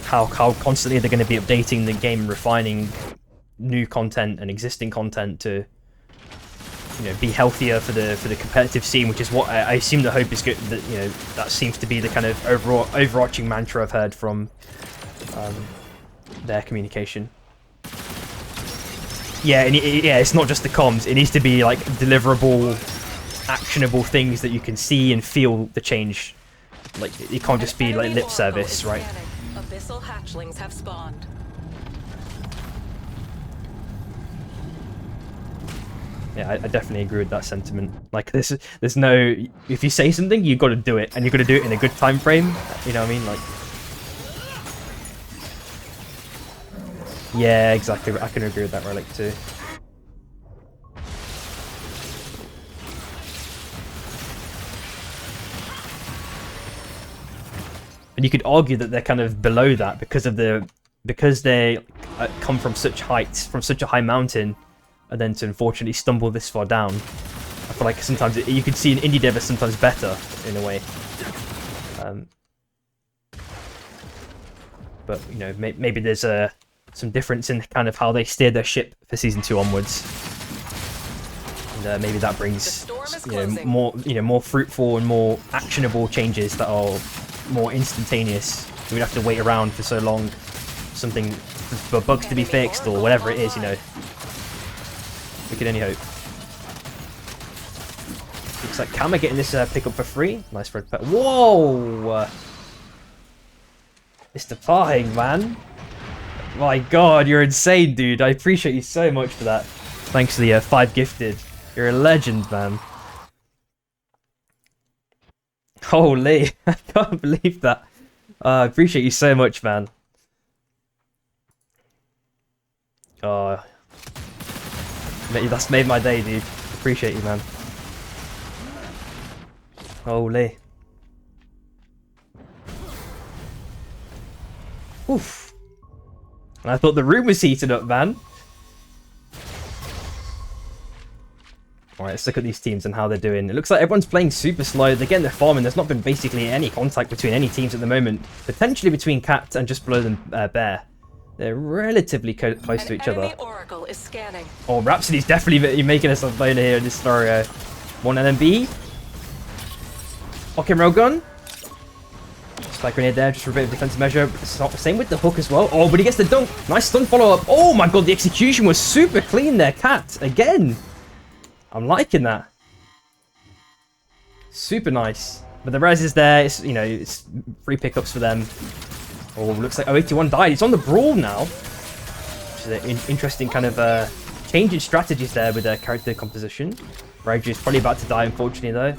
how constantly they're going to be updating the game and refining new content and existing content to be healthier for the competitive scene, which is what I assume the hope is good. That that seems to be the kind of overarching mantra I've heard from their communication. Yeah, and it's not just the comms. It needs to be like deliverable, actionable things that you can see and feel the change. Like it can't just be like lip service, right? Abyssal hatchlings have spawned. Yeah, I definitely agree with that sentiment. Like there's no, if you say something, you got to do it, and you got to do it in a good time frame. You know what I mean? Like, yeah, exactly. I can agree with that, Relic, too. And you could argue that they're kind of below that because they come from such heights, from such a high mountain, and then to unfortunately stumble this far down. I feel like sometimes you can see an indie dev is sometimes better in a way. But maybe there's some difference in kind of how they steer their ship for season 2 onwards, and maybe that brings more fruitful and more actionable changes that are more instantaneous. So we'd have to wait around for so long, something for bugs to be fixed or whatever it is. We can only hope. Looks like Kama getting this pickup for free. Nice for a whoa! Mr. Parhing, man. My god, you're insane, dude. I appreciate you so much for that. Thanks for the 5 gifted. You're a legend, man. Holy, I can't believe that. I appreciate you so much, man. Oh, that's made my day, dude. Appreciate you, man. Holy. Oof. I thought the room was heating up, man. Alright, let's look at these teams and how they're doing. It looks like everyone's playing super slow. They're getting their farm, and there's not been basically any contact between any teams at the moment. Potentially between Cat and just below them, Bear. They're relatively close to each other. Oracle is scanning. Oh, Rhapsody's definitely making us a player here in this scenario. One LMB. Okay, Railgun. Spike grenade there, just for a bit of defensive measure. Same with the hook as well. Oh, but he gets the dunk. Nice stun follow-up. Oh my god, the execution was super clean there, Cat. Again. I'm liking that. Super nice. But the res is there. It's, you know, it's free pickups for them. Oh, looks like 081 died. He's on the brawl now. Which is an interesting kind of change in strategies there with their character composition. Raiju is probably about to die, unfortunately, though.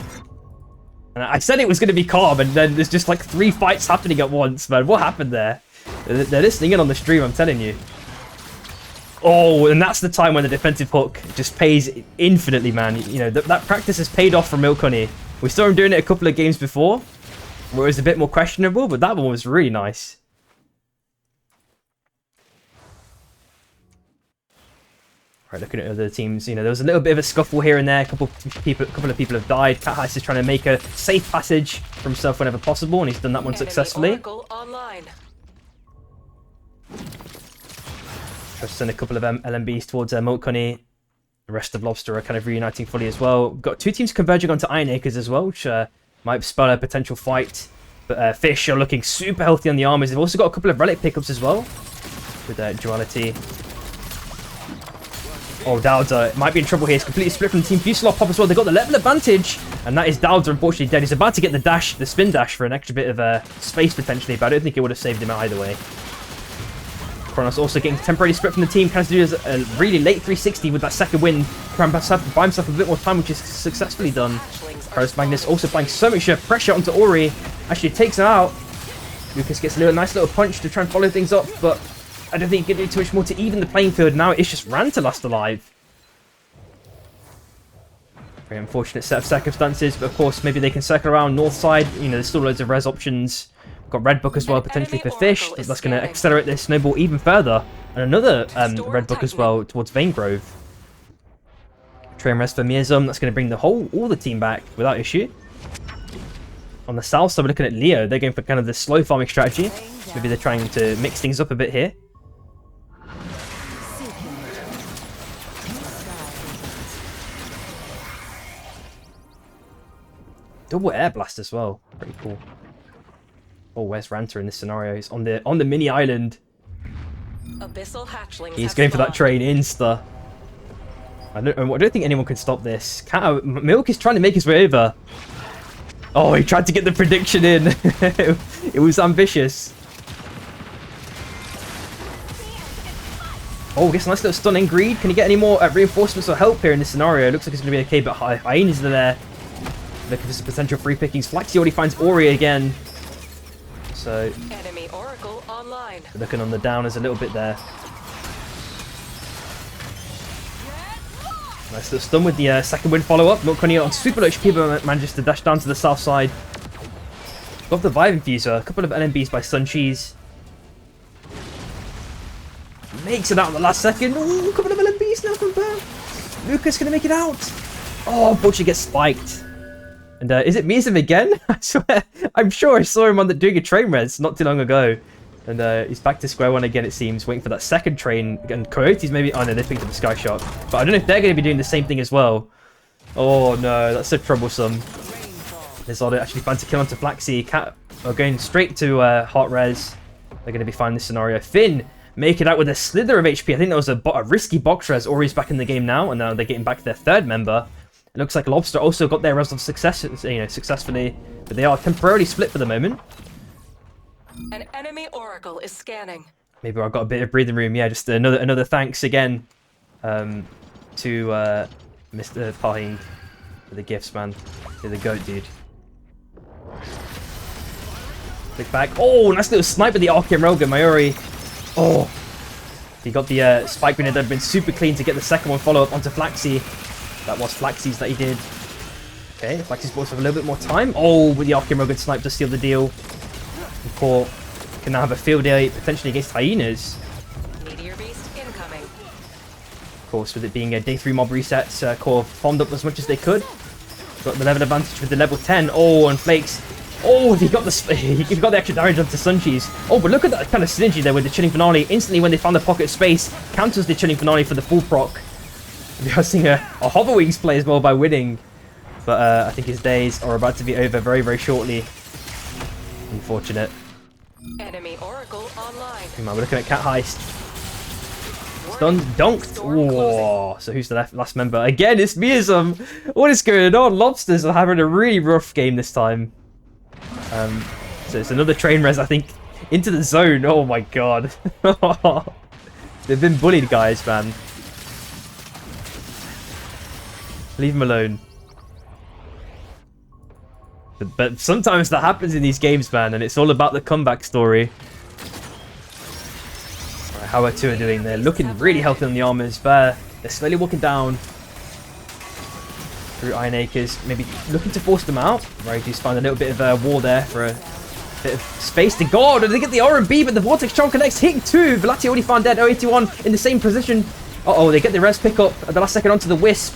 And I said it was going to be calm, and then there's just like 3 fights happening at once, man. What happened there? They're listening in on the stream, I'm telling you. Oh, and that's the time when the defensive hook just pays infinitely, man. You know, that practice has paid off for Milk Honey. We saw him doing it a couple of games before, where it was a bit more questionable, but that one was really nice. Right, looking at other teams, you know, there was a little bit of a scuffle here and there. A couple of people have died. Cat Heist is trying to make a safe passage for himself whenever possible, and he's done that one successfully. Just send a couple of LMBs towards Milk Honey. The rest of Lobster are kind of reuniting fully as well. We've got 2 teams converging onto Iron Acres as well, which might spell a potential fight. But Fish are looking super healthy on the armors. They've also got a couple of relic pickups as well with Duality. Oh, Dowder might be in trouble here. He's completely split from the team. Fuselaw pop as well. They've got the level advantage. And that is Dowder, unfortunately, dead. He's about to get the dash, the spin dash for an extra bit of space, potentially. But I don't think it would have saved him either way. Kronos also getting temporarily split from the team. Can do a really late 360 with that second win. Try and buy himself a bit more time, which is successfully done. Paris Magnus also applying so much pressure onto Ori. Actually takes him out. Lucas gets a nice little punch to try and follow things up, but I don't think he can do too much more to even the playing field. Now it's just Ran to last alive. Very unfortunate set of circumstances, but of course maybe they can circle around north side. You know, there's still loads of res options. Got Red Book as well, potentially for Fish. That's going to accelerate this snowball even further. And another Red Book as well towards Vaingrove. Train rest for Miazum. That's going to bring all the team back without issue. On the south side, we're looking at Leo. They're going for kind of the slow farming strategy. Maybe they're trying to mix things up a bit here. Double air blast as well. Pretty cool. Oh, where's Ranter in this scenario? He's on the mini island. He's going for that train insta. I don't think anyone can stop this. Milk is trying to make his way over. Oh, he tried to get the prediction in. It was ambitious. Oh, gets a nice little stun in Greed. Can he get any more reinforcements or help here in this scenario? It looks like it's going to be okay, but Hyenas are there. Looking for some potential free pickings. Flaxy already finds Ori again. So, enemy Oracle online. Looking on the downers a little bit there. Nice little stun with the second win follow-up. Milk Honey on super low HP, but manages to dash down to the south side. Got the Vive Infuser. A couple of LMBs by Suncheese. Makes it out in the last second. Ooh, a couple of LMBs now from Bear. Lucas going to make it out. Oh, unfortunately gets spiked. And is it Mizum again? I swear, I'm sure I saw him doing a train res not too long ago. And he's back to square one again, it seems, waiting for that second train. And Coyotes maybe... Oh, no, they picked up a Sky Shot. But I don't know if they're going to be doing the same thing as well. Oh, no, that's so troublesome. There's actually fun to kill onto Flaxy. Cat are going straight to Hot Res. They're going to be fine in this scenario. Finn make it out with a slither of HP. I think that was a risky box res. Ori's back in the game now, and now they're getting back their third member. It looks like Lobster also got their res of success, successfully, but they are temporarily split for the moment. An enemy Oracle is scanning. Maybe I've got a bit of breathing room. Yeah, just another thanks again to Mr. Pahing for the gifts, man. You're the goat, dude. Click back. Oh, nice little snipe with the Arcane Rogue, Mayuri. Oh, he got the spike grenade that had been super clean to get the second one follow up onto Flaxy. That was Flaxy's that he did. Okay, Flaxy's bought for a little bit more time. Oh, with the Arcane Rogue snipe to seal the deal. Poor can now have a field day potentially against Hyenas. Meteor Beast incoming. course, with it being a day 3 mob reset, Core farmed up as much as they could. Got the level advantage with the level 10. Oh, and Flakes. Oh, he got the extra damage onto Suncheese. Oh, but look at that kind of synergy there with the Chilling Finale. Instantly, when they found the pocket of space, counters the Chilling Finale for the full proc. We are seeing a Hover Wings play as well by winning. But I think his days are about to be over very, very shortly. Unfortunate. Enemy Oracle online. Come on, we're looking at Cat Heist. Stunned, donked. Whoa. So who's the last member? Again, it's VivEUcamp. What is going on? Lobsters are having a really rough game this time. So it's another train res, I think, into the zone. Oh my god. They've been bullied, guys, man. Leave them alone. But sometimes that happens in these games, man, and it's all about the comeback story. Right, how are 2 are doing? They're looking really healthy on the armors, but they're slowly walking down through Iron Acres, maybe looking to force them out. Right, he's found a little bit of a wall there for a bit of space to go. They get the R&B, but the Vortex Charm connects, hitting 2. Velati already found dead. 081 in the same position. Uh-oh, they get the res pick up at the last second onto the Wisp.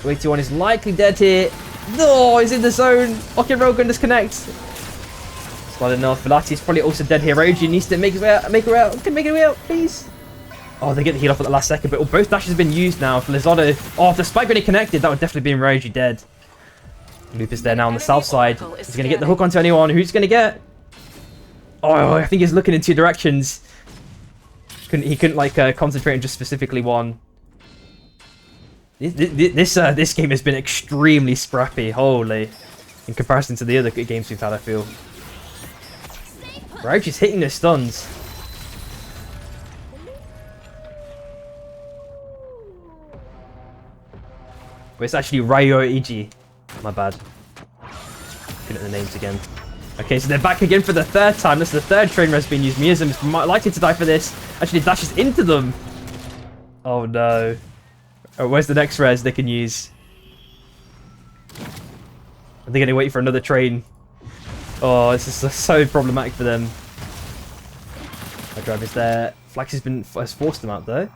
081 is likely dead here. No, he's in the zone. Okay, Rogan disconnects. It's not enough. Velati is probably also dead here. Roji needs to make his way out. Make it way out, please. Oh, they get the heal off at the last second, but both dashes have been used now for Lizardo. Oh, if the spike grenade connected, that would definitely be Roji dead. Loop is there now on the south side. He's going to get the hook onto anyone. Who's going to get? Oh, I think he's looking in 2 directions. He couldn't like concentrate on just specifically one. This game has been extremely scrappy. Holy, in comparison to the other games we've had, I feel. Roji's hitting those stuns. But it's actually Ryo Iji. My bad. Looking at the names again. Okay, so they're back again for the 3rd time. This is the 3rd train res being used. VivEUcamp is likely to die for this. Actually dashes into them. Oh no. Oh, where's the next res they can use? Are they going to wait for another train? Oh, this is so problematic for them. My drive is there. Flax has forced them out though.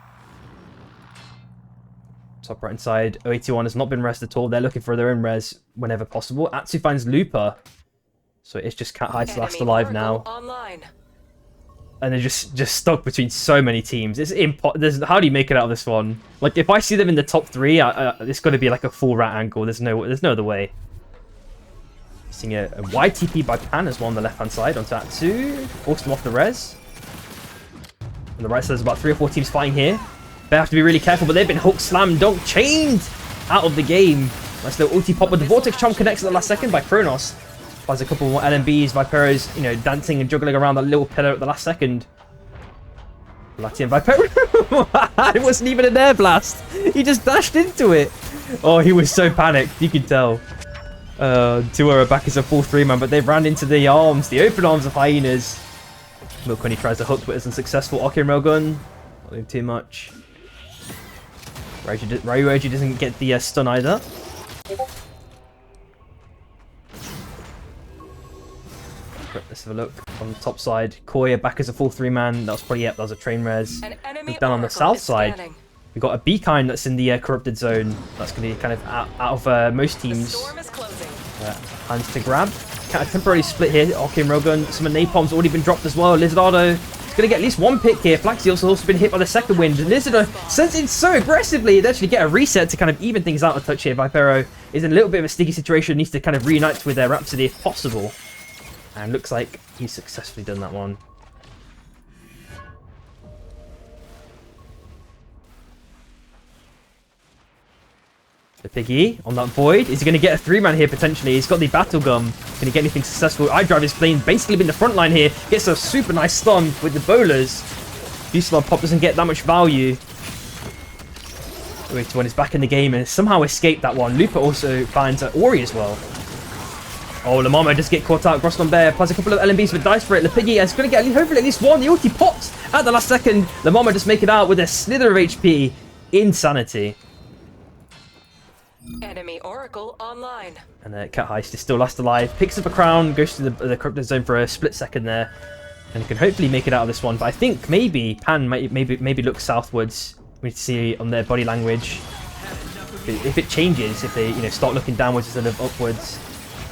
Top right hand side, 081 has not been rested at all. They're looking for their own res whenever possible. Atsu finds Looper. So it's just Cat Heist last alive now. Online. And they're just stuck between so many teams. It's how do you make it out of this one? Like, if I see them in the top 3, it's going to be like a full rat angle. There's no other way. Seeing a YTP by Pan as well on the left hand side onto Atsu. Forced him off the res. On the right side, there's about 3 or 4 teams fighting here. They have to be really careful, but they've been hook, slam, dunk, chained out of the game. Nice little ulti pop, but the Vortex Charm connects at the last second by Kronos. Finds a couple more LMBs. Vipero's, dancing and juggling around that little pillar at the last second. Latian Vipero. It wasn't even an air blast. He just dashed into it. Oh, he was so panicked. You could tell. 2 are back as a full 3-man, but they've ran into the open arms of Hyenas. Milk when he tries to hook, but is unsuccessful. Okin Railgun. Not doing too much. Ryu doesn't get the stun either. Let's have a look on the top side. Koya back as a full 3-man. That was probably, that was a train res. Look down on the south side. We've got a B-kind that's in the corrupted zone. That's going to be kind of out of most teams. Hands to grab. Kind of temporarily split here. Okin Rogun. Some of Napalm's already been dropped as well. Lizardo is going to get at least 1 pick here. Flaxy also been hit by the second wind. Lizardo sends in so aggressively. They actually get a reset to kind of even things out a touch here. Vipero is in a little bit of a sticky situation. Needs to kind of reunite with their Rhapsody if possible. And looks like he's successfully done that one. The Piggy on that Void. Is he going to get a 3-man here potentially? He's got the Battle Gum. Can he get anything successful? iDrive is playing basically been the front line here. Gets a super nice stun with the bowlers. Fusillade Pop doesn't get that much value. Wait, when he's back in the game and somehow escaped that one. Lupa also finds Ori as well. Oh, Lamama just get caught out. Grosslon Bear plus a couple of LMBs with dice for it. Lepiggy is going to get hopefully at least 1. The ulti pops at the last second. Lamama just make it out with a slither of HP. Insanity. Enemy Oracle online. And Cat Heist is still last alive. Picks up a crown, goes to the corrupted zone for a split second there, and can hopefully make it out of this one. But I think maybe Pan maybe look southwards. We need to see on their body language if it changes, if they start looking downwards instead of upwards.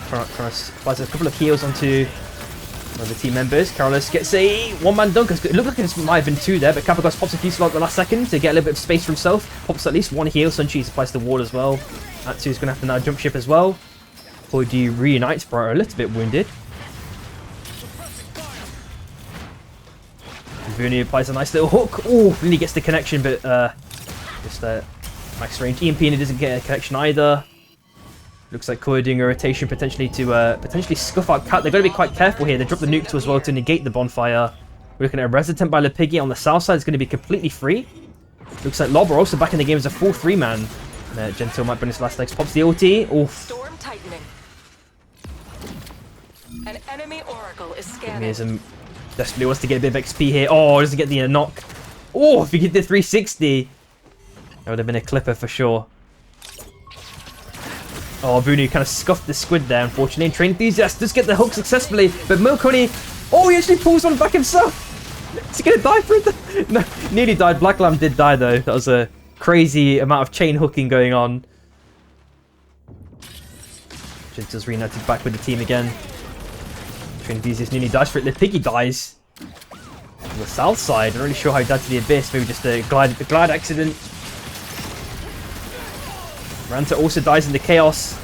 Kronos applies a couple of heals onto one of the team members. Carlos gets a one-man dunk. It looked like it might have been 2 there, but Kapagos pops a few slots at the last second to get a little bit of space for himself. Pops at least 1 heal. Suncheese applies the wall as well. Atsu's going to have to now jump ship as well. Koidu reunites, but a little bit wounded. Vunu applies a nice little hook. Oh, really gets the connection, but just max range. EMP doesn't get a connection either. Looks like Koya doing a rotation potentially to potentially scuff out Cat. They've got to be quite careful here. They drop the nuke to as well to negate the bonfire. We're looking at a res attempt by Lepiggy on the south side. It's going to be completely free. Looks like Lob are also back in the game as a full 3-man. Gentil might bring his last legs. Pops the ulti. Oof. Storm tightening. An enemy oracle is scanning. Desperately wants to get a bit of XP here. Oh, doesn't get the knock. Oh, if you get the 360, that would have been a clipper for sure. Oh, Vunu kind of scuffed the squid there, unfortunately. And Train Enthusiast does get the hook successfully, but Milk Honey, oh, he actually pulls one back himself. Is he going to die for it? No, nearly died. Black Lamb did die, though. That was a crazy amount of chain hooking going on. Gentil's reunited back with the team again. Train Enthusiast nearly dies for it. Lepiggy dies on the south side. I'm not really sure how he died to the Abyss. Maybe just a glide accident. Ranta also dies in the chaos.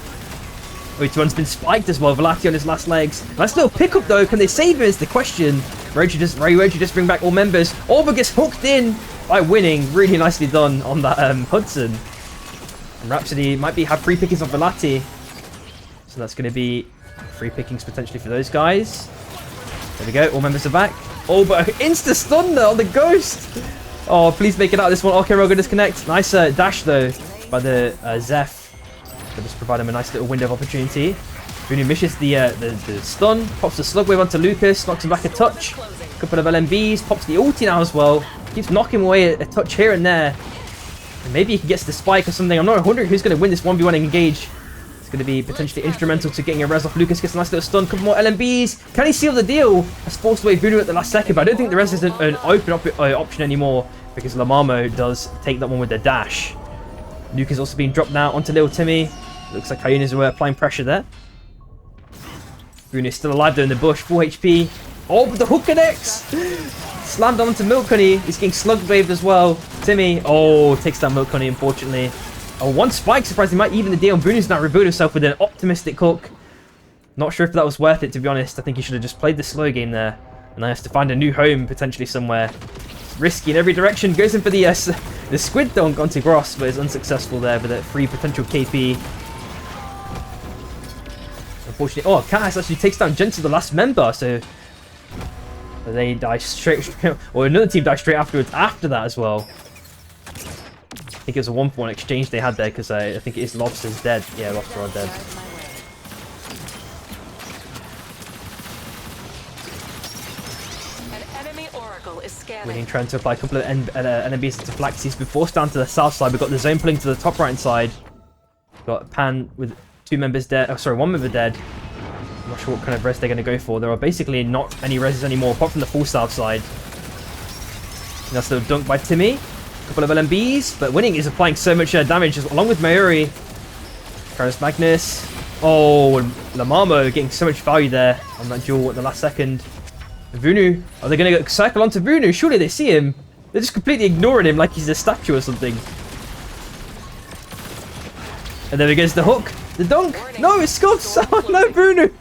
One's been spiked as well. Velati on his last legs. Nice little pickup though. Can they save him is the question. Ryoji just bring back all members. Orba gets hooked in by winning. Really nicely done on that Hudson. And Rhapsody might have free pickings on Velati. So that's going to be free pickings potentially for those guys. There we go. All members are back. Oh, but insta stun there on the ghost. Oh, please make it out this one. Okay, we're going to disconnect. Nice dash though by the Zeph. So just provide him a nice little window of opportunity. Vunu misses the stun, pops the slug wave onto Lucas, knocks him back a touch. Couple of LMBs, pops the ulti now as well. Keeps knocking away a touch here and there. And maybe he gets the spike or something. I'm not wondering who's going to win this 1v1 engage. It's going to be potentially instrumental to getting a res off. Lucas gets a nice little stun, couple more LMBs. Can he seal the deal? Has forced away Vunu at the last second, but I don't think the res is an open option anymore because Lamamo does take that one with the dash. Nuke is also being dropped now onto Little Timmy. Looks like Hyenas were applying pressure there. Vunu is still alive though in the bush, full HP. Oh, but the hook connects! Slammed onto Milk Honey. He's getting slug waved as well. Timmy, oh, takes down Milk Honey unfortunately. Oh, 1 spike, surprisingly might even the deal. Vunu's now rebooted himself with an optimistic hook. Not sure if that was worth it to be honest. I think he should have just played the slow game there. And I have to find a new home potentially somewhere. Risky in every direction. Goes in for the squid dunk onto Gross, but is unsuccessful there with a free potential KP. Unfortunately, oh, Cass actually takes down Gentle, the last member, so they die straight, or another team dies straight afterwards after that as well. I think it was a 1-for-1 exchange they had there, because I think it is Lobster's dead. Yeah, Lobster are dead. Winning, trying to apply a couple of NMBs into Flaxies. We're forced down to the south side. We've got the zone pulling to the top right hand side. We've got Pan with 2 members dead. Oh, sorry, 1 member dead. I'm not sure what kind of res they're going to go for. There are basically not any reses anymore, apart from the full south side. Nice little dunk by Timmy. A couple of LMBs, but Winning is applying so much damage along with Mayuri. Carlos Magnus. Oh, and Lamamo getting so much value there on that duel at the last second. Vunu, are they going to circle onto Vunu? Surely they see him. They're just completely ignoring him like he's a statue or something. And there he goes, the hook. The dunk. No, it's Scots. Oh, no, Vunu.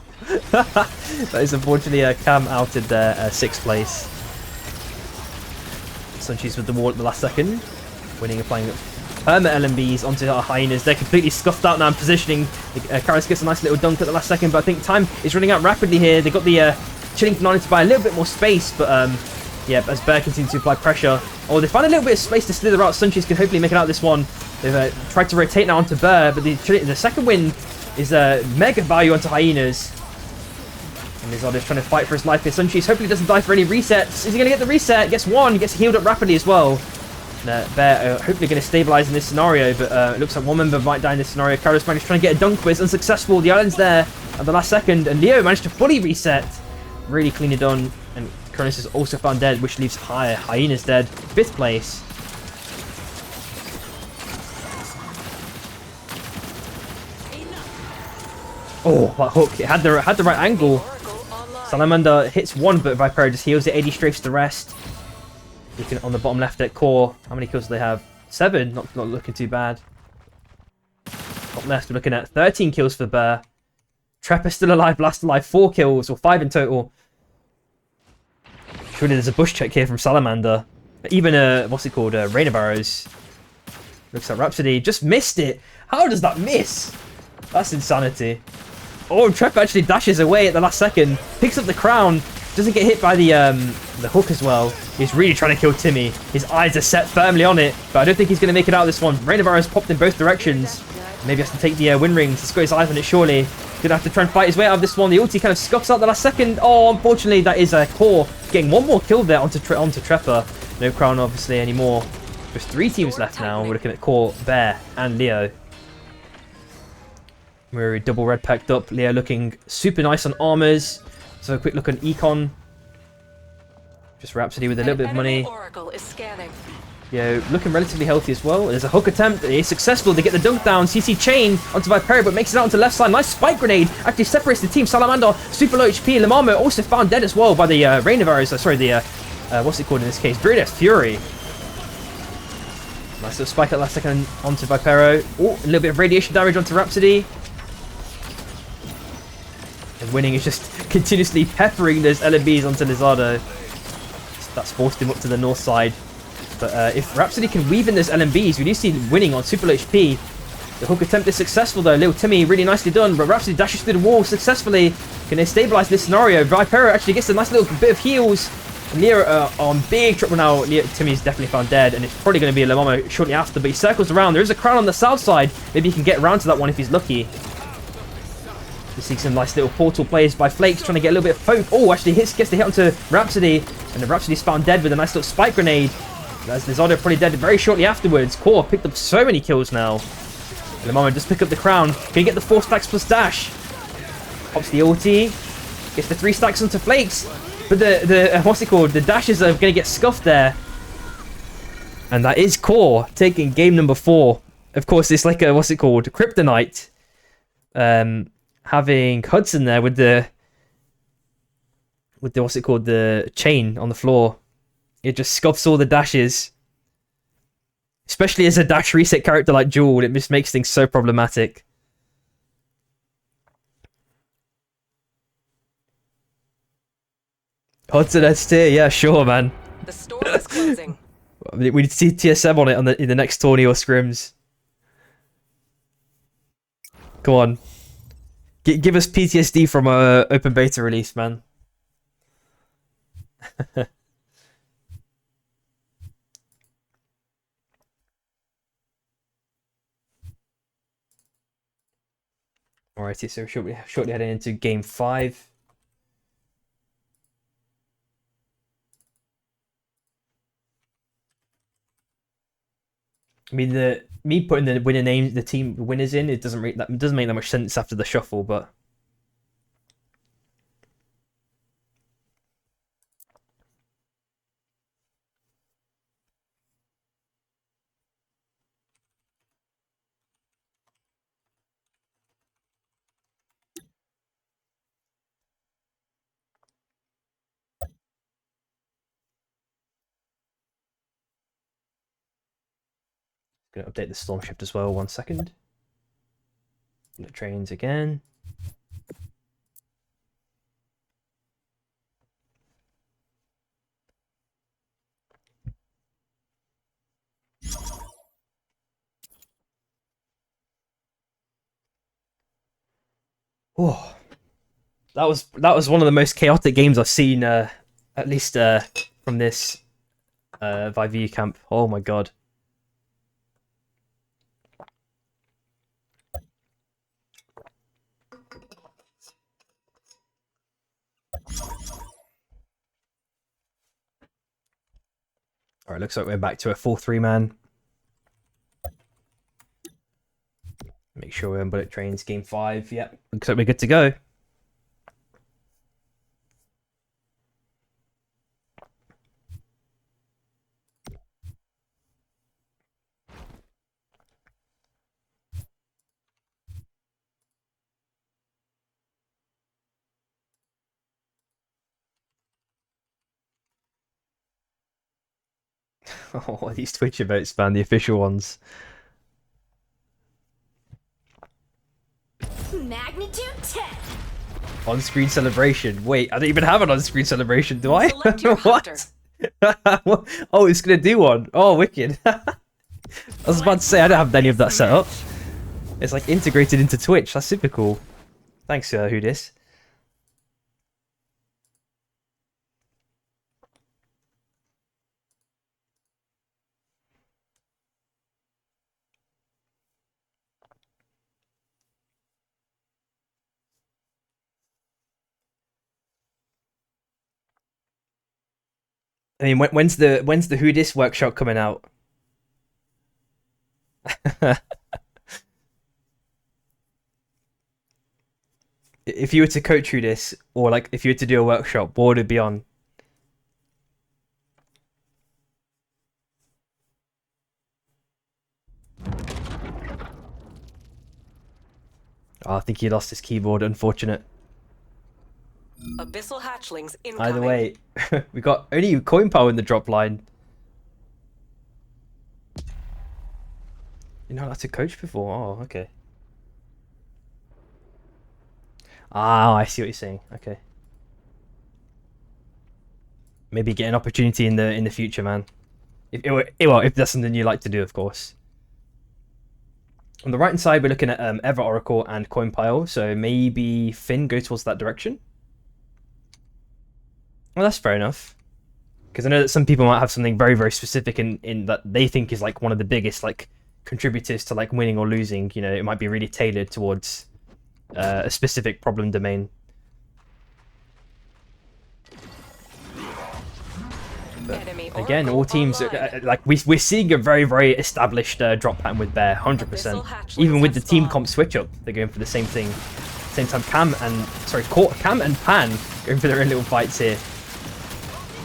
That is unfortunately a Cam outed there, 6th place. Suncheese with the wall at the last second. Winning, applying perma LMBs onto our Hyenas. They're completely scuffed out now and positioning. Karis gets a nice little dunk at the last second, but I think time is running out rapidly here. They got the Chilling Canonic to buy a little bit more space, but yeah, as Bear continues to apply pressure. Oh, they find a little bit of space to slither out. Suncheese can hopefully make it out this one. They've tried to rotate now onto Bear, but the second win is mega value onto Hyenas. And Izard trying to fight for his life here. Suncheese hopefully doesn't die for any resets. Is he going to get the reset? Gets 1. He gets healed up rapidly as well. Bear hopefully going to stabilize in this scenario, but it looks like 1 member might die in this scenario. Carlos managed trying to get a dunk, but it's unsuccessful. The island's there at the last second, and Leo managed to fully reset. Really clean it done, and Cronus is also found dead, which leaves Hyenas dead. 5th place. Oh, that hook. It had the right angle. Salamander hits one, but Vipero just heals it. AD strafes the rest. Looking on the bottom left at core. How many kills do they have? 7. Not looking too bad. Top left, we're looking at 13 kills for Bear. Trapper still alive, Blast alive, 4 kills, or 5 in total. Surely there's a bush check here from Salamander. Even what's it called? Rain of Arrows. Looks like Rhapsody just missed it. How does that miss? That's insanity. Oh, Trapper actually dashes away at the last second. Picks up the crown. Doesn't get hit by the hook as well. He's really trying to kill Timmy. His eyes are set firmly on it, but I don't think he's going to make it out of this one. Rain of Arrows popped in both directions. Maybe has to take the win rings. He's got his eyes on it, surely. Gonna have to try and fight his way out of this one. The ulti kind of scuffs out the last second. Oh, unfortunately, that is a core. Getting one more kill there onto Trapper. No crown, obviously, anymore. There's 3 teams left now. We're looking at Core, Bear, and Leo. We're double red packed up. Leo looking super nice on armors. So a quick look on Econ. Just Rhapsody with a little bit of money. Oracle is scanning. Yeah, looking relatively healthy as well. There's a hook attempt. It's successful to get the dunk down. CC chain onto Vipero, but makes it out onto the left side. Nice spike grenade. Actually separates the team. Salamander, super low HP. Lamamo also found dead as well by the Rain of Arrows. Sorry, the, what's it called in this case? Brilliant Fury. Nice little spike at last second onto Vipero. Oh, a little bit of radiation damage onto Rhapsody. And winning is just continuously peppering those LMBs onto Lizardo. That's forced him up to the north side. But if Rhapsody can weave in those LMBs, we do see winning on super low HP. The hook attempt is successful though. Little Timmy really nicely done, but Rhapsody dashes through the wall successfully. Can they stabilize this scenario? Vipero actually gets a nice little bit of heals. And Leo on big trouble now. Timmy's definitely found dead, and it's probably going to be a Lamamo shortly after, but he circles around. There is a crown on the south side. Maybe he can get around to that one if he's lucky. We see some nice little portal plays by Flakes trying to get a little bit of poke. Oh, actually gets the hit onto Rhapsody, and the Rhapsody's found dead with a nice little spike grenade. As Lizardo probably dead very shortly afterwards. Core picked up so many kills now. Lamamo just pick up the crown. Can he get the 4 stacks plus dash? Pops the ulti. Gets the 3 stacks onto Flakes. But the what's it called? The dashes are going to get scuffed there. And that is Core taking game number 4. Of course, it's like a, what's it called? Kryptonite. Having Hudson there with the what's it called? The chain on the floor. It just scuffs all the dashes. Especially as a dash reset character like Jewel, it just makes things so problematic. Hudson S tier, yeah, sure, man. The store is closing. We need to see TSM on it in the next tourney or scrims. Come on. Give us PTSD from a open beta release, man. Alrighty, so shortly heading into game 5. I mean, me putting the winner names, the team winners in, it doesn't make that much sense after the shuffle, but gonna update the storm shift as well. 1 second. The trains again. Oh, that was one of the most chaotic games I've seen, at least from this VivEUcamp. Oh my god. Alright, looks like we're back to a full 3-man. Make sure we're on bullet trains game 5. Yep, looks like we're good to go. Oh, these Twitch emotes, man, the official ones. Magnitude 10. On-screen celebration. Wait, I don't even have an on-screen celebration, do I? Select your What? Oh, it's gonna do one. Oh, wicked. I was about to say, I don't have any of that set up. It's like integrated into Twitch. That's super cool. Thanks, who dis. I mean, when's the Who Dis workshop coming out? If you were to coach Who Dis, or like if you were to do a workshop, what would it be on? Oh, I think he lost his keyboard. Unfortunate. Abyssal hatchlings incoming. Either way, we got only coin power in the drop line. You're not allowed to coach before. Oh, okay. Ah, I see what you're saying. Okay. Maybe get an opportunity in the future, man. If that's something you like to do, of course. On the right hand side, we're looking at Ever Oracle and Coin Pile. So maybe Finn go towards that direction. Well, that's fair enough. Because I know that some people might have something very, very specific in that they think is like one of the biggest like contributors to like winning or losing. You know, it might be really tailored towards a specific problem domain. But again, all teams like we're seeing a very, very established drop pattern with Bear, 100%. Even with the team comp switch up, they're going for the same thing. Same time, Cam and Pan going for their own little fights here.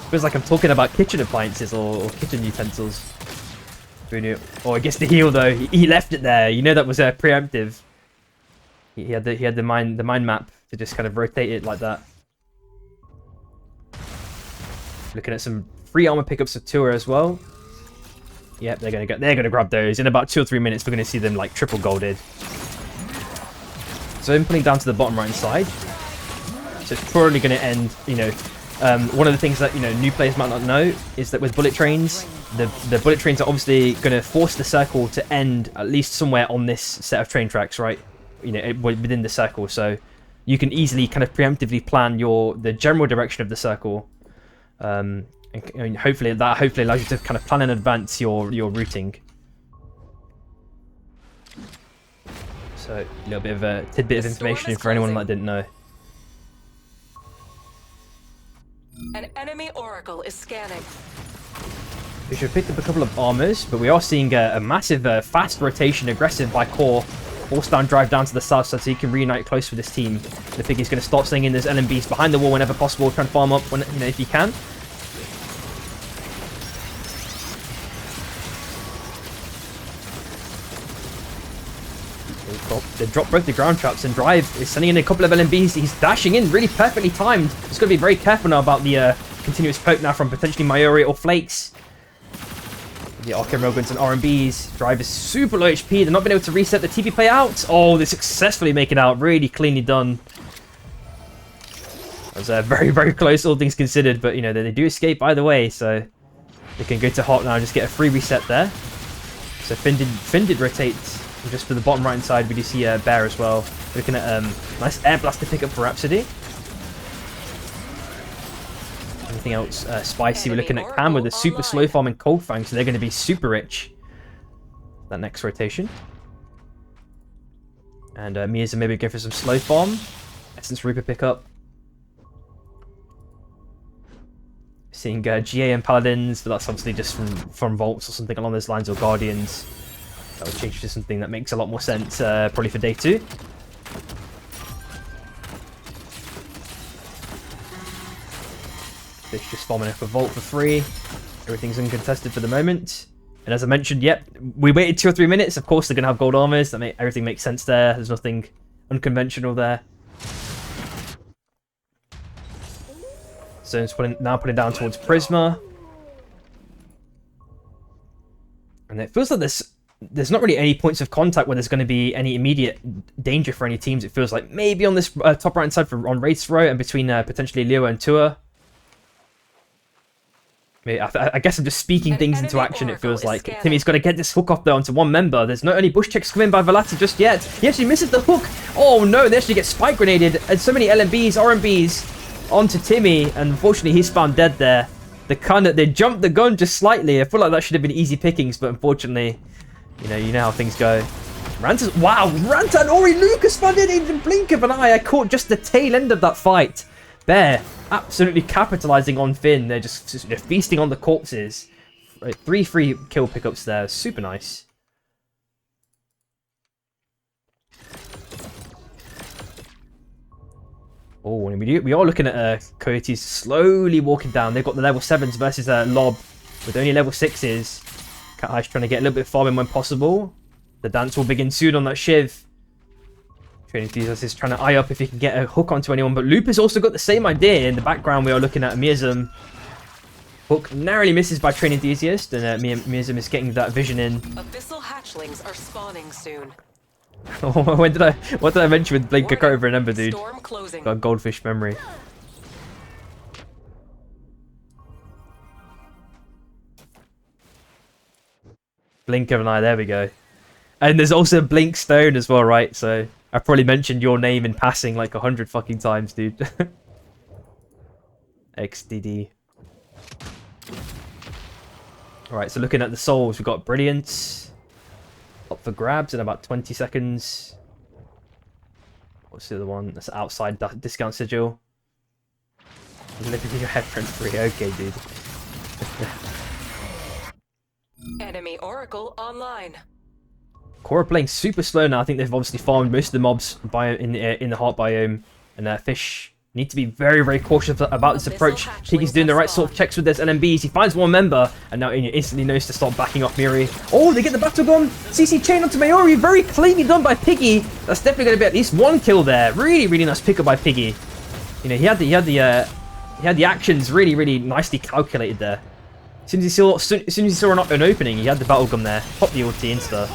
Feels like I'm talking about kitchen appliances or kitchen utensils. Oh, he gets the heal though. He left it there. You know that was preemptive. He had the mind map to just kind of rotate it like that. Looking at some free armor pickups of Tua as well. Yep, they're gonna grab those in about 2 or 3 minutes. We're gonna see them like triple golded. So I'm pulling down to the bottom right side. So it's probably gonna end. You know, one of the things that new players might not know is that with bullet trains, the bullet trains are obviously gonna force the circle to end at least somewhere on this set of train tracks, right? Within the circle, so you can easily kind of preemptively plan the general direction of the circle, and hopefully allows you to kind of plan in advance your routing. So a little bit of a tidbit of information for anyone that didn't know. An enemy oracle is scanning. We should have picked up a couple of armors, but we are seeing a massive fast rotation, aggressive by Core. Force down drive down to the south side so he can reunite close with his team. I think he's going to start slinging those LMBs behind the wall whenever possible, trying to farm up when if he can. They drop both the ground traps and Drive is sending in a couple of LMBs. He's dashing in really perfectly timed. He's got to be very careful now about the continuous poke now from potentially Mayuri or Flakes. The Arcane Railguns and RMBs. Drive is super low HP. They're not been able to reset the TP play out. Oh, they successfully make it out. Really cleanly done. That was very, very close, all things considered. But, they do escape either way. So they can go to Hot now and just get a free reset there. So Finn did rotate. Just for the bottom right hand side, we do see Bear as well. We're looking at nice Air Blast to pick up for Rhapsody. Anything else spicy? We're looking at Cam with a super slow farm and Cold Fang, so they're going to be super rich that next rotation. And Mia's maybe go for some slow farm. Essence Reaper pick up. Seeing GA and Paladins, but that's obviously just from Vaults or something along those lines, or Guardians. That would change to something that makes a lot more sense probably for day 2. It's just farming up a Vault for free. Everything's uncontested for the moment. And as I mentioned, yep, we waited 2 or 3 minutes. Of course, they're going to have gold armors. Everything makes sense there. There's nothing unconventional there. So it's now putting down towards Prisma. And it feels like there's not really any points of contact where there's going to be any immediate danger for any teams. It feels like maybe on this top right hand side on Wraith's row and between potentially Leo and Tua. I guess I'm just speaking things into action, it feels like. Timmy's got to get this hook off there onto one member. There's not any bush checks coming by Velati just yet. He actually misses the hook. Oh no, they actually get spike grenaded. And so many LMBs, RMBs onto Timmy. And unfortunately, he's found dead there. They jumped the gun just slightly. I feel like that should have been easy pickings, but unfortunately, you know how things go. Ranta and Ori Lucas found it in the blink of an eye. I caught just the tail end of that fight. Bear absolutely capitalizing on Finn. They're just feasting on the corpses. Right, 3 free kill pickups there. Super nice. Oh, and we are looking at Coyotes slowly walking down. They've got the level 7s versus Lob with only level 6s. Cat Eye's trying to get a little bit of farming when possible. The dance will begin soon on that Shiv. Training Enthusiast is trying to eye up if he can get a hook onto anyone, but Loop has also got the same idea. In the background, we are looking at Mirzum. Hook narrowly misses by Training Enthusiast, and Mirzum is getting that vision in. Abyssal hatchlings are spawning soon. What did I mention with Blink? I can't even remember, dude. Storm closing. Got a goldfish memory. Blink of an eye, there we go. And there's also Blink Stone as well, right? So I probably mentioned your name in passing like 100 fucking times, dude. XDD. Alright, so looking at the souls, we've got Brilliance up for grabs in about 20 seconds. What's the other one? That's outside discount sigil. Look at your headprint free. Okay, dude. Enemy Oracle online. Korra playing super slow now. I think they've obviously farmed most of the mobs in the heart biome, and Fish need to be very, very cautious about this approach. Piggy's doing the right sort of checks with those LMBs. He finds one member, and now instantly knows to start backing off Miri. Oh, they get the battle gun. CC chain onto Mayuri. Very cleanly done by Piggy. That's definitely going to be at least one kill there. Really, really nice pickup by Piggy. He had the actions really, really nicely calculated there. As soon as he saw an opening, he had the battle gun there. Pop the ulti insta.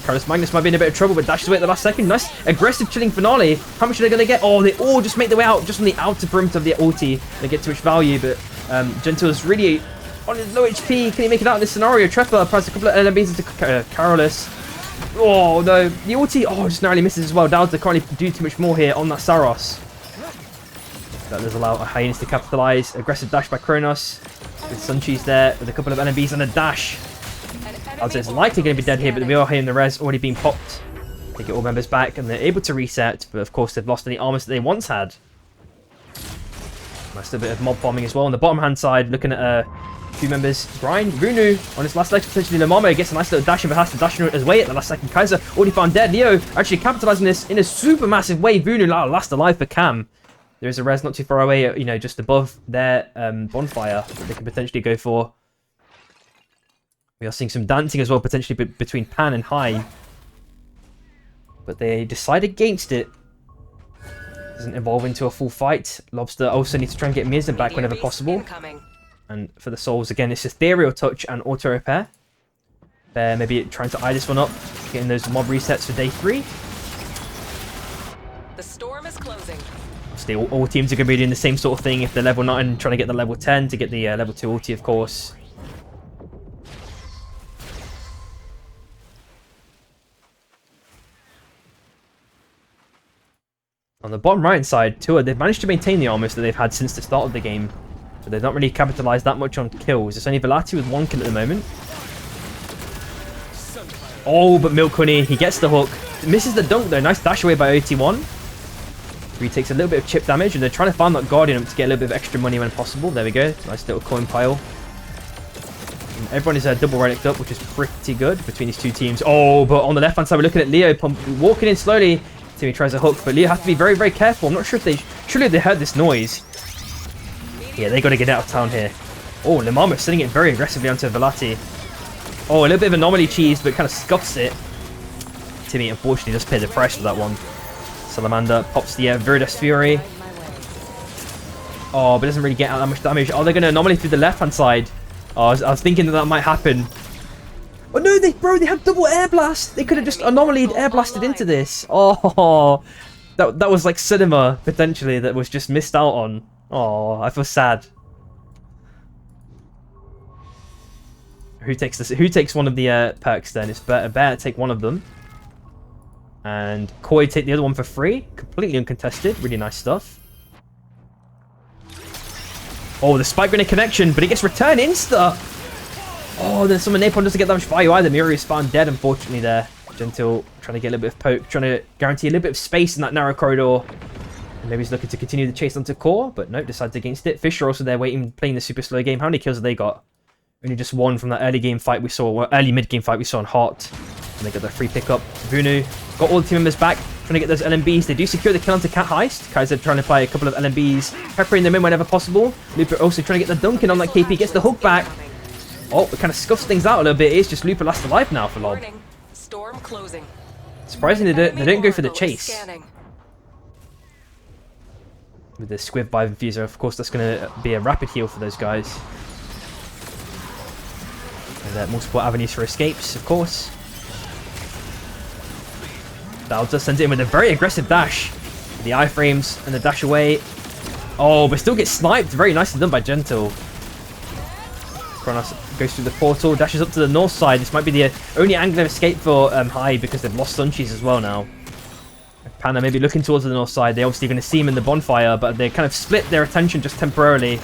Carlos Magnus might be in a bit of trouble, but dashes away at the last second. Nice aggressive chilling finale. How much are they going to get? Oh, they all just make their way out just on the outer perimeter of the ulti. They get too much value, but Gentile's really on his low HP. Can he make it out in this scenario? Treffer applies a couple of LMBs into Carolus. Oh, no. The ulti, just narrowly misses as well. Dowser can't really do too much more here on that Saros. That does allow a Hyenas to capitalize. Aggressive dash by Kronos. With Suncheese there with a couple of LMBs and a dash. I'd say it's likely going to be dead here, but we are hearing the res already being popped. They get all members back and they're able to reset, but of course they've lost any armors that they once had. Nice little bit of mob bombing as well. On the bottom hand side, looking at a few members. Brian, Runu on his last leg, potentially Lamama gets a nice little dash, but has to dash his way at the last second. Kaiser already found dead. Leo actually capitalizing this in a super massive way. Vunu last alive for Cam. There is a res not too far away, just above their bonfire that they can potentially go for. We are seeing some dancing as well, potentially between Pan and Hai. But they decide against it. Doesn't evolve into a full fight. Lobster also needs to try and get Mirzum back whenever possible. And for the souls, again, it's Ethereal Touch and Auto Repair. They're maybe trying to eye this one up, getting those mob resets for day 3. The storm is closing. Still, all teams are going to be doing the same sort of thing. If they're level 9, trying to get the level 10 to get the level 2 ulti, of course. On the bottom right side, Tua, they've managed to maintain the armors that they've had since the start of the game. But they've not really capitalized that much on kills. It's only Velati with 1 kill at the moment. Oh, but Milk Honey, he gets the hook. Misses the dunk though. Nice dash away by OT1. He takes a little bit of chip damage, and they're trying to farm that Guardian up to get a little bit of extra money when possible. There we go. Nice little coin pile. And everyone is double relicked up, which is pretty good between these two teams. Oh, but on the left-hand side, we're looking at Leo walking in slowly. Timmy tries a hook, but Leo has to be very, very careful. I'm not sure if they... Surely they heard this noise. Yeah, they got to get out of town here. Oh, Lamama sending it very aggressively onto Velati. Oh, a little bit of anomaly cheese, but kind of scuffs it. Timmy, unfortunately, does pay the price for that one. Salamander pops the Viridus Fury. Oh, but doesn't really get out that much damage. Oh, they're going to anomaly through the left-hand side. Oh, I was thinking that might happen. Oh no, they have double air blast. They could have just anomalied air blasted into this. Oh, that was like cinema potentially that was just missed out on. Oh, I feel sad. Who takes this? Who takes one of the perks then? It's Bear take one of them. And Koi take the other one for free. Completely uncontested. Really nice stuff. Oh, the spike grenade connection, but it gets return insta. Oh, then someone napalm doesn't get that much value either. Miori is found dead, unfortunately, there. Gentil trying to get a little bit of poke, trying to guarantee a little bit of space in that narrow corridor. And maybe he's looking to continue the chase onto Core, but no, decides against it. Fisher also there waiting, playing the super slow game. How many kills have they got? Only just one from that early game fight we saw, well, early mid game fight we saw on Hot. And they got their free pickup. Vunu got all the team members back, trying to get those LMBs. They do secure the kill onto Cat Heist. Kaiser trying to apply a couple of LMBs, peppering them in whenever possible. Looper also trying to get the dunk in on that KP, gets the hook back. Oh, it kind of scuffs things out a little bit. It's just Looper last alive now for Lob. Storm closing. Surprisingly, they don't go for the chase. With the Squiv by Infuser, of course, that's going to be a rapid heal for those guys. And multiple avenues for escapes, of course. Dalta sends it in with a very aggressive dash. The iframes and the dash away. Oh, but still gets sniped. Very nicely done by Gentil. Kronos goes through the portal, dashes up to the north side. This might be the only angle of escape for High because they've lost Sunchies as well now. Panda maybe looking towards the north side. They're obviously going to see him in the bonfire, but they kind of split their attention just temporarily.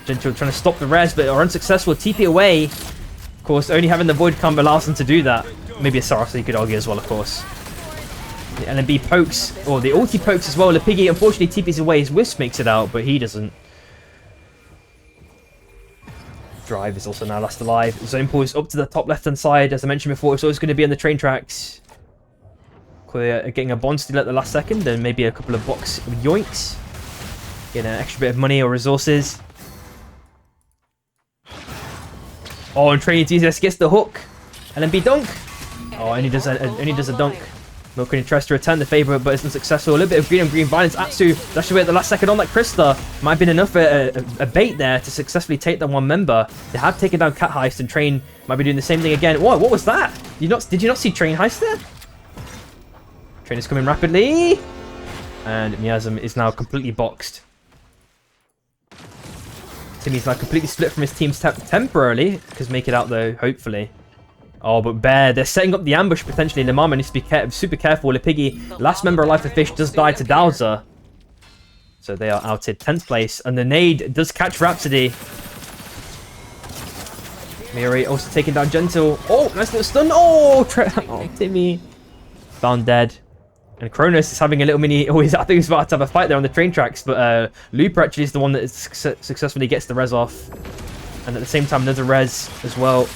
Gentil trying to stop the res, but are unsuccessful. TP away. Of course, only having the Void Camp allows them to do that. Maybe a Sarasa you could argue as well, of course. The LMB pokes, or the ulti pokes as well. Lepigi unfortunately TPs away. His Wisp makes it out, but he doesn't. Drive is also now last alive. Zone pull is up to the top left-hand side. As I mentioned before, it's always going to be on the train tracks. Getting a bond steal at the last second, and maybe a couple of box yoinks. Getting an extra bit of money or resources. Oh, and Train Enthusiast gets the hook. LMB dunk. Oh, only does a dunk. Milkini tries to return the favor, but isn't successful. A little bit of green on green violence. Atsu dashed away at the last second on that Krista. Might have been enough a bait there to successfully take that one member. They have taken down Cat Heist, and Train might be doing the same thing again. Whoa, what was that? Did you not see Train Heist there? Train is coming rapidly. And Miasm is now completely boxed. Timmy's now completely split from his team temporarily. Because make it out though, hopefully. Oh, but Bear, they're setting up the ambush potentially. Lamama needs to be super careful. Lepigi, last member alive for Fish, does die to Dowser. So they are outed 10th place. And the nade does catch Rhapsody. Miori also taking down Gentil. Oh, nice little stun. Oh, Timmy. Found dead. And Kronos is having a little mini... Oh, I think he's about to have a fight there on the train tracks. But Looper actually is the one that successfully gets the res off. And at the same time, another res as well.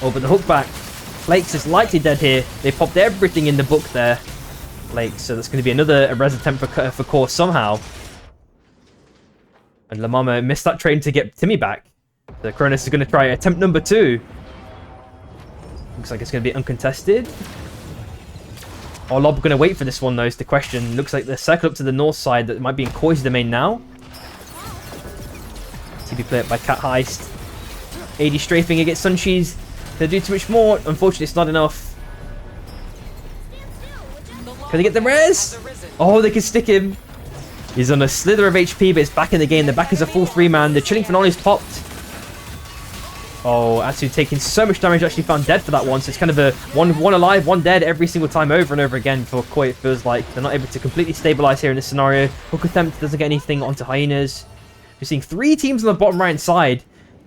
Oh, but the hook back. Flakes is likely dead here. They popped everything in the book there. Flakes, so that's going to be another res attempt for Core somehow. And Lamama missed that train to get Timmy back. So Kronos is going to try attempt number 2. Looks like it's going to be uncontested. Oh, Lob going to wait for this one, though, is the question. Looks like they're circled up to the north side. That might be in Koi's domain now. TP play it by Cat Heist. AD strafing against Sunchies. They do too much more. Unfortunately, it's not enough. Can they get the res? Oh, they can stick him. He's on a slither of HP, but it's back in the game. The back is a full 3-man. The chilling finale's popped. Oh, Atsu taking so much damage, actually found dead for that one. So it's kind of a one alive, one dead every single time over and over again for Koi. It feels like they're not able to completely stabilize here in this scenario. Hook attempt doesn't get anything onto Hyenas. We're seeing 3 teams on the bottom right side.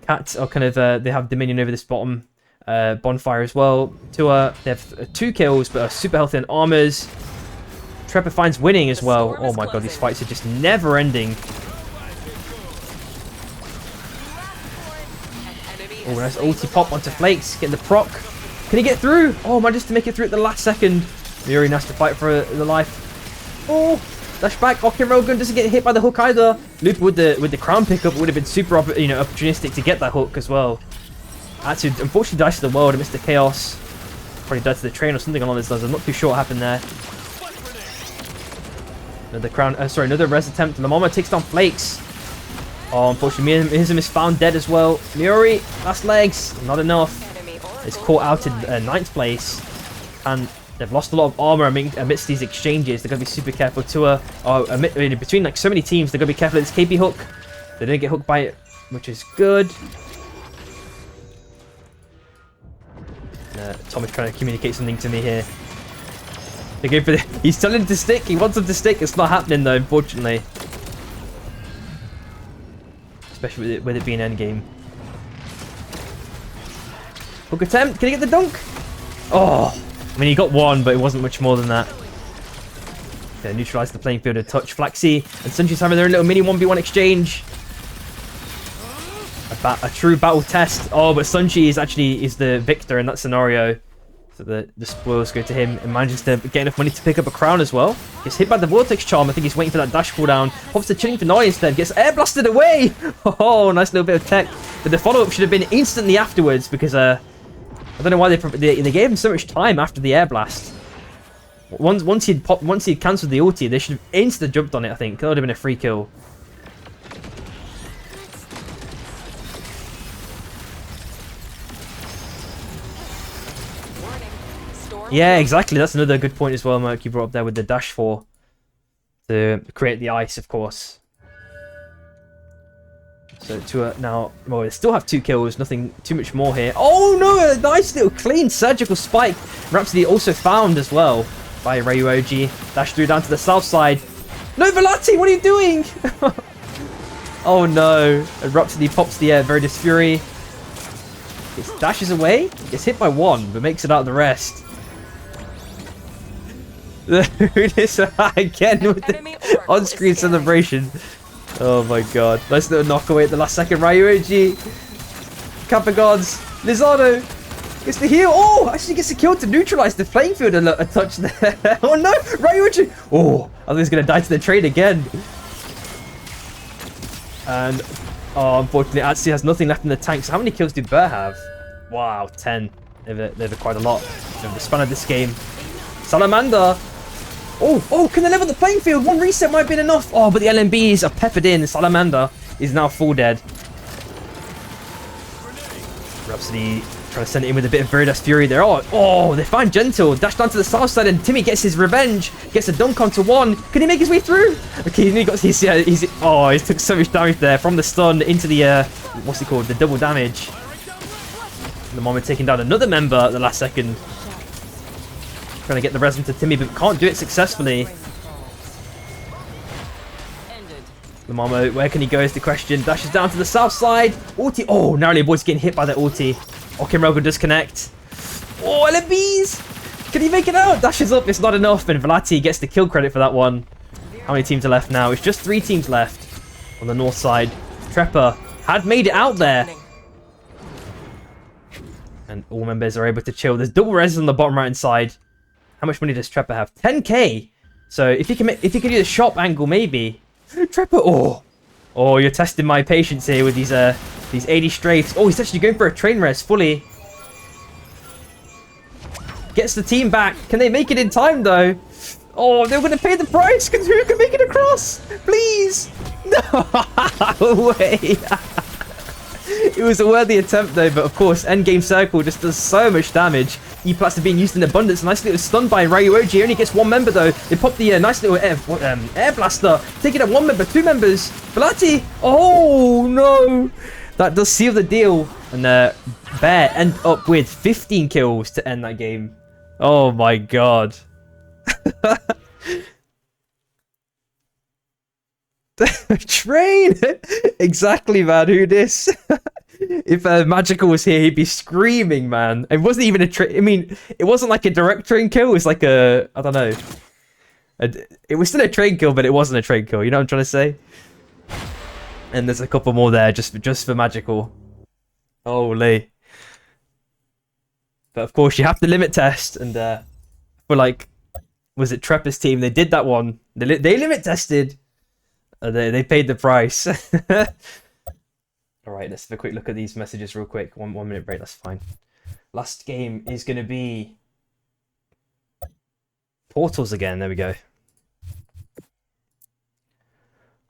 Cats are kind of, they have dominion over this bottom bonfire as well. Tua, they have 2 kills, but are super healthy on armors. Trepper finds winning as well. Oh my god, these fights are just never ending. Oh, nice ulti pop onto Flakes, getting the proc. Can he get through? Oh, managed to make it through at the last second. Miori has to fight for the life. Oh, dash back. Okin Rogan doesn't get hit by the hook either. Loop with the crown pickup would have been super opportunistic to get that hook as well. Atsu unfortunately dies to the world and Mr. Chaos. Probably died to the train or something along those lines. I'm not too sure what happened there. Another res attempt. Lamama takes down Flakes. Oh, unfortunately, Miasm is found dead as well. Miori, last legs, not enough. is caught out in 9th place, and they've lost a lot of armor amidst these exchanges. They're going to be super careful to between like so many teams. They're going to be careful of this KB hook. They didn't get hooked by it, which is good. Tom is trying to communicate something to me here. They're going for he's telling him to stick. He wants him to stick. It's not happening though, unfortunately. Especially with it being endgame. Hook attempt. Can he get the dunk? Oh, I mean, he got one, but it wasn't much more than that. Okay, neutralize the playing field a touch. Flaxy and Sunji's having their little mini 1v1 exchange. A true battle test. Oh, but Sunji is the victor in that scenario. So the spoils go to him and manages to get enough money to pick up a crown as well. Gets hit by the Vortex Charm. I think he's waiting for that dash cooldown. Pops the Chilling Finale instead. Gets air blasted away. Oh, nice little bit of tech. But the follow-up should have been instantly afterwards because I don't know why they gave him so much time after the air blast. Once he'd cancelled the ulti, they should have instantly jumped on it. I think that would have been a free kill. Yeah, exactly. That's another good point as well, Merc, you brought up there with the dash 4 to create the ice, of course. So now, well, they still have 2 kills, nothing too much more here. Oh no, a nice little clean surgical spike. Rhapsody also found as well by VivEUcamp. Dash through down to the south side. No, Velati, what are you doing? Oh no, and Rhapsody pops the Veritas Fury. It dashes away, gets hit by 1, but makes it out of the rest. This again with the on-screen celebration. Oh my god. Nice little knockaway at the last second. VivEUcamp. Kappa Gods. Lizardo gets the heal. Oh, actually gets a kill to neutralize the playing field a touch there. Oh no, VivEUcamp. Oh, I think he's going to die to the trade again. And, oh, unfortunately, Atsi has nothing left in the tank. So how many kills did Burr have? Wow, 10. They've quite a lot over the span of this game. Salamander. Oh, can they level the playing field? 1 reset might have been enough. Oh, but the LMBs are peppered in. Salamander is now full dead. Rhapsody trying to send it in with a bit of Veritas Fury there. Oh, they find Gentle. Dash down to the south side and Timmy gets his revenge. Gets a dunk onto 1. Can he make his way through? Okay, he took so much damage there from the stun into the, what's it called? The double damage. The moment taking down another member at the last second. Trying to get the res into Timmy, but can't do it successfully. Lamamo, where can he go is the question. Dashes down to the south side. Ulti. Oh, narrowly boy's getting hit by that ulti. Okimrogo does connect. Oh, LMBs! Can he make it out? Dashes up, it's not enough, and Velati gets the kill credit for that one. How many teams are left now? It's just 3 teams left on the north side. Trepper had made it out there. And all members are able to chill. There's double res on the bottom right hand side. How much money does Trepper have? 10k. So if you can do the shop angle, maybe. Trepper. Oh, you're testing my patience here with these 80 strafes. Oh, he's actually going for a train res fully. Gets the team back. Can they make it in time though? Oh, they're going to pay the price because who can make it across? Please. No way. It was a worthy attempt though, but of course, endgame circle just does so much damage. E-Plats are being used in abundance. Nice little stun by VivEUcamp. Only gets 1 member though. They pop the nice little air blaster. Taking out 1 member, 2 members. Velati. Oh no. That does seal the deal. And Bear end up with 15 kills to end that game. Oh my god. Train. Exactly, man. Who this? If Magical was here, he'd be screaming, man. It wasn't even a train. I mean, it wasn't like a direct train kill. It was like I don't know. It was still a train kill, but it wasn't a train kill. You know what I'm trying to say? And there's a couple more there just for Magical. Holy. But of course, you have to limit test. And for like, was it Trepper's team? They did that one. They limit tested. They paid the price. All right, let's have a quick look at these messages real quick. 1 minute break, that's fine. Last game is going to be Portals again. There we go.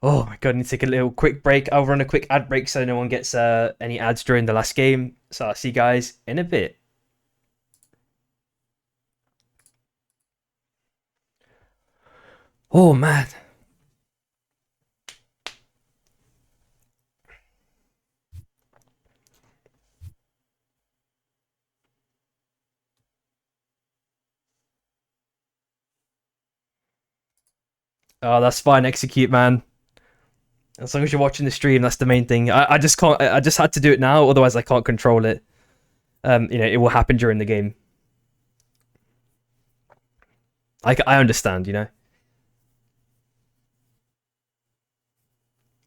Oh my god, I need to take a little quick break. I'll run a quick ad break so no one gets any ads during the last game. So I'll see you guys in a bit. Oh man. Oh, that's fine. Execute, man. As long as you're watching the stream, that's the main thing. I just can't. I just had to do it now, otherwise I can't control it. It will happen during the game. I understand.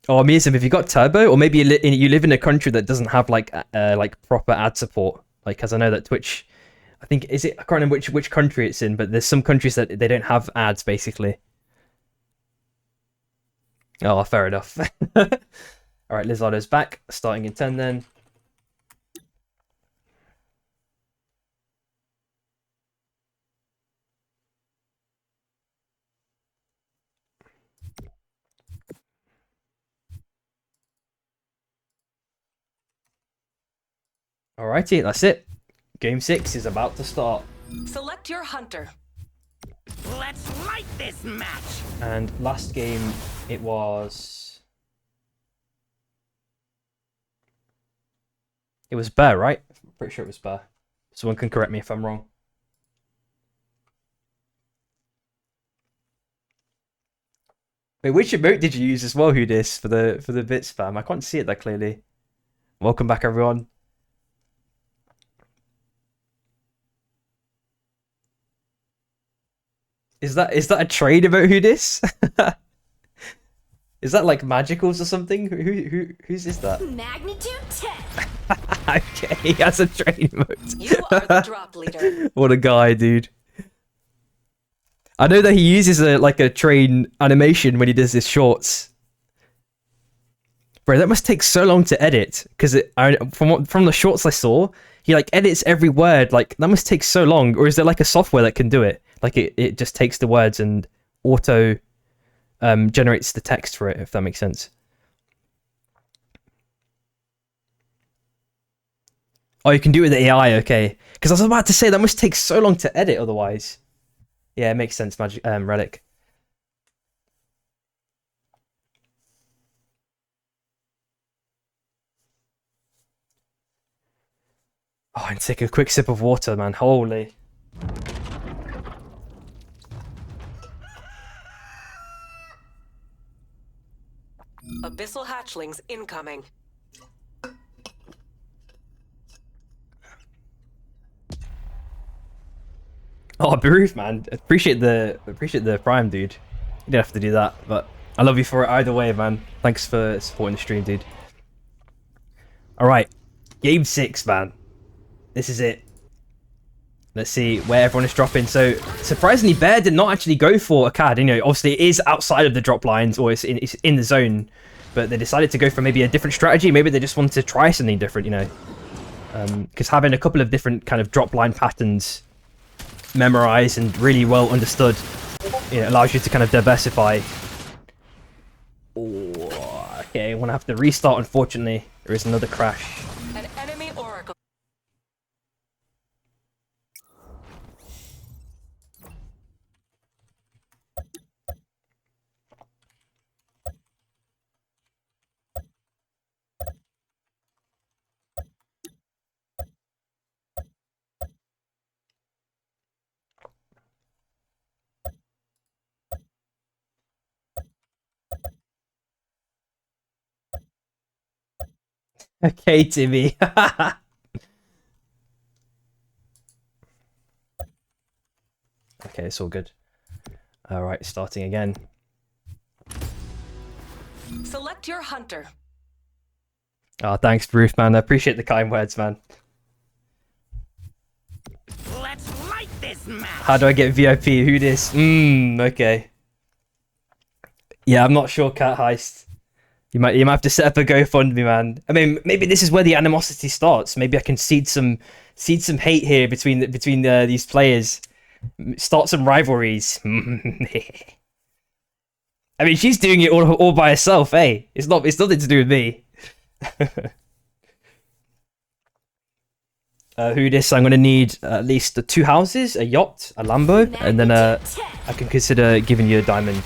Oh, amazing! If you got turbo, or maybe you live in a country that doesn't have like proper ad support. Like, because I know that Twitch, I think I can't remember which country it's in, but there's some countries that they don't have ads basically. Oh, fair enough. All right, Lizardo's back, starting in 10 then. Alrighty, that's it. Game 6 is about to start. Select your hunter. Let's light this match. And last game, it was Bear, right? I'm pretty sure it was Bear. Someone can correct me if I'm wrong. Wait, which emote did you use as well, Who Dis, for the bit spam? I can't see it that clearly. Welcome back, everyone. Is that a trade emote, Who Dis? Is that like magicals or something? Whose is that? Magnitude 10. Okay, he has a train mode. You are the drop leader. What a guy, dude. I know that he uses a train animation when he does his shorts. Bro, that must take so long to edit, because from the shorts I saw, he like edits every word. Like, that must take so long. Or is there like a software that can do it? Like it just takes the words and auto generates the text for it, if that makes sense. Oh, you can do it with the AI, okay. Because I was about to say, that must take so long to edit otherwise. Yeah, it makes sense, Relic. Oh, and take a quick sip of water, man. Holy. Abyssal hatchlings incoming. Oh, Baroof, man. Appreciate the prime, dude. You didn't have to do that, but I love you for it either way, man. Thanks for supporting the stream, dude. Alright. Game 6, man. This is it. Let's see where everyone is dropping. So, surprisingly, Bear did not actually go for a CAD. Obviously, it is outside of the drop lines, or it's in the zone. But they decided to go for maybe a different strategy. Maybe they just wanted to try something different, Because having a couple of different kind of drop line patterns memorized and really well understood, allows you to kind of diversify. Oh, okay, I want to have to restart, unfortunately. There is another crash. An enemy oracle. Okay, Timmy. Okay, it's all good. Alright, starting again. Select your hunter. Oh, thanks, Bruce, man. I appreciate the kind words, man. Let's light this match. How do I get VIP? Who this? Okay. Yeah, I'm not sure, Cat Heist. You might have to set up a GoFundMe, man. I mean, maybe this is where the animosity starts. Maybe I can seed some hate here between these players. Start some rivalries. I mean, she's doing it all by herself, eh? It's nothing to do with me. Who this? I'm gonna need at least 2 houses, a yacht, a Lambo, and then I can consider giving you a diamond.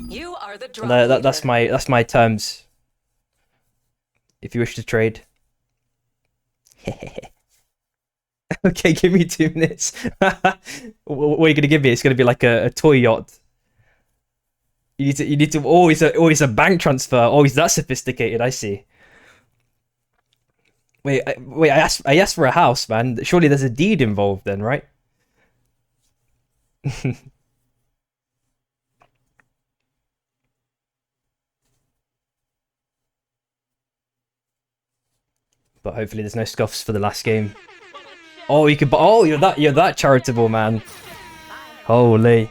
You are the drop That's my terms. If you wish to trade. Okay, give me 2 minutes. What are you gonna give me? It's gonna be like a toy yacht. You need to always a bank transfer. Oh, he's that sophisticated. I see. Wait. I asked for a house, man. Surely there's a deed involved, then, right? But hopefully there's no scuffs for the last game. Oh, you could. Oh, you're that charitable, man. Holy.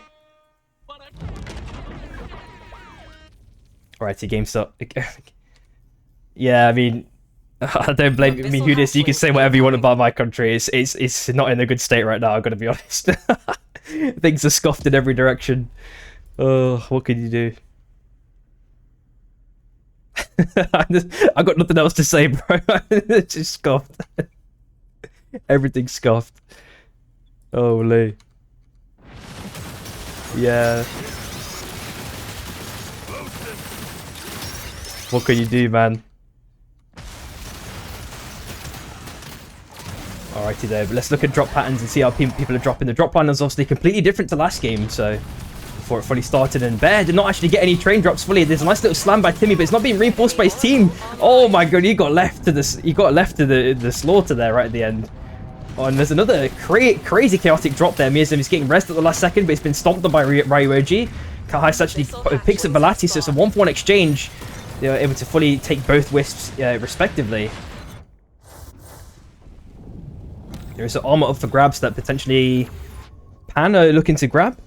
Alrighty, game stop. Yeah, I mean, I don't blame me. Who this? You can say whatever you want about my country. It's not in a good state right now. I've got to be honest. Things are scuffed in every direction. Oh, what can you do? I got nothing else to say, bro. It's just scuffed. Everything's scuffed. Holy. Yeah. What can you do, man? Alrighty though, but let's look at drop patterns and see how people are dropping. The drop pattern is obviously completely different to last game, so before it fully started, and Bear did not actually get any train drops fully. There's a nice little slam by Timmy, but it's not being reinforced by his team. Oh my god, he got left to the slaughter there right at the end. Oh, and there's another crazy chaotic drop there. Miazum is getting rest at the last second, but it's been stomped on by RyuOG. Kahais actually picks up Velati, so it's a 1-for-1 exchange. They were able to fully take both wisps respectively. There's an armor up for grabs that potentially Pan are looking to grab.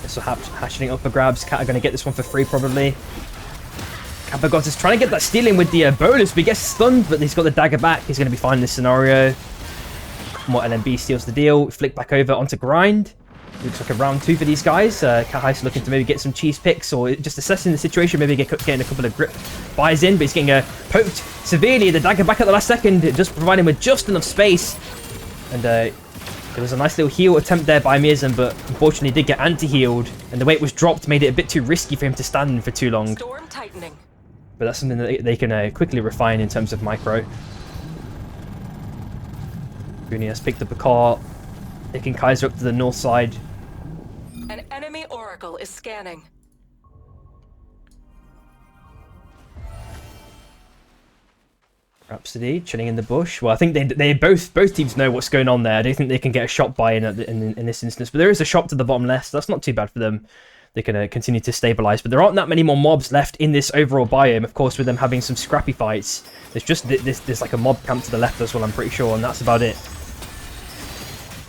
So hashing up for grabs. Cat are going to get this one for free probably. Kapagos is trying to get that steal in with the bonus, but he gets stunned, but he's got the dagger back. He's going to be fine in this scenario. More LMB steals the deal. Flick back over onto Grind. Looks like a round 2 for these guys. Kahais looking to maybe get some cheese picks or just assessing the situation. Maybe getting a couple of grip buys in, but he's getting poked severely. The dagger back at the last second, just providing with just enough space. And there was a nice little heal attempt there by Mirzan, but unfortunately did get anti-healed. And the way it was dropped made it a bit too risky for him to stand for too long. Storm tightening. But that's something that they can quickly refine in terms of micro. Booney has picked up a car, taking Kaiser up to the north side. An enemy oracle is scanning. Rhapsody chilling in the bush. Well, I think they both teams know what's going on there. I don't think they can get a shot by in this instance, but there is a shot to the bottom left. So that's not too bad for them. They can continue to stabilize, but there aren't that many more mobs left in this overall biome. Of course, with them having some scrappy fights, there's like a mob camp to the left as well. I'm pretty sure, and that's about it.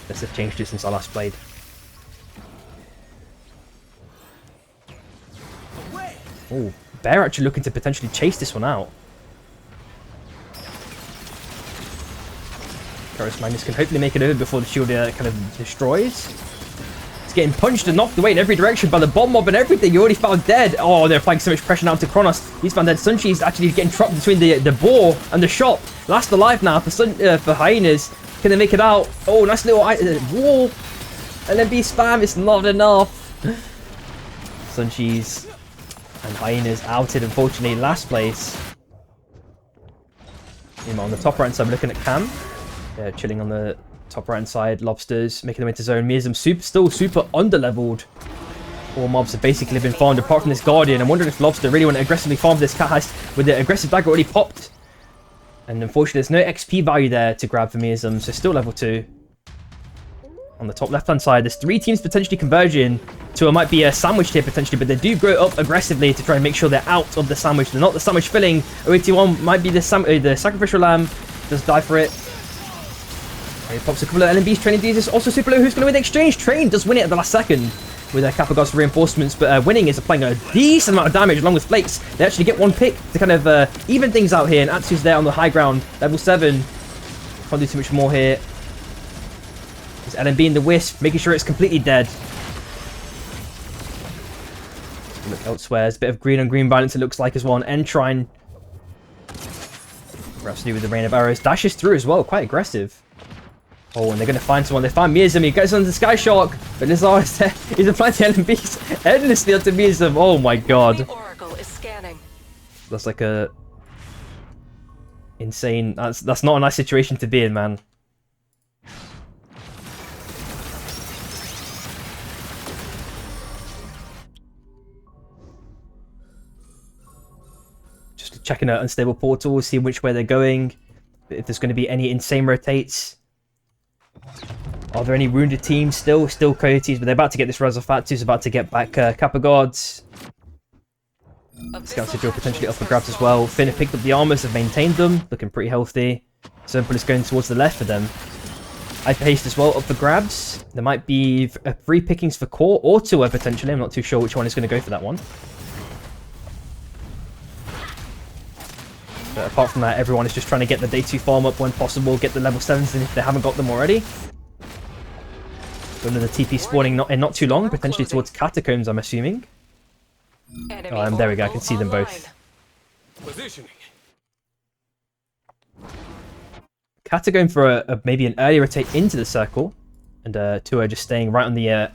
Let's have changed it since I last played. Oh, Bear actually looking to potentially chase this one out. Karis Magnus can hopefully make it over before the shield kind of destroys. He's getting punched and knocked away in every direction by the bomb mob and everything. You already found dead. Oh, they're applying so much pressure now to Kronos. He's found dead. Sunchi's actually getting trapped between the boar and the shop. Last alive now for Hyenas. Can they make it out? Oh, nice little wall. LMB spam. It's not enough. Sunchi's and Hyenas outed, unfortunately, last place. On the top right side, we're looking at Cam. Yeah, chilling on the top right hand side. Lobsters making their way to zone. Mirzum still super under-leveled. All mobs have basically been farmed apart from this Guardian. I'm wondering if Lobster really want to aggressively farm this Cat Heist with the aggressive dagger already popped. And unfortunately, there's no XP value there to grab for Mirzum, so still level 2. On the top left-hand side, there's 3 teams potentially converging to might be a sandwich here potentially, but they do grow up aggressively to try and make sure they're out of the sandwich. They're not the sandwich filling. 081 might be the sacrificial lamb. Does die for it. He pops a couple of LMBs. Training Jesus also super low. Who's going to win the exchange? Train does win it at the last second with their Kapagos reinforcements, but winning is applying a decent amount of damage along with Flakes. They actually get one pick to kind of even things out here, and Atsu's there on the high ground, level 7. Can't do too much more here. There's LMB in the Wisp, making sure it's completely dead. Look elsewhere. There's a bit of green on green balance, it looks like, as well on Entrine. Perhaps to do with the rain of arrows. Dashes through as well, quite aggressive. Oh, and they're going to find someone. They find Miazum. He goes on the Sky Shark. But Lazar is there. He's applying the LMBs endlessly onto Miazum. Oh my god. Oracle is scanning. That's like a... insane... That's not a nice situation to be in, man. Just checking out unstable portals, seeing which way they're going. If there's going to be any insane rotates. Are there any wounded teams still? Still Coyotes, but they're about to get this Raz off. Fatu's about to get back Kappa Guards. Scout Sigil potentially up for grabs as well. Finn have picked up the armors, have maintained them. Looking pretty healthy. Simple is going towards the left for them. Hyper Haste as well up for grabs. There might be 3 pickings for Core or 2 potentially. I'm not too sure which one is going to go for that one. But apart from that, everyone is just trying to get the day 2 farm up when possible. Get the level 7s in if they haven't got them already. Another TP spawning in not too long, potentially towards Catacombs, I'm assuming. There we go, I can see them both. Positioning. Cat are going for maybe an early rotate into the circle, and 2 are just staying right on the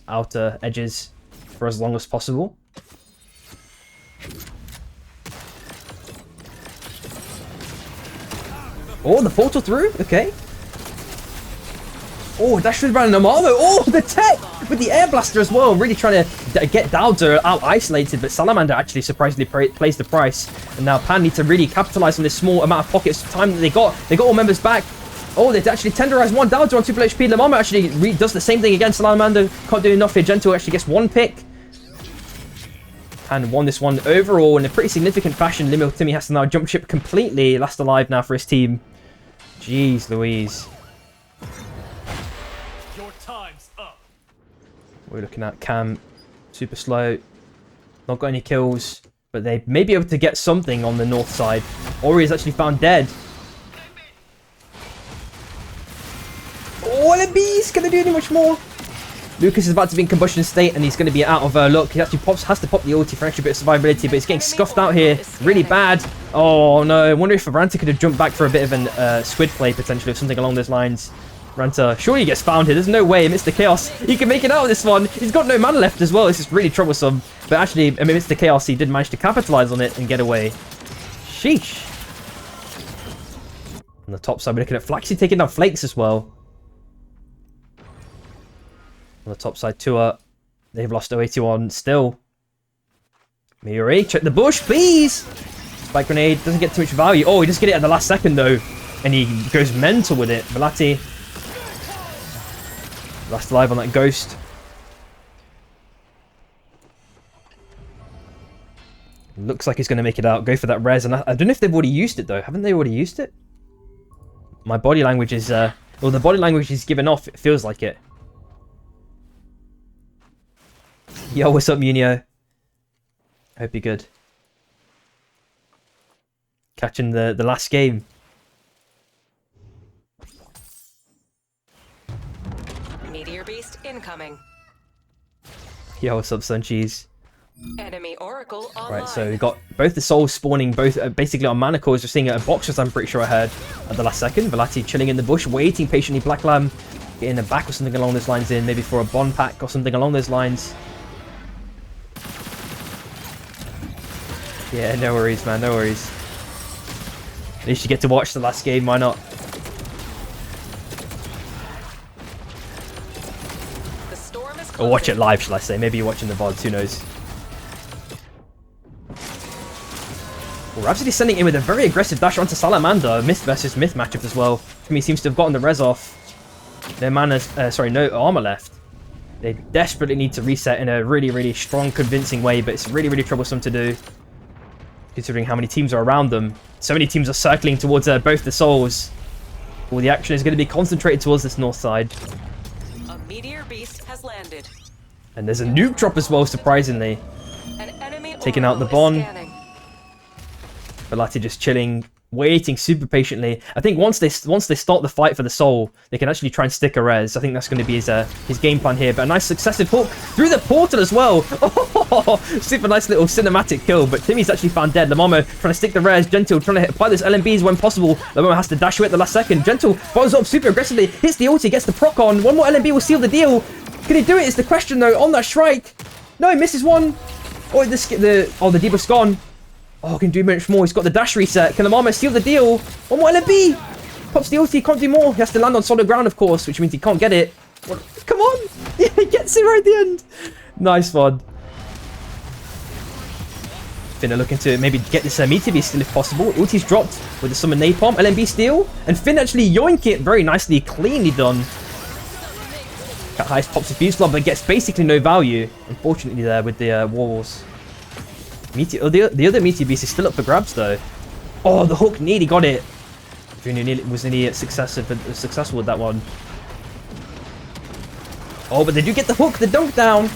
outer edges for as long as possible. Oh, the portal through? Okay. Oh, dash through the random armor. Oh, the tech with the air blaster as well. Really trying to get Dowder out isolated, but Salamander actually surprisingly plays the price. And now Pan needs to really capitalize on this small amount of pockets of time that they got. They got all members back. Oh, they actually tenderize one Dowder on 2 HP. Lamama actually does the same thing again. Salamander can't do enough here. Gento actually gets 1 pick. And won this one overall in a pretty significant fashion. Limo Timmy has to now jump ship completely. Last alive now for his team. Jeez Louise. Your time's up. We're looking at Cam. Super slow. Not got any kills. But they may be able to get something on the north side. Ori is actually found dead. Oh, LMB's gonna do any much more. Lucas is about to be in combustion state and he's going to be out of luck. He actually has to pop the ulti for an extra bit of survivability, but he's getting scuffed out here really bad. Oh no, I wonder if Ranta could have jumped back for a bit of an squid play potentially, or something along those lines. Ranta surely he gets found here. There's no way amidst the chaos he can make it out of this one. He's got no mana left as well. This is really troublesome. But actually, amidst the chaos, he did manage to capitalize on it and get away. Sheesh. On the top side, we're looking at Flaxy taking down Flakes as well. On the top side, Tua, they've lost 081 still. Miuri, check the bush, please! Spike grenade, doesn't get too much value. Oh, he does get it at the last second, though. And he goes mental with it. Velati. Last alive on that ghost. Looks like he's going to make it out. Go for that res. And I don't know if they've already used it, though. Haven't they already used it? My body language is... well, the body language is given off. It feels like it. Yo, what's up, Munio? Hope you're good. Catching the last game. Meteor Beast incoming. Yo, what's up, Suncheese? Enemy Oracle online. Right, so we got both the souls spawning, both basically on mana cores. We're seeing a boxers, I'm pretty sure I heard at the last second. Velati chilling in the bush, waiting patiently. Black Lamb getting a back or something along those lines in, maybe for a bond pack or something along those lines. Yeah, no worries, man, no worries. At least you get to watch the last game, why not? Or watch it live, shall I say. Maybe you're watching the VODs, who knows. Well, Rhapsody sending in with a very aggressive dash onto Salamander. Myth versus Myth matchup as well. He seems to have gotten the res off. No mana, no armor left. They desperately need to reset in a really, really strong, convincing way, but it's really, really troublesome to do. Considering how many teams are around them. So many teams are circling towards both the souls. All the action is going to be concentrated towards this north side. A meteor beast has landed. And there's a nuke drop as well, surprisingly. An enemy Taking out the Bon. Velati just chilling, waiting super patiently. I think once they start the fight for the soul, they can actually try and stick a res. I think that's going to be his game plan here. But a nice successive hook through the portal as well. Oh, super nice little cinematic kill. But Timmy's actually found dead. Lamamo trying to stick the res. Gentle trying to apply those LMBs when possible. Lamamo has to dash away at the last second. Gentle follows up super aggressively. Hits the ulti, gets the proc on. One more LMB will seal the deal. Can he do it is the question though. On that strike. No, he misses one. Oh, the debuff's gone. Oh, can do much more. He's got the dash reset. Can Lamamo seal the deal? One more LMB. Pops the ulti. Can't do more. He has to land on solid ground, of course, which means he can't get it. What? Come on. Yeah, he gets it right at the end. Nice one. Finn looking to maybe get this meteor beast still if possible. Ulti's dropped with the summon napalm. LMB steal. And Finn actually yoink it very nicely. Cleanly done. Cat Heist pops a fuse blob but gets basically no value. Unfortunately there with the walls. The other Meteor Beast is still up for grabs though. Oh, the hook nearly got it. Junior was nearly successful with that one. Oh, but they do get the hook, the dunk down.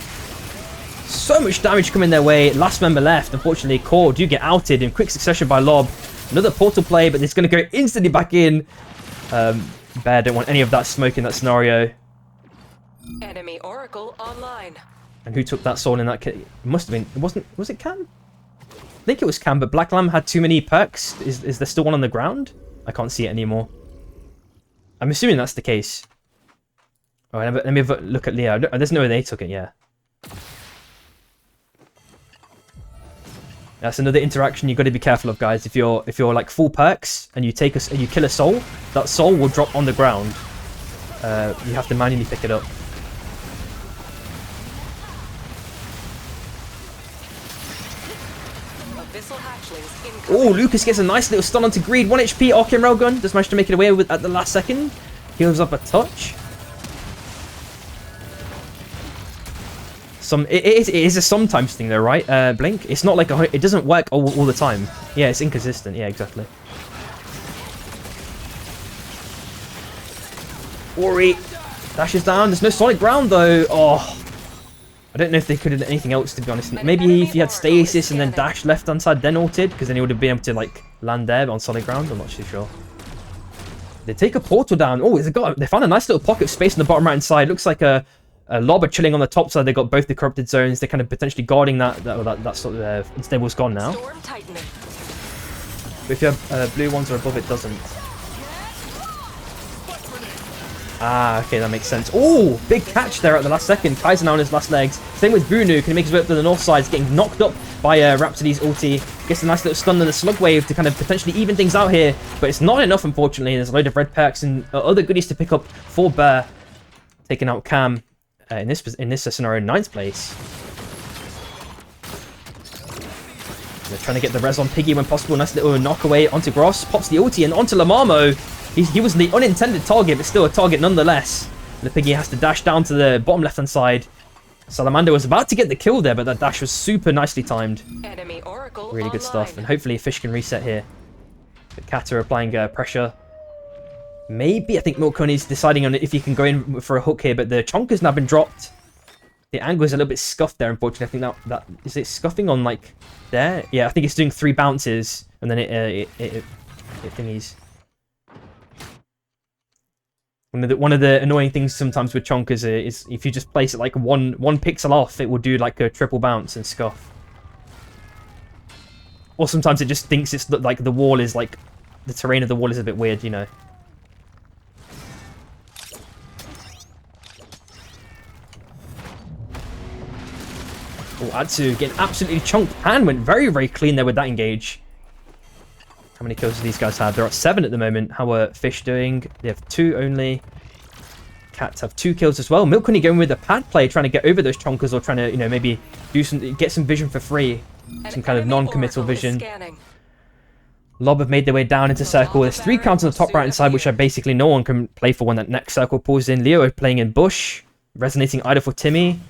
So much damage coming their way. Last member left. Unfortunately, Core do get outed in quick succession by Lob. Another portal play, but it's going to go instantly back in. Bear don't want any of that smoke in that scenario. Enemy Oracle online. And who took that soul in that case? It must have been. Was it Cam? I think it was Cam, but Black Lamb had too many perks. Is there still one on the ground? I can't see it anymore. I'm assuming that's the case. Alright, let me have a look at Leo. There's no way they took it, yeah. That's another interaction you got to be careful of, guys. If you're like full perks and you kill a soul, that soul will drop on the ground. You have to manually pick it up. Oh, Lucas gets a nice little stun onto Greed. 1 HP Arcane Railgun. Just managed to make it away with at the last second. Heals up a touch. It is a sometimes thing though, right? Blink. It's not like it doesn't work all the time. Yeah, it's inconsistent. Yeah, exactly. Ori dashes down. There's no solid ground though. Oh. I don't know if they could have done anything else, to be honest. Maybe if you had stasis and then dash left hand side, then ulted, because then he would have been able to like land there on solid ground. I'm not too sure. They take a portal down. Oh, they found a nice little pocket of space on the bottom right hand side. Looks like a Lob are chilling on the top side. They got both the corrupted zones. They're kind of potentially guarding that sort of unstable's gone now. But if you have blue ones or above, it doesn't. Ah, okay, that makes sense. Oh, big catch there at the last second. Kaiser now on his last legs. Same with Bunu. Can he make his way up to the north side? He's getting knocked up by Rhapsody's ulti. Gets a nice little stun and a slug wave to kind of potentially even things out here. But it's not enough, unfortunately. There's a load of red perks and other goodies to pick up for Bear. Taking out Cam in this scenario, 9th place. They're trying to get the res on Piggy when possible. Nice little knock away onto Gross. Pops the ulti and onto Lamamo. He was the unintended target, but still a target nonetheless. The Piggy has to dash down to the bottom left-hand side. Salamander was about to get the kill there, but that dash was super nicely timed. Enemy Oracle really good stuff, and hopefully Fish can reset here. The Kata applying pressure. Maybe, I think Milkconi's deciding on if he can go in for a hook here, but the chonk has now been dropped. The angle is a little bit scuffed there, unfortunately. I think that is it scuffing on, like, there? Yeah, I think it's doing 3 bounces, and then it thingies. One of the annoying things sometimes with chonk is if you just place it like one pixel off, it will do like a triple bounce and scuff. Or sometimes it just thinks it's like the wall is like the terrain of the wall is a bit weird, you know. Oh, Atsu getting absolutely chunked. Pan went very, very clean there with that engage. How many kills do these guys have? They're at 7 at the moment. How are Fish doing? They have 2 only. Cats have 2 kills as well. Milkconi going with a pad play, trying to get over those chonkers or trying to, you know, maybe get some vision for free. Some kind of non-committal vision. Lob have made their way down into circle. There's 3 counts on the top right hand side, which are basically no one can play for when that next circle pulls in. Leo playing in bush. Resonating either for Timmy.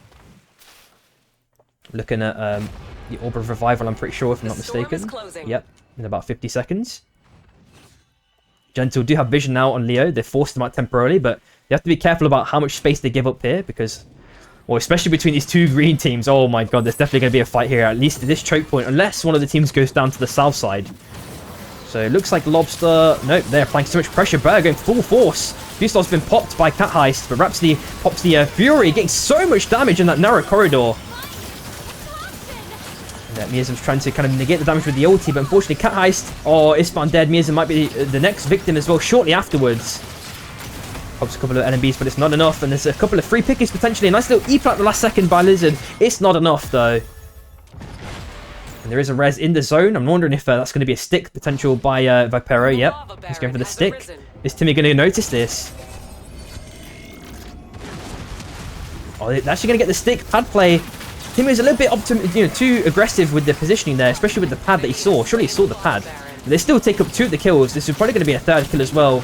Looking at the Orb of Revival, I'm pretty sure, if I'm not mistaken. Yep. In about 50 seconds. Gentle do have vision now on Leo. They forced him out temporarily, but you have to be careful about how much space they give up here because, well, especially between these 2 green teams. Oh my god, there's definitely going to be a fight here, at least at this choke point, unless one of the teams goes down to the south side. So it looks like Lobster... Nope, they're applying so much pressure. Bear going full force. Gustav's been popped by Cat Heist, but Rhapsody pops the Fury, getting so much damage in that narrow corridor. And Miasm's trying to kind of negate the damage with the ulti, but unfortunately Cat Heist... Oh, Ispan dead. Miasm might be the next victim as well shortly afterwards. Pops a couple of LMBs, but it's not enough. And there's a couple of free pickers potentially. A nice little E-plat the last second by Lizard. It's not enough, though. And there is a res in the zone. I'm wondering if that's going to be a stick potential by Vipero. Yep, he's going for the stick. Is Timmy going to notice this? Oh, they're actually going to get the stick. Pad play. Timmy was a little bit too aggressive with the positioning there, especially with the pad that he saw. Surely he saw the pad. But they still take up 2 of the kills. This is probably going to be a 3rd kill as well.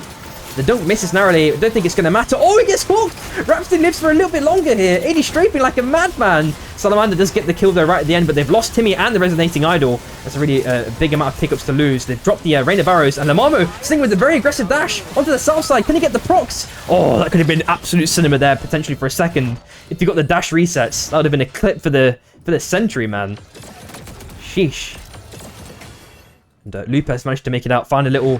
The dunk misses narrowly. I don't think it's going to matter. Oh, he gets hooked! Rhapsody lives for a little bit longer here. 80 strafing like a madman. Salamander does get the kill though right at the end, but they've lost Timmy and the Resonating Idol. That's a really big amount of pickups to lose. They've dropped the Rain of Arrows, and Lamamo sitting with a very aggressive dash onto the south side. Can he get the procs? Oh, that could have been absolute cinema there potentially for a second. If you got the dash resets, that would have been a clip for the Sentry, man. Sheesh. And Lupus managed to make it out, find a little...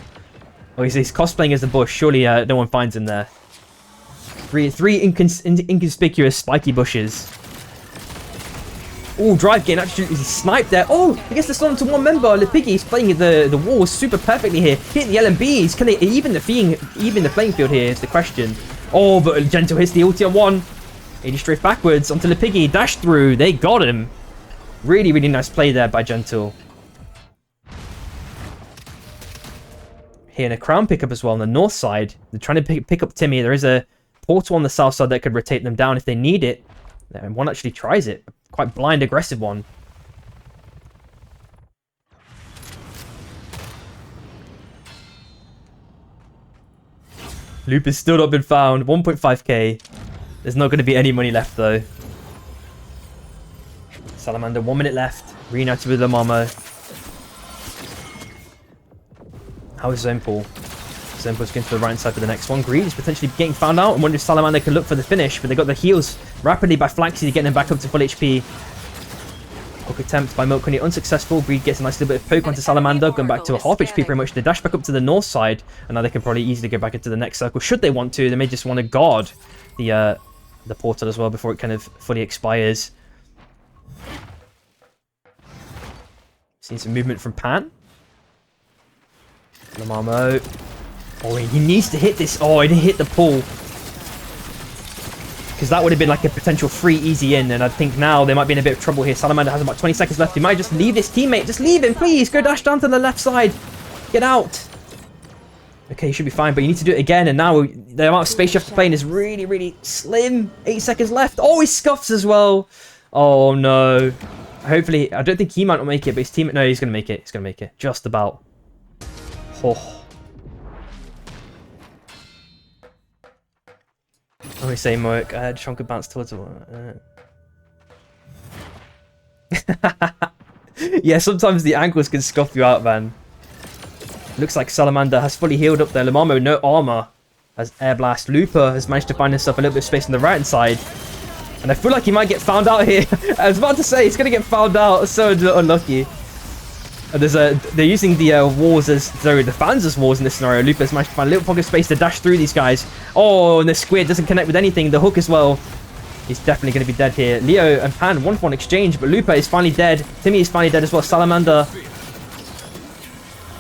Oh, he's cosplaying as the bush. Surely no one finds him there. Three inconspicuous spiky bushes. Oh, drive getting absolutely sniped there. Oh, he gets the stun to one member. Lipiggy is playing the walls super perfectly here. Hitting the LMBs. Can they even the playing field here is the question. Oh, but Gentle hits the ulti on one. 80 straight backwards onto Lipiggy. Dash through. They got him. Really, really nice play there by Gentle. Here in a crown pickup as well on the north side. They're trying to pick up Timmy. There is a portal on the south side that could rotate them down if they need it. And one actually tries it. Quite blind, aggressive one. Loop has still not been found. 1.5k. There's not going to be any money left though. Salamander, 1 minute left. Reunited with Lamamo. How is Zempool? Zempool's going to the right side for the next one. Greed is potentially getting found out. I wonder if Salamander can look for the finish, but they got the heals rapidly by Flaxy to get them back up to full HP. Hook attempt by Milk Honey unsuccessful. Greed gets a nice little bit of poke onto Salamander, going back to a half HP pretty much. They dash back up to the north side, and now they can probably easily go back into the next circle. Should they want to, they may just want to guard the portal as well before it kind of fully expires. Seen some movement from Pan. Lamamo. Oh, he needs to hit this. Oh, he didn't hit the pull. Because that would have been like a potential free easy in. And I think now they might be in a bit of trouble here. Salamander has about 20 seconds left. He might just leave his teammate. Just leave him, please. Go dash down to the left side. Get out. Okay, he should be fine. But you need to do it again. And now the amount of space you have to play in is really, really slim. 8 seconds left. Oh, he scuffs as well. Oh, no. Hopefully, I don't think he might not make it. But his teammate... No, he's going to make it. He's going to make it. Just about. Oh. Let me say, Moik, I had Chunk bounce towards the Yeah, sometimes the ankles can scuff you out, man. Looks like Salamander has fully healed up there. Lamamo, no armor. As Air Blast. Looper has managed to find himself a little bit of space on the right-hand side. And I feel like he might get found out here. I was about to say, he's going to get found out. So unlucky. And they're using the walls as, sorry, the fans as walls in this scenario. Lupus managed to find a little pocket of space to dash through these guys. Oh, and the squid doesn't connect with anything. The hook as well. He's definitely going to be dead here. Leo and Pan 1-for-1 exchange, but Lupa is finally dead. Timmy is finally dead as well. Salamander.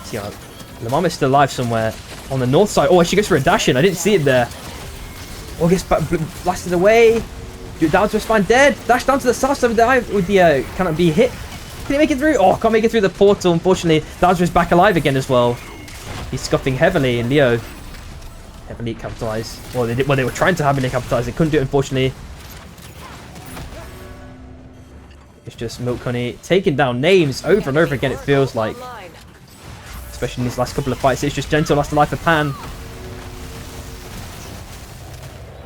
See, Lamama's still alive somewhere on the north side. Oh, she goes for a dash in. I didn't see it there. Oh, gets blasted away. Down to a spine, dead. Dash down to the south side with the cannot be hit. Can he make it through? Oh, can't make it through the portal. Unfortunately, Dodger is back alive again as well. He's scuffing heavily, and Leo heavily capitalized. Well, they were trying to heavily capitalize. They couldn't do it, unfortunately. It's just Milk Honey taking down names over and over again, it feels like. Especially in these last couple of fights. It's just Gentle lost the life of Pan.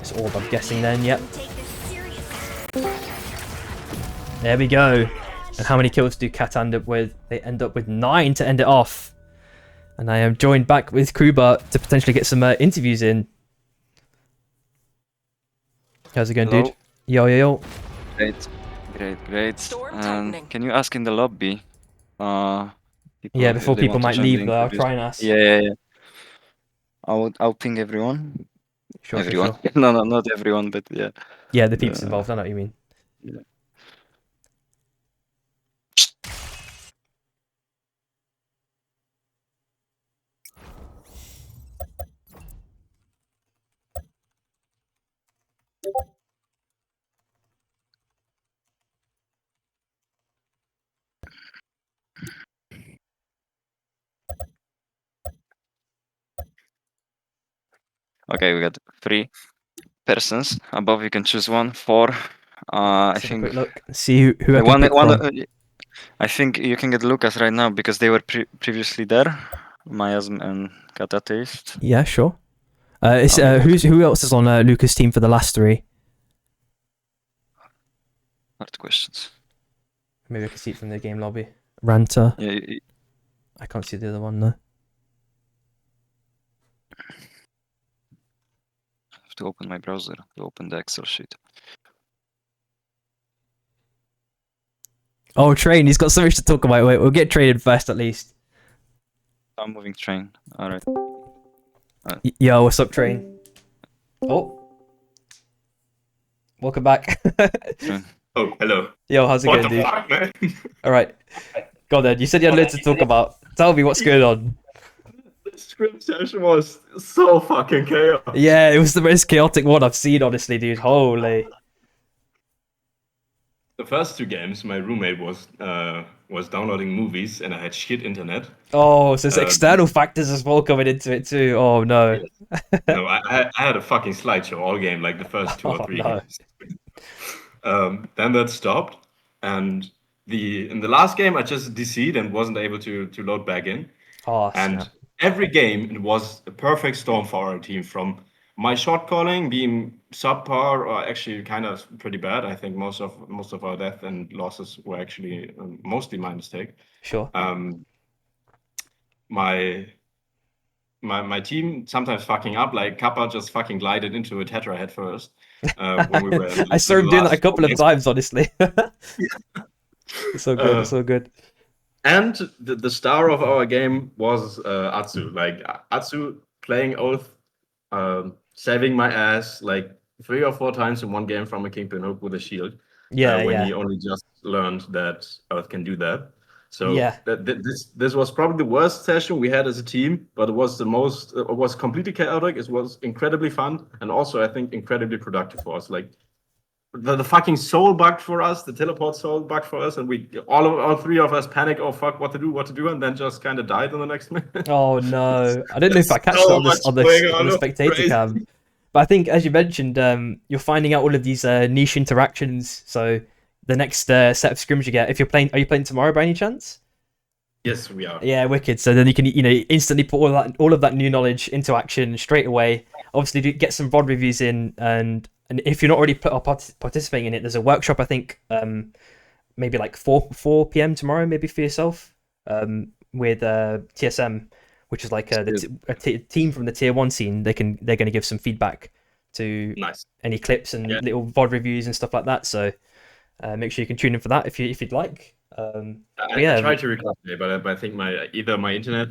It's all I'm guessing then, yep. There we go. And how many kills do Cat end up with? They end up with 9 to end it off. And I am joined back with Kuba to potentially get some interviews in. How's it going, Hello. dude? Yo, yo, yo. Great. Can you ask in the lobby Yeah, if before they people want to might join leave, the I'll interviews. try and ask. Yeah. I'll ping everyone. Sure. No, not everyone, but yeah. Yeah, the peeps involved. I know what you mean. Yeah. Okay, we got 3 persons. Above you can choose 1. 4. I Let's have a think quick look. See who I the can pick from. I think you can get Lucas right now because they were previously there. Miasm and Catataste. Yeah, sure. Who else is on Lucas' team for the last 3? Hard questions. Maybe I can see it from the game lobby. Ranta. Yeah, I can't see the other one though. I have to open my browser to open the Excel sheet. Oh, Train. He's got so much to talk about. Wait, we'll get traded first at least. I'm moving train. All right. Yo, what's up, Train? Oh. Welcome back. Oh, hello. Yo, how's it What going, the dude? fuck, man? All right. Go on then. You said you had loads to talk about. Tell me what's going on. The Scrims session was so fucking chaotic. Yeah, it was the most chaotic one I've seen, honestly, dude. Holy. The first 2 games, my roommate was downloading movies, and I had shit internet. Oh, so it's external factors as well coming into it too. Oh no. Yes. No, I had a fucking slideshow all game, like the first 2 or 3 no. games. Then that stopped, and in the last game I just DC'd and wasn't able to load back in. Oh, and snap. every game it was a perfect storm for our team, from my shot calling being subpar or actually kind of pretty bad. I think most of our death and losses were actually mostly my mistake. Sure. My team sometimes fucking up, like Kappa just fucking glided into a Tetra head first. When we were I saw him doing that a couple of times, honestly. It's so good. It's so good. And the star of our game was Atsu. Like Atsu playing Oath, saving my ass like 3 or 4 times in one game from a Kingpin hook with a shield. When he only just learned that Earth can do that. So this was probably the worst session we had as a team, but it was it was completely chaotic. It was incredibly fun, and also I think incredibly productive for us. Like the fucking soul bugged for us, the teleport soul bugged for us, and all 3 of us panic. Oh fuck, what to do, and then just kind of died in the next minute. Oh no, I don't know if I catch that on the spectator cam, but I think as you mentioned, you're finding out all of these niche interactions. So the next set of scrims you get, if are you playing tomorrow by any chance? Yes, we are. Yeah, wicked. So then you can instantly put all of that new knowledge into action straight away. Obviously, get some VOD reviews in, and if you're not already participating in it, there's a workshop. I think maybe like 4 p.m. tomorrow, maybe for yourself, with TSM, which is like a team from the tier 1 scene. They're going to give some feedback to any clips and little VOD reviews and stuff like that. So make sure you can tune in for that if you'd like. I tried to record today, but I think either my internet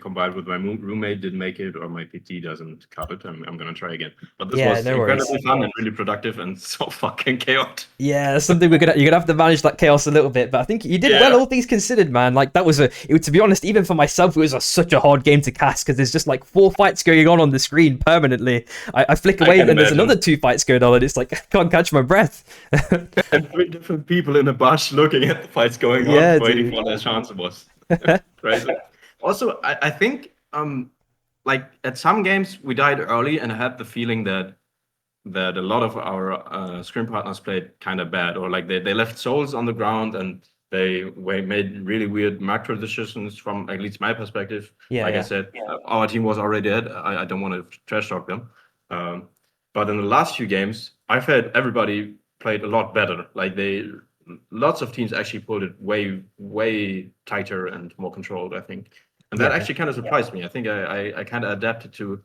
combined with my roommate didn't make it, or my PT doesn't cut it. I'm gonna try again. But this was incredibly fun and really productive and so fucking chaotic. Yeah, that's something you're gonna have to manage that chaos a little bit. But I think you did well, all things considered, man. Like that was to be honest, even for myself, it was such a hard game to cast because there's just like 4 fights going on the screen permanently. I flick away and there's another 2 fights going on, and it's like I can't catch my breath. And 3 different people in a bush looking at the fights going on, waiting for their chance was crazy. Also, I think like at some games we died early, and I had the feeling that a lot of our scrim partners played kind of bad, or like they left souls on the ground and they made really weird macro decisions from at least my perspective. I said, our team was already dead. I don't want to trash talk them. But in the last few games, I felt everybody played a lot better. Like lots of teams actually pulled it way tighter and more controlled, I think. And that actually kind of surprised me. I think I kind of adapted to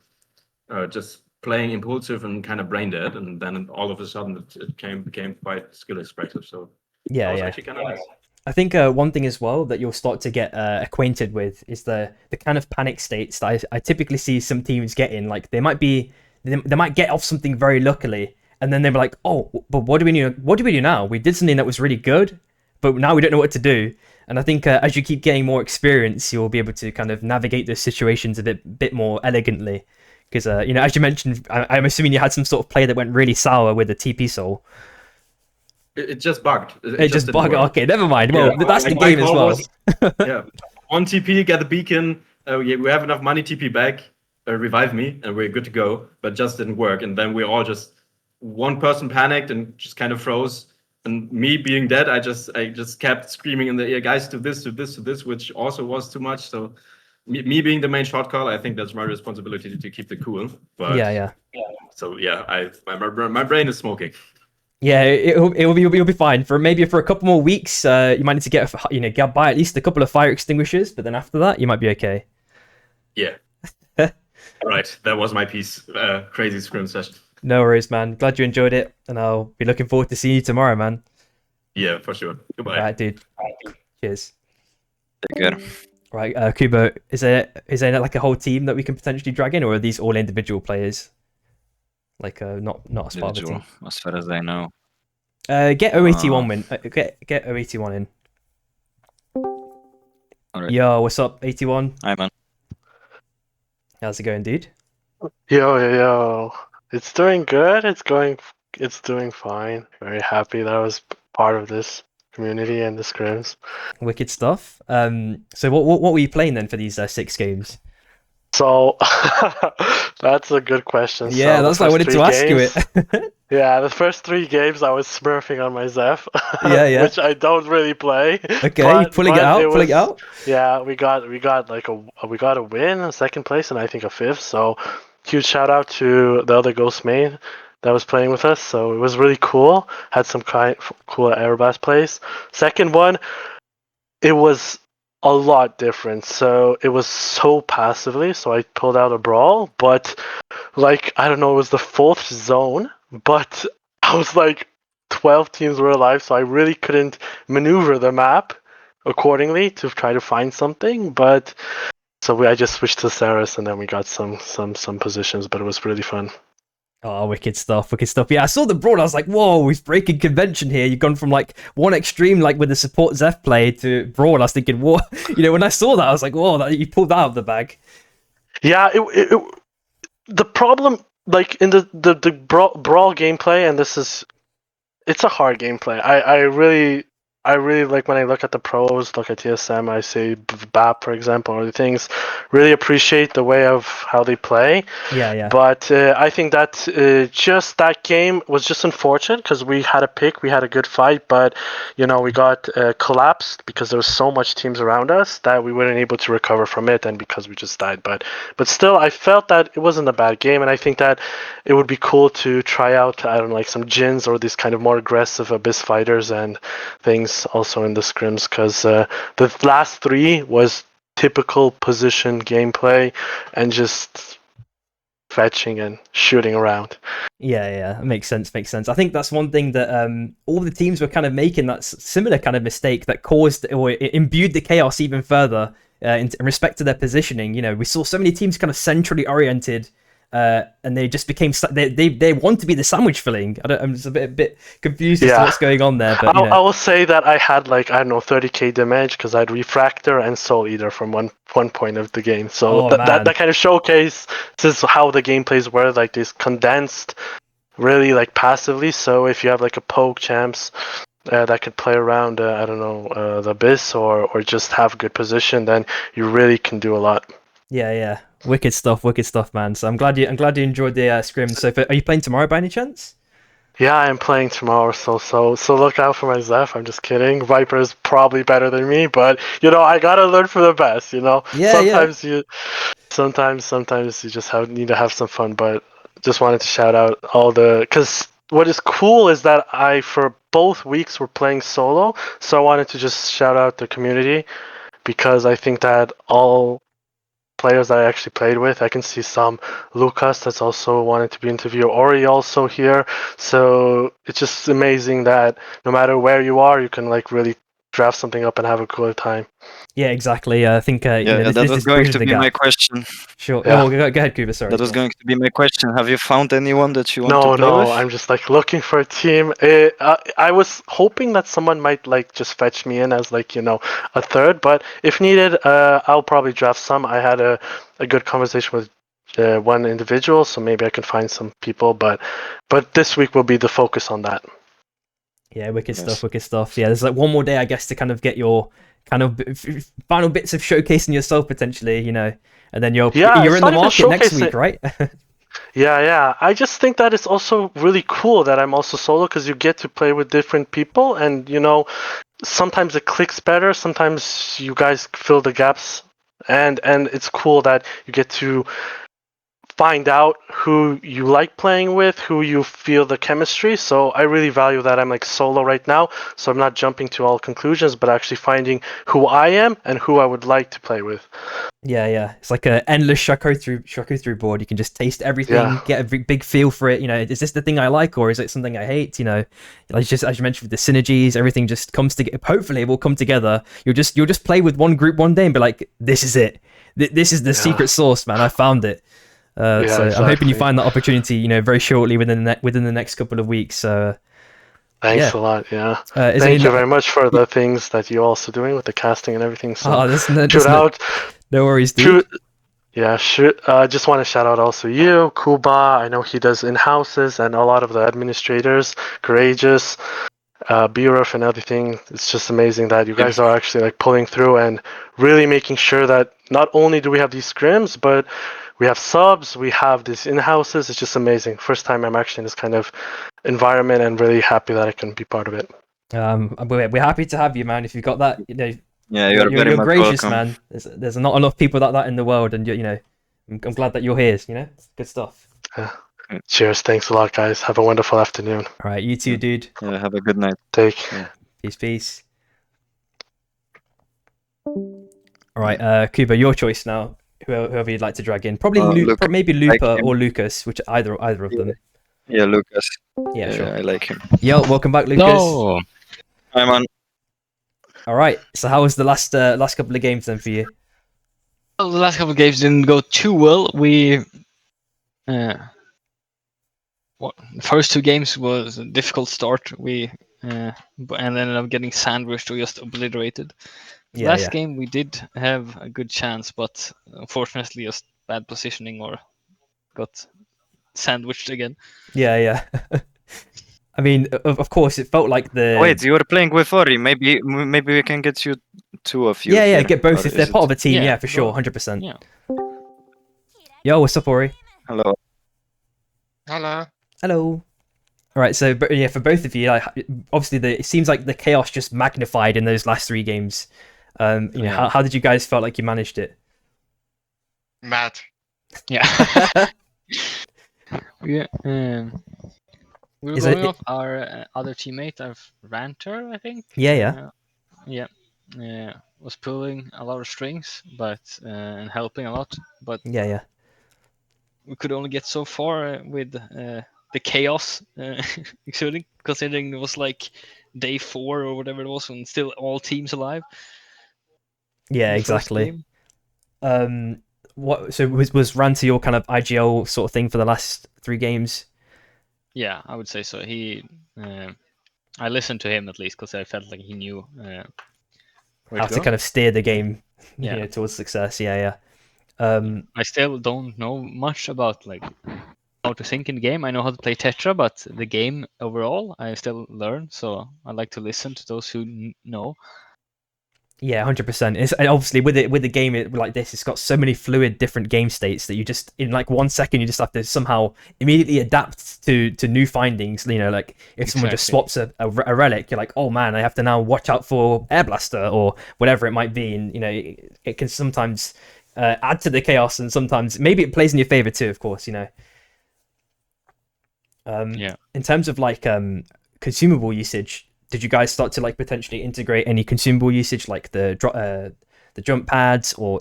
just playing impulsive and kind of brain dead, and then all of a sudden it became quite skill expressive. So that was actually kind of nice. I think one thing as well that you'll start to get acquainted with is the kind of panic states that I typically see some teams get in. Like they might get off something very luckily, and then they're like, oh, but what do we do? What do we do now? We did something that was really good, but now we don't know what to do. And I think as you keep getting more experience, you'll be able to kind of navigate those situations a bit more elegantly. Because as you mentioned, I'm assuming you had some sort of play that went really sour with the TP soul. It just bugged. It just didn't bugged. work. Okay, never mind. Well, Yeah, that's the like, my game as call well. was, yeah, one TP, get the beacon. We have enough money. TP back, revive me, and we're good to go. But it just didn't work. And then we all just one person panicked and just kind of froze. And me being dead, I just kept screaming in the ear, guys, do this, do this, do this, which also was too much. So me being the main shot caller, I think that's my responsibility to keep the cool. But Yeah. So yeah, my brain is smoking. Yeah, you'll be fine for a couple more weeks. You might need to get buy at least a couple of fire extinguishers, but then after that, you might be okay. Yeah. All right, that was my piece. Crazy scrim session. No worries, man. Glad you enjoyed it, and I'll be looking forward to seeing you tomorrow, man. Yeah, for sure. Goodbye. All right, dude. Cheers. Take care. Right, Kubo, is there like a whole team that we can potentially drag in, or are these all individual players? Like not as part of a team. As far as I know. Get 081 win. Get 081 in. All right. Yo, what's up, 81? Hi, man. How's it going, dude? Yo. It's doing good. It's doing fine. Very happy that I was part of this community and the scrims. Wicked stuff. So what were you playing then for these 6 games? So that's a good question. Yeah, so that's why I wanted to ask you it. Yeah, the first 3 games I was smurfing on my Zeph. Yeah. Which I don't really play. Okay, pulling it out. Yeah, we got a win, a 2nd place, and I think a 5th. So huge shout out to the other Ghost main that was playing with us. So it was really cool. Had some cool Aerobass plays. Second one, it was a lot different. So it was so passively. So I pulled out a brawl, but I don't know, it was the 4th zone, but I was 12 teams were alive, so I really couldn't maneuver the map accordingly to try to find something. But so I just switched to Saris, and then we got some positions, but it was really fun. Oh, wicked stuff. Yeah, I saw the brawl. I was like, whoa, he's breaking convention here. You've gone from one extreme, with the support Zeph play, to brawl. I was thinking, what? When I saw that, I was like, whoa, you pulled that out of the bag. Yeah, the problem, in the brawl gameplay, and it's a hard gameplay. I really like when I look at the pros, look at TSM, I say BAP, for example, or the things, really appreciate the way of how they play. Yeah. But I think that just that game was just unfortunate because we had a pick, we had a good fight, but we got collapsed because there was so much teams around us that we weren't able to recover from it, and because we just died. But still, I felt that it wasn't a bad game, and I think that it would be cool to try out, I don't know, some Jins or these kind of more aggressive Abyss fighters and things also in the scrims, because the last 3 was typical position gameplay and just fetching and shooting around. Yeah, makes sense. I think that's one thing that all the teams were kind of making, that similar kind of mistake that caused or imbued the chaos even further in respect to their positioning. We saw so many teams kind of centrally oriented, and they just became they want to be the sandwich filling. I'm just a bit confused as to what's going on there. But I will say that I had 30k damage because I had Refractor and Soul Eater from one point of the game. So that kind of showcases how the gameplays were, this condensed, really passively. So if you have a poke champs that could play around, the Abyss or just have good position, then you really can do a lot. Yeah. Wicked stuff, man. So I'm glad you enjoyed the scrims. So are you playing tomorrow by any chance? Yeah, I'm playing tomorrow, so look out for my Zeph. I'm just kidding. Viper is probably better than me, but I gotta learn from the best. Sometimes you just need to have some fun. But just wanted to shout out because what is cool is that for both weeks we're playing solo, so I wanted to just shout out the community, because I think that all players that I actually played with, I can see some Lucas that's also wanted to be interviewed, Ori also here. So it's just amazing that no matter where you are, you can really draft something up and have a good time. Yeah, exactly. I think that was going to be my question. Sure. Yeah. Oh, go ahead, Kuba. Sorry. That was going to be my question. Have you found anyone that you want No, to play with? I'm just like looking for a team. I was hoping that someone might like just fetch me in as like a third, but if needed, I'll probably draft some. I had a good conversation with one individual, so maybe I can find some people. But this week will be the focus on that. Yeah, wicked stuff. Yeah, there's like one more day, I guess, to kind of get your kind of final bits of showcasing yourself potentially, and then you're in the market next week, right? Yeah. I just think that it's also really cool that I'm also solo because you get to play with different people, and sometimes it clicks better. Sometimes you guys fill the gaps, and it's cool that you get to find out who you like playing with, who you feel the chemistry. So I really value that I'm like solo right now, so I'm not jumping to all conclusions, but actually finding who I am and who I would like to play with. Yeah. It's like an endless charcuterie board. You can just taste everything, get a big feel for it. Is this the thing I like, or is it something I hate? Like just as you mentioned with the synergies, everything just comes together. Hopefully, it will come together. You'll just play with one group one day and be like, "This is it. This is the secret sauce, man. I found it." So exactly. I'm hoping you find that opportunity, very shortly within the next couple of weeks. So thanks a lot. Yeah. Thank you very much for the things that you're also doing with the casting and everything. So no worries, dude. Just want to shout out also you, Kuba. I know he does in-houses and a lot of the administrators, Courageous, Buref and everything. It's just amazing that you guys are actually like pulling through and really making sure that not only do we have these scrims, but we have subs, we have these in-houses. It's just amazing. First time I'm actually in this kind of environment, and really happy that I can be part of it. We're happy to have you, man. If you've got that, yeah, you're very much gracious, welcome. Man. There's not enough people like that in the world, and I'm glad that you're here. Good stuff. Yeah. Cheers. Thanks a lot, guys. Have a wonderful afternoon. All right, you too, dude. Yeah, have a good night. Peace. All right, Kuba, your choice now. Whoever you'd like to drag in, probably maybe Lupa or Lucas, which either of them. Yeah, Lucas. Yeah, sure. I like him. Yo, welcome back, Lucas. No. Hi, man. All right. So, how was the last couple of games then for you? Well, the last couple of games didn't go too well. The first two games was a difficult start. And ended up getting sandwiched or just obliterated. Last game we did have a good chance, but unfortunately just bad positioning or got sandwiched again. Yeah. I mean, of course, it felt like the. Wait, you were playing with Ori. Maybe we can get you two of you. Yeah, get both if they're part of a team. Yeah, for sure, 100%. Yeah. Yo, what's up, Ori? Hello. All right, so yeah, for both of you, obviously it seems like the chaos just magnified in those last three games. How did you guys felt like you managed it? Mad. Yeah. We were going off our other teammate, our Ranter, I think. Yeah. Was pulling a lot of strings, but and helping a lot. But yeah. We could only get so far with the chaos, considering it was like day 4 or whatever it was, and still all teams alive. Yeah, exactly. So was Ranter your kind of IGL sort of thing for the last 3 games? Yeah, I would say so. I listened to him at least because I felt like he knew how to kind of steer the game yeah. Towards success. Yeah. I still don't know much about like how to think in the game. I know how to play Tetra, but the game overall, I still learn. So I like to listen to those who know. Yeah, 100%. It's obviously with the game like this, it's got so many fluid different game states that you just in like 1 second you just have to somehow immediately adapt to new findings. Like if someone just swaps a relic, you're like, oh man, I have to now watch out for Air Blaster or whatever it might be, and it can sometimes add to the chaos, and sometimes maybe it plays in your favor too. Of course, Yeah. In terms of like consumable usage. Did you guys start to like potentially integrate any consumable usage like the jump pads or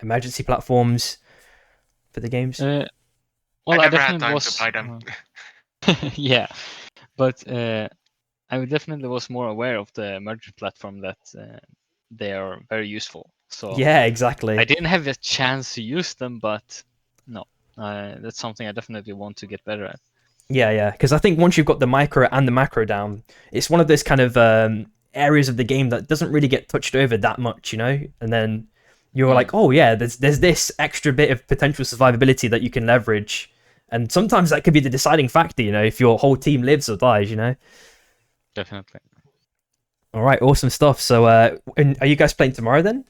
emergency platforms for the games? I never had time to buy them. Yeah, but I definitely was more aware of the merge platform that they are very useful. So Yeah, exactly. I didn't have a chance to use them, but no, that's something I definitely want to get better at. Yeah, because I think once you've got the micro and the macro down, it's one of those kind of areas of the game that doesn't really get touched over that much, And then you're like, oh yeah, there's this extra bit of potential survivability that you can leverage, and sometimes that could be the deciding factor, if your whole team lives or dies, Definitely. All right, awesome stuff. So, are you guys playing tomorrow then?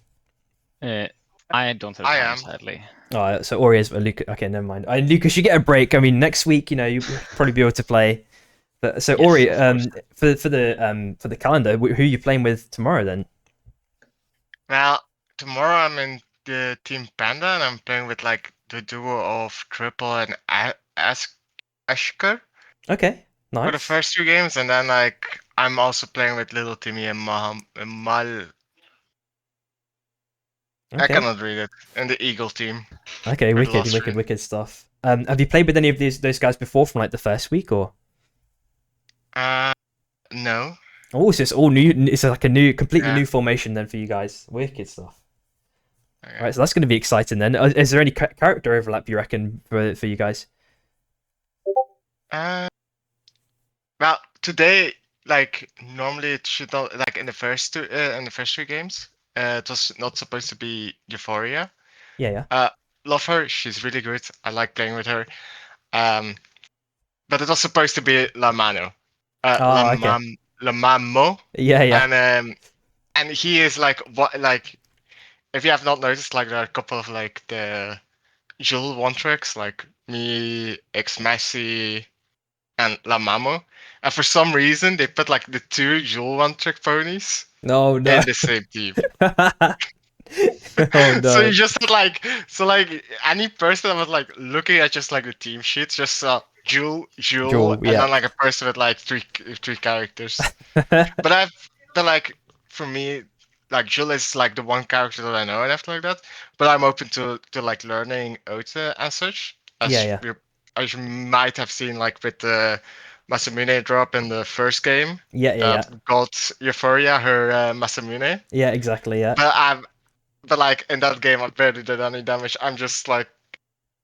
I don't have time, sadly. Oh, so Ori is Lucas. Okay, never mind. Lucas, you get a break. I mean, next week, you'll probably be able to play. But so, Yes, Ori, of for the calendar, who are you playing with tomorrow then? Well, tomorrow I'm in the Team Panda and I'm playing with like the duo of Triple and Ashker Okay, nice. for the first 2 games, and then like I'm also playing with Little Timmy and Mal. I Okay. cannot read it. And the Eagle team. Okay, for the wicked, last wicked, three. wicked stuff. Have you played with any of those guys before from like the first week or? No. Oh, so it's all new. It's like a completely new formation then for you guys. Wicked stuff. Okay. All right, so that's going to be exciting then. Is there any character overlap you reckon for you guys? Well, today, like normally it should not, like in the first 3 games, it was not supposed to be Euphoria. Yeah. Love her. She's really good. I like playing with her. But it was supposed to be La Mano. Okay. La Mamo. Yeah. And he is like what if you have not noticed, like there are a couple of like the Jul one tricks like me, Ex Messi, and La Mamo. And for some reason they put like the 2 Jul one trick ponies No. in the same team. Oh no. So you just had like any person that was like looking at just like the team sheets just saw Jul, Jul, and yeah. then like a person with like three characters. but like for me, like Jul is like the one character that I know and everything like that. But I'm open to like learning Ota and such. Yeah. As you might have seen like with the Masamune drop in the first game. Yeah. Got Euphoria her Masamune. Yeah, exactly. Yeah. But like in that game, I barely did any damage. I'm just like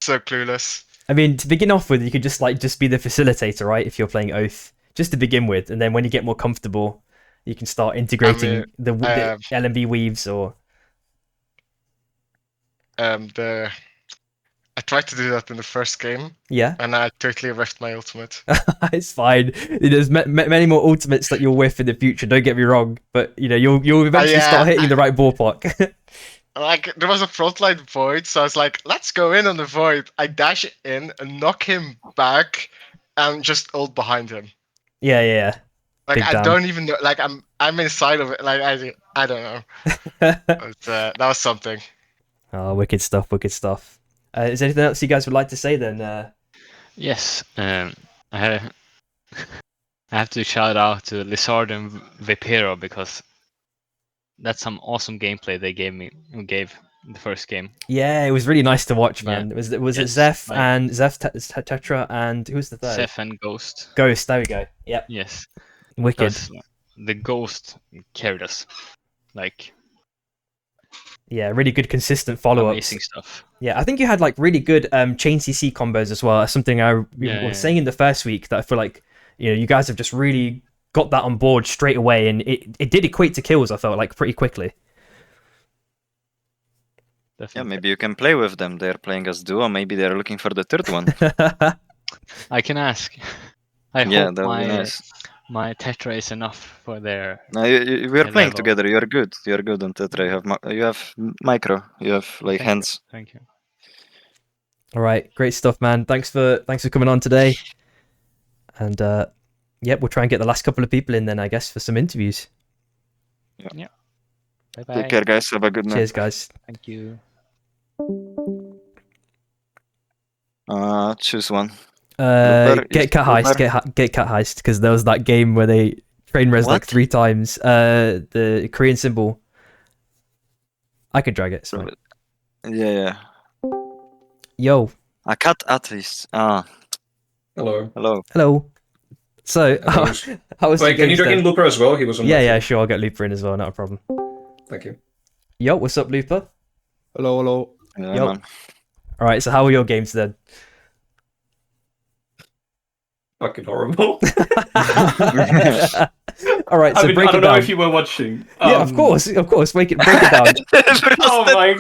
so clueless. I mean, to begin off with, you could just be the facilitator, right? If you're playing Oath, just to begin with, and then when you get more comfortable, you can start integrating the LMB weaves or. I tried to do that in the first game. Yeah. And I totally riffed my ultimate. It's fine. There's many more ultimates that you'll whiff in the future. Don't get me wrong, but you'll eventually start hitting the right ballpark. Like there was a frontline void, so I was like, "Let's go in on the void." I dash in and knock him back, and just ult behind him. Yeah. Like Big I damn. don't even know. Like I'm inside of it. Like I don't know. But, that was something. Oh, wicked stuff! Wicked stuff. Is there anything else you guys would like to say then? Yes. I have to shout out to Lizard and Vipero because that's some awesome gameplay they gave the first game. Yeah, it was really nice to watch, man. Yeah. Was it Zeph and Zeph Tetra and who's the third? Zeph and Ghost. Ghost, there we go. Yep. Yes. Wicked. The Ghost carried us. Yeah, really good consistent follow-ups. Amazing stuff. Yeah, I think you had like really good chain CC combos as well. That's something I was saying in the first week that I feel like you guys have just really got that on board straight away, and it did equate to kills. I felt like pretty quickly. Definitely. Yeah, maybe you can play with them. They're playing as duo. Maybe they're looking for the third one. I can ask. I yeah, hope that would be nice. My Tetra is enough for their. No, we are playing level. together. You are good. You are good on Tetra. You have micro. You have like hands. Thank you. All right, great stuff, man. Thanks for coming on today. And we'll try and get the last couple of people in then, I guess, for some interviews. Yeah. Bye-bye. Take care, guys. Have a good night. Cheers, guys. Thank you. Choose one. Get cat heist. Get cat heist because there was that game where they train res like 3 times. The Korean symbol. I could drag it. It's fine. Yeah. Yo. A cat at least. Hello. Hello. Hello. So, how was Wait, the can you games drag in then? Looper as well? He was on. Yeah, my yeah, team. sure. I'll get Looper in as well. Not a problem. Thank you. Yo, what's up, Looper? Hello, hello. Yeah, Yo. man. All right. So, how were your games then? Fucking horrible. All right. So, I mean, break I it don't know down. if you were watching. Yeah, of course. Break it down. Oh my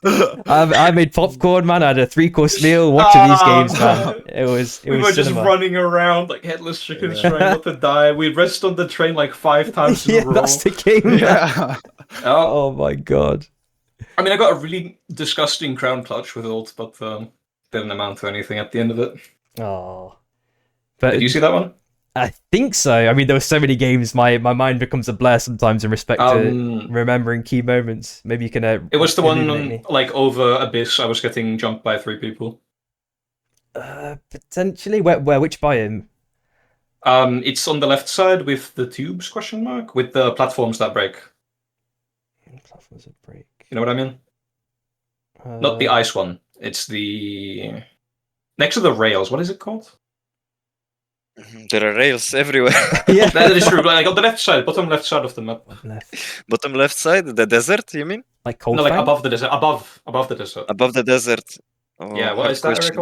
god! I made popcorn, man. I had a 3-course meal watching these games, man. It was We were just cinema. running around like headless chickens trying not to die. We rested on the train like 5 times in Yeah, a row. that's the game. Yeah. Oh my god. I mean, I got a really disgusting crown clutch with ult, but didn't amount to anything at the end of it. Oh. But Did you see that one? I think so. I mean, there were so many games. My mind becomes a blur sometimes in respect to remembering key moments. Maybe you can. It was the illuminate one me. like over Abyss. I was getting jumped by 3 people. Potentially. Where? Which biome? It's on the left side with the tubes ? With the platforms that break. Platforms that break. You know what I mean? Not the ice one. It's the next to the rails. What is it called? There are rails everywhere. Yeah, that is true. Like on the left side, bottom left side of the map. Bottom left side, the desert, you mean? Like cold. No, like above the desert. Above the desert. Above the desert. Oh, Yeah, what hard is that area question.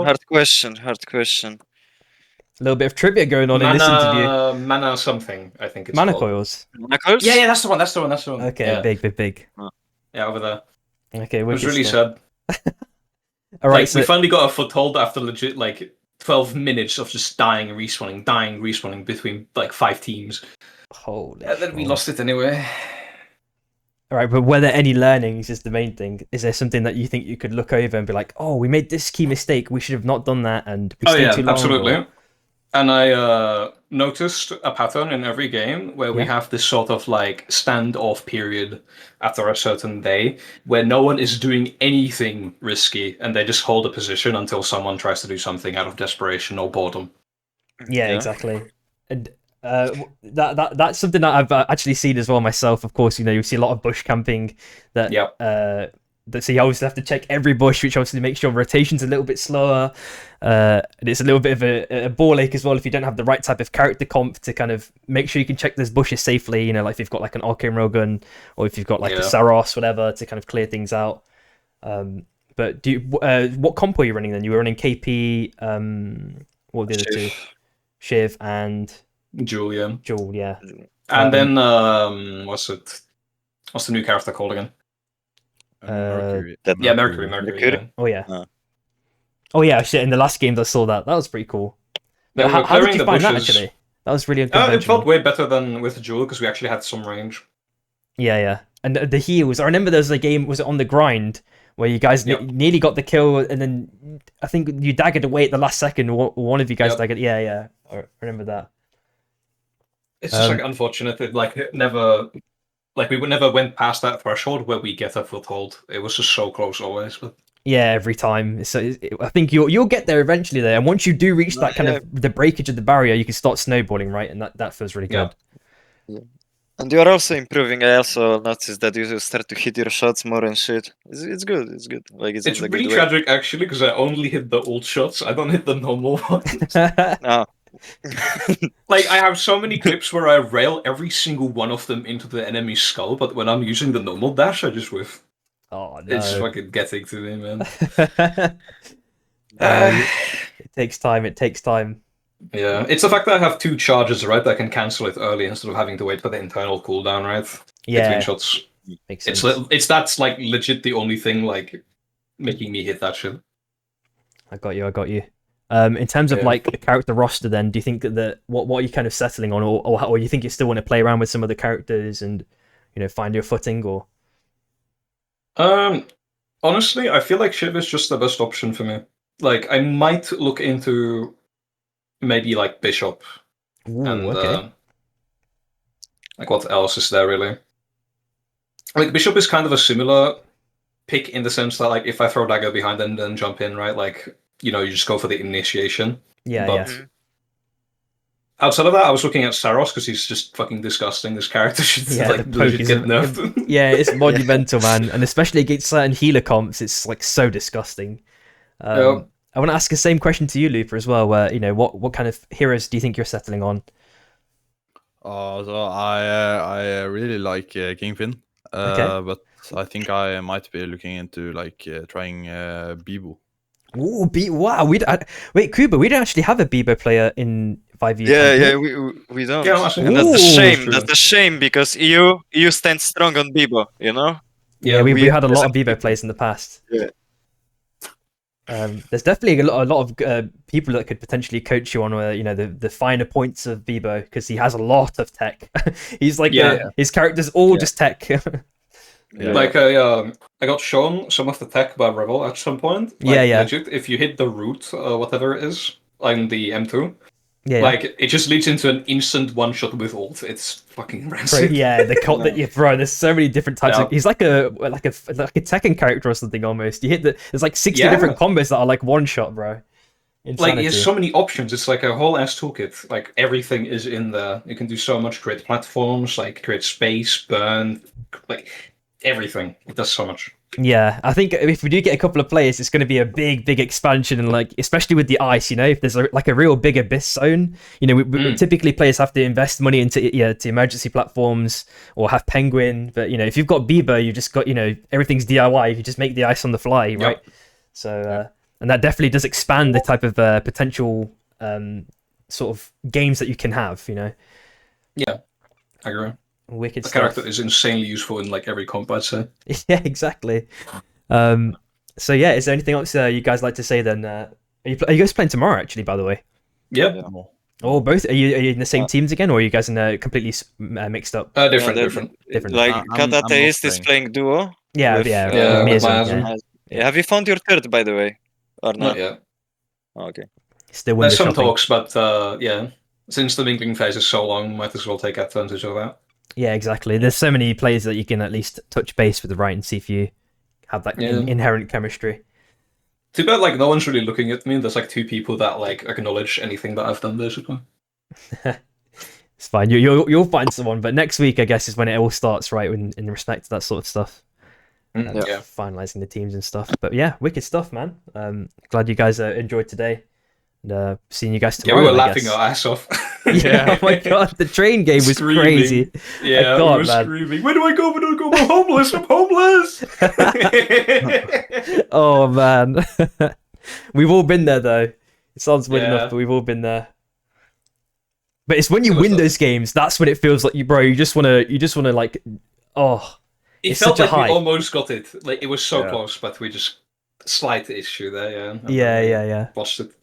called? Hard question. A little bit of trivia going on in this interview. Mana something, I think it's Mana called. coils. Mana coils? Yeah, that's the one. Okay, Yeah. big. Yeah, over there. Okay, It was wicked really stuff. sad. All right, Like, so we finally got a foothold after legit like 12 minutes of just dying and respawning between like 5 teams. holy. And then we shit. lost it anyway. All right, but were there any learnings is the main thing. Is there something that you think you could look over and be like, oh, we made this key mistake. We should have not done that, and we stayed too long. Absolutely. or- And I noticed a pattern in every game where we Yeah. have this sort of like standoff period after a certain day where no one is doing anything risky and they just hold a position until someone tries to do something out of desperation or boredom. Yeah, exactly. And that's something that I've actually seen as well myself. Of course, you see a lot of bush camping that so you always have to check every bush, which obviously makes your rotations a little bit slower. And it's a little bit of a ball ache as well if you don't have the right type of character comp to kind of make sure you can check those bushes safely. Like if you've got like an arcane railgun or if you've got like a Saros, whatever, to kind of clear things out. But what comp were you running then? You were running KP. What were the other two? Shiv and Julia. Jewel, yeah. And then what's the new character called again? Mercury. Mercury. Yeah. Oh yeah. Oh yeah, shit, in the last game I saw that. That was pretty cool. They were How did clearing you the find that bushes. actually? That was really It unconventional. felt way better than with Jewel because we actually had some range. Yeah. And the heals. I remember there was a game, was it on the grind, where you guys nearly got the kill, and then I think you daggered away at the last second. One of you guys daggered. Yeah. I remember that. It's just like unfortunate that we never went past that threshold where we get a foothold. It was just so close always. But Yeah, every time. So I think you'll get there eventually there, and once you do reach that kind of the breakage of the barrier, you can start snowballing, right? And that feels really good. Yeah. And you are also improving. I also noticed that you start to hit your shots more and shit. It's good. It's good. Like it's it's in a really good way. tragic actually because I only hit the ult shots. I don't hit the normal ones. No. Like I have so many clips where I rail every single one of them into the enemy's skull, but when I'm using the normal dash, I just whiff. Oh no! It's fucking getting to me, man. It takes time. It takes time. Yeah, it's the fact that I have 2 charges, right? That I can cancel it early instead of having to wait for the internal cooldown, right? Yeah. Between shots. Makes It's sense. that's like legit the only thing like making me hit that shit. I got you. In terms of like a character roster, then do you think that what are you kind of settling on, or you think you still want to play around with some of the characters and find your footing, or? Honestly, I feel like Shiv is just the best option for me. Like I might look into maybe like Bishop. Ooh, and okay. like what else is there really? Like Bishop is kind of a similar pick in the sense that like if I throw dagger behind and then jump in, right? Like you just go for the initiation. Yeah. Outside of that, I was looking at Saros because he's just fucking disgusting. This character should like the poke legit is get nerfed. yeah, it's monumental, man, and especially against certain healer comps, it's like so disgusting. I I want to ask the same question to you, Looper, as well. Where what kind of heroes do you think you're settling on? So I really like Kingpin. Okay. But I think I might be looking into like trying Bibo. Ooh, wow! Wait, Kuba, we don't actually have a Bebo player in VivEUcamp. Yeah, we don't. Yeah, and that's a shame. true. That's a shame because EU stands strong on Bibo, you know? Yeah, we had a lot of as Bebo players in the past. Yeah. There's definitely a lot of people that could potentially coach you on the finer points of Bebo because he has a lot of tech. He's like his character's all just tech. Like I got shown some of the tech by Rebel at some point. Like, Yeah. Legit, if you hit the root, whatever it is, on the M2, Yeah. like it just leads into an instant one shot with ult. It's fucking rancid. Bro, yeah, bro. There's so many different types. He's like a Tekken character or something almost. You hit there's like 60 different combos that are like one shot, bro. Insanity. Like, he has so many options. It's like a whole ass toolkit. Like, everything is in there. You can do so much. Create platforms, like create space, burn, like everything. It does so much. Yeah, I think if we do get a couple of players, it's going to be a big expansion, and like especially with the ice, if there's a real big abyss zone, we typically players have to invest money into to emergency platforms or have penguin, but if you've got Bebo, you've just got everything's DIY. You just make the ice on the fly, right? So and that definitely does expand the type of potential sort of games that you can have. Yeah, I agree. Wicked the stuff. character is insanely useful in like every comp, I'd say. Yeah, exactly. So yeah, is there anything else you guys like to say then? Are you guys playing tomorrow? Actually, by the way. Yep. Oh, both. Are you in the same teams again, or are you guys in completely mixed up? Different. Like Katateist is playing duo. Yeah, with Have you found your third, by the way, or not? Not yet. Oh, okay. Still There's some shopping. talks, but since the mingling phase is so long, might as well take advantage of that. Yeah, exactly. There's so many players that you can at least touch base with, right, and see if you have that inherent chemistry. Too bad, like, no one's really looking at me. There's like 2 people that like acknowledge anything that I've done, basically. It's fine. You'll find someone, but next week, I guess, is when it all starts, right? In respect to that sort of stuff. Finalizing the teams and stuff. But yeah, wicked stuff, man. Glad you guys enjoyed today. And seeing you guys tomorrow. Yeah, we were laughing our ass off. Yeah, oh my god, the train game was crazy. Yeah, God, we were screaming. Where do I go? Where do I go? I'm homeless. I'm homeless. Oh man, we've all been there though. It sounds weird enough, but we've all been there. But it's when you win those games, that's when it feels like you just wanna like, oh. It it's felt such a like high. we almost got it. Like, it was so close, but we just slight issue there. Yeah. Lost it.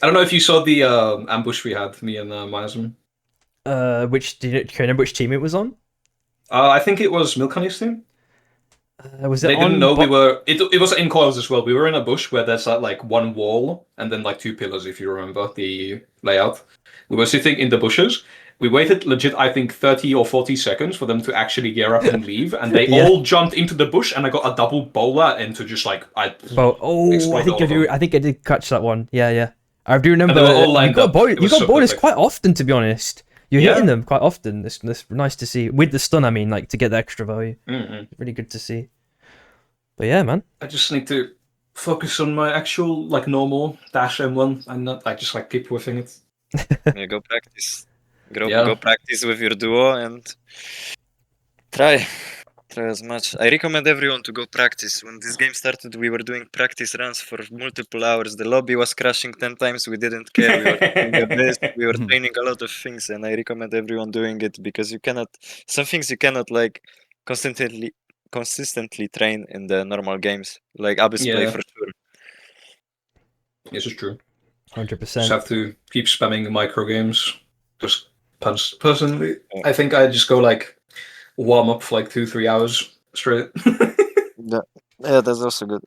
I don't know if you saw the ambush we had, me and Myasm. Can you remember which team it was on? I think it was Milkhoney's team. Was it? They didn't know we were. It was in coils as well. We were in a bush where there's like one wall and then like 2 pillars, if you remember the layout. We were sitting in the bushes. We waited legit, I think, 30 or 40 seconds for them to actually gear up and leave, and they all jumped into the bush, and I got a double bowler into just like I think I did catch that one. Yeah. I do remember. And they were all lined up. You got so bonus perfect. quite often, to be honest. You're hitting them quite often. It's nice to see with the stun. I mean, like to get the extra value. Really good to see. But yeah, man. I just need to focus on my actual like normal dash M1. I'm not like just like keep whiffing it. Yeah, go practice. Go practice with your duo and try as much. I recommend everyone to go practice. When this game started, we were doing practice runs for multiple hours. The lobby was crashing 10 times. We didn't care. We were doing the best. We were training a lot of things, and I recommend everyone doing it because some things you cannot like consistently train in the normal games, like Abyss play for sure. This is true. 100%. Just have to keep spamming micro games. Just personally, I think I just go like warm up for like 2-3 hours straight. Yeah, that's also good.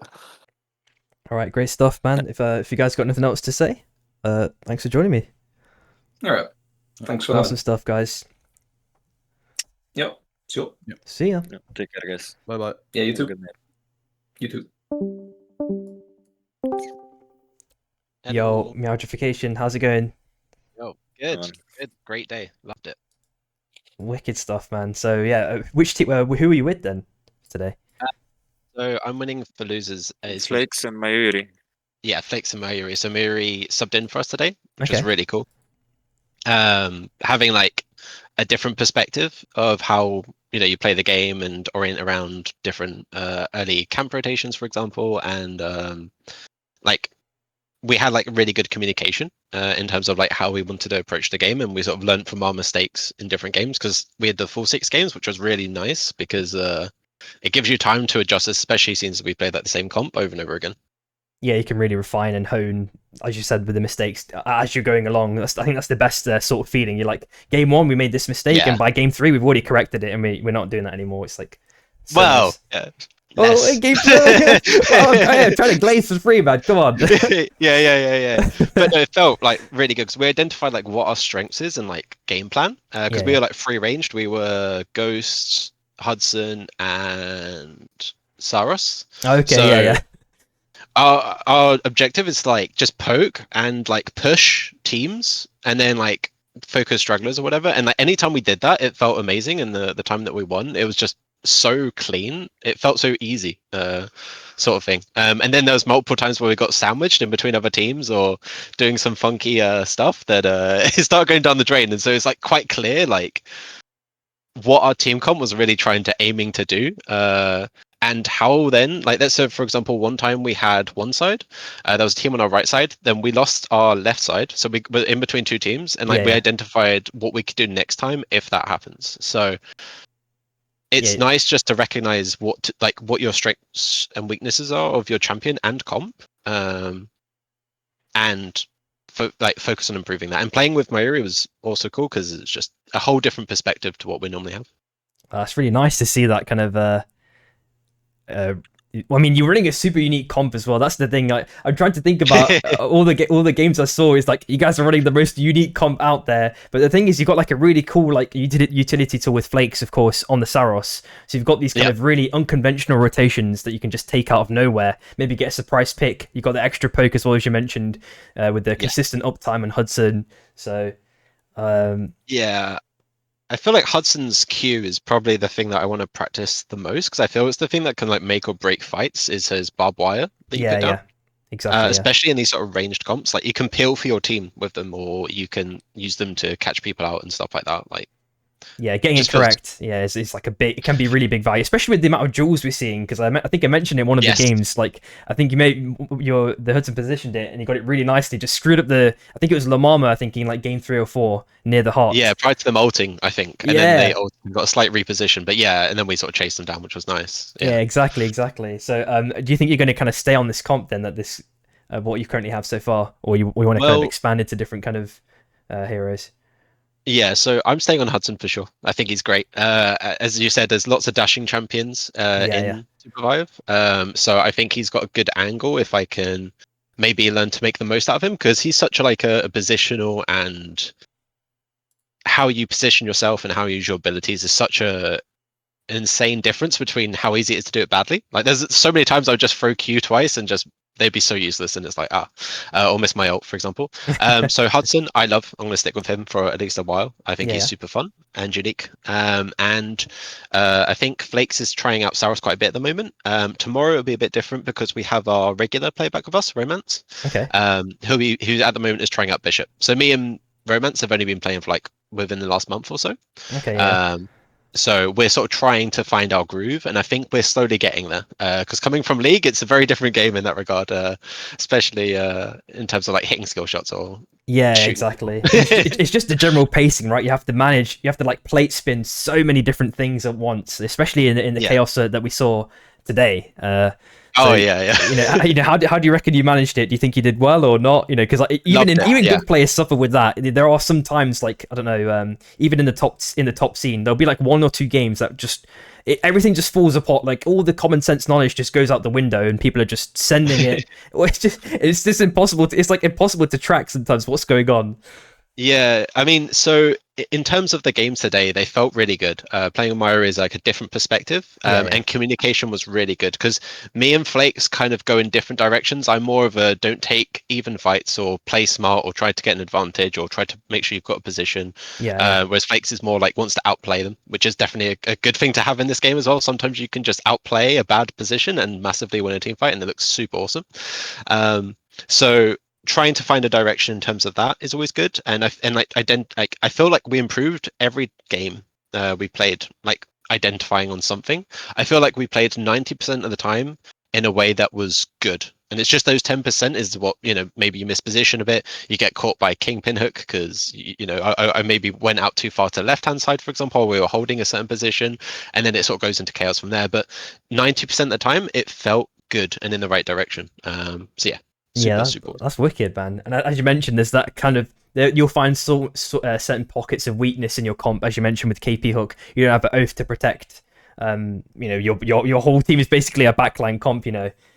All right, great stuff, man. If you guys got nothing else to say, thanks for joining me. All right, thanks for awesome stuff, guys. Yep. Sure. See ya. Yeah, take care, guys. Bye bye. Yeah, you too. Good night. You too. Yo, Meowgification, how's it going? Yo, good. Great day. Loved it. Wicked stuff, man. So yeah, which team? Who are you with then today? So I'm winning for losers. Flakes and Mayuri. Yeah, Flakes and Mayuri. So Mayuri subbed in for us today, which was Okay. really cool. Having like a different perspective of how you play the game and orient around different early camp rotations, for example, and like we had like really good communication in terms of like how we wanted to approach the game, and we sort of learned from our mistakes in different games because we had the full 6 games, which was really nice because it gives you time to adjust, especially since we played like the same comp over and over again. Yeah, you can really refine and hone, as you said, with the mistakes as you're going along. I think that's the best sort of feeling. You're like, game 1 we made this mistake, and by game 3 we've already corrected it, and we're not doing that anymore. It's like, so nice. Oh, game 3. Well, I'm trying to glaze for free, man. Come on. yeah. But no, it felt like really good because we identified like what our strengths is and like game plan. Because we were like free ranged. We were Ghost, Hudson, and Saros. Okay, yeah. Our objective is like just poke and like push teams and then like focus strugglers or whatever. And like anytime we did that, it felt amazing. And the time that we won, it was just so clean. It felt so easy, sort of thing. And then there was multiple times where we got sandwiched in between other teams or doing some funky stuff that it started going down the drain. And so it's like quite clear like what our team comp was really trying to aiming to do. And how then, like, let's say, for example, one time we had one side, there was a team on our right side, then we lost our left side. So we were in between 2 teams, and like we identified what we could do next time if that happens. So it's nice just to recognize what your strengths and weaknesses are of your champion and comp, and focus on improving that. And playing with Mayuri was also cool because it's just a whole different perspective to what we normally have. It's really nice to see that kind of. I mean, you're running a super unique comp as well. That's the thing. I'm trying to think about all the games I saw. Is like you guys are running the most unique comp out there. But the thing is, you've got like a really cool like utility tool with Flakes, of course, on the Saros. So you've got these kind of really unconventional rotations that you can just take out of nowhere. Maybe get a surprise pick. You've got the extra poke as well, as you mentioned, with the consistent uptime on Hudson. So yeah. I feel like Hudson's Q is probably the thing that I want to practice the most because I feel it's the thing that can like make or break fights is his barbed wire that you put down. Yeah, exactly. Especially in these sort of ranged comps, like you can peel for your team with them, or you can use them to catch people out and stuff like that. Like, getting it correct, it's like it can be really big value, especially with the amount of jewels we're seeing. Because I think I mentioned in one of the games, like I think the Hudson positioned it and he got it really nicely. Just screwed up I think it was Lamama. I think in like game 3 or 4 near the heart. Yeah, prior to them ulting, I think, and then they got a slight reposition. But and then we sort of chased them down, which was nice. Yeah, exactly. So, do you think you're going to kind of stay on this comp then? That this what you currently have so far, or we want to kind of expand into different kind of heroes? Yeah, so I'm staying on Hudson for sure. I think he's great. As you said, there's lots of dashing champions in Supervive. So I think he's got a good angle if I can maybe learn to make the most out of him because he's such a positional, and how you position yourself and how you use your abilities is such a insane difference between how easy it is to do it badly. Like there's so many times I would just throw Q twice and just they'd be so useless, and it's like or miss my ult, for example. So Hudson, I'm gonna stick with him for at least a while. I think he's super fun and unique. And I think Flakes is trying out Saros quite a bit at the moment. Tomorrow it'll be a bit different because we have our regular playback with us, Romance. Okay. Who at the moment is trying out Bishop. So me and Romance have only been playing for like within the last month or so. Okay. Yeah. So we're sort of trying to find our groove, and I think we're slowly getting there. Because coming from League, it's a very different game in that regard, especially in terms of like hitting skill shots or shooting. Exactly. It's just the general pacing, right? You have to like plate spin so many different things at once, especially in the chaos that we saw today. How do you reckon you managed it? Do you think you did well or not? Because even good players suffer with that. There are some times, like I don't know, even in the top scene, there'll be like 1 or 2 games that just everything just falls apart. Like all the common sense knowledge just goes out the window, and people are just sending it. It's just impossible. It's like impossible to track sometimes what's going on. Yeah, I mean, so in terms of the games today, they felt really good. Playing with Myra is like a different perspective, and communication was really good because me and Flakes kind of go in different directions. I'm more of a don't take even fights or play smart or try to get an advantage or try to make sure you've got a position. Whereas Flakes is more like wants to outplay them, which is definitely a good thing to have in this game as well. Sometimes you can just outplay a bad position and massively win a team fight, and it looks super awesome. So trying to find a direction in terms of that is always good. And I feel like we improved every game we played, like identifying on something. I feel like we played 90% of the time in a way that was good. And it's just those 10% is what, maybe you miss position a bit. You get caught by kingpin hook because, I maybe went out too far to the left-hand side, for example, or we were holding a certain position, and then it sort of goes into chaos from there. But 90% of the time, it felt good and in the right direction. So yeah. That's wicked, man. And as you mentioned, there's that kind of you'll find certain pockets of weakness in your comp, as you mentioned with KP Hook. You don't have an oath to protect. Your whole team is basically a backline comp.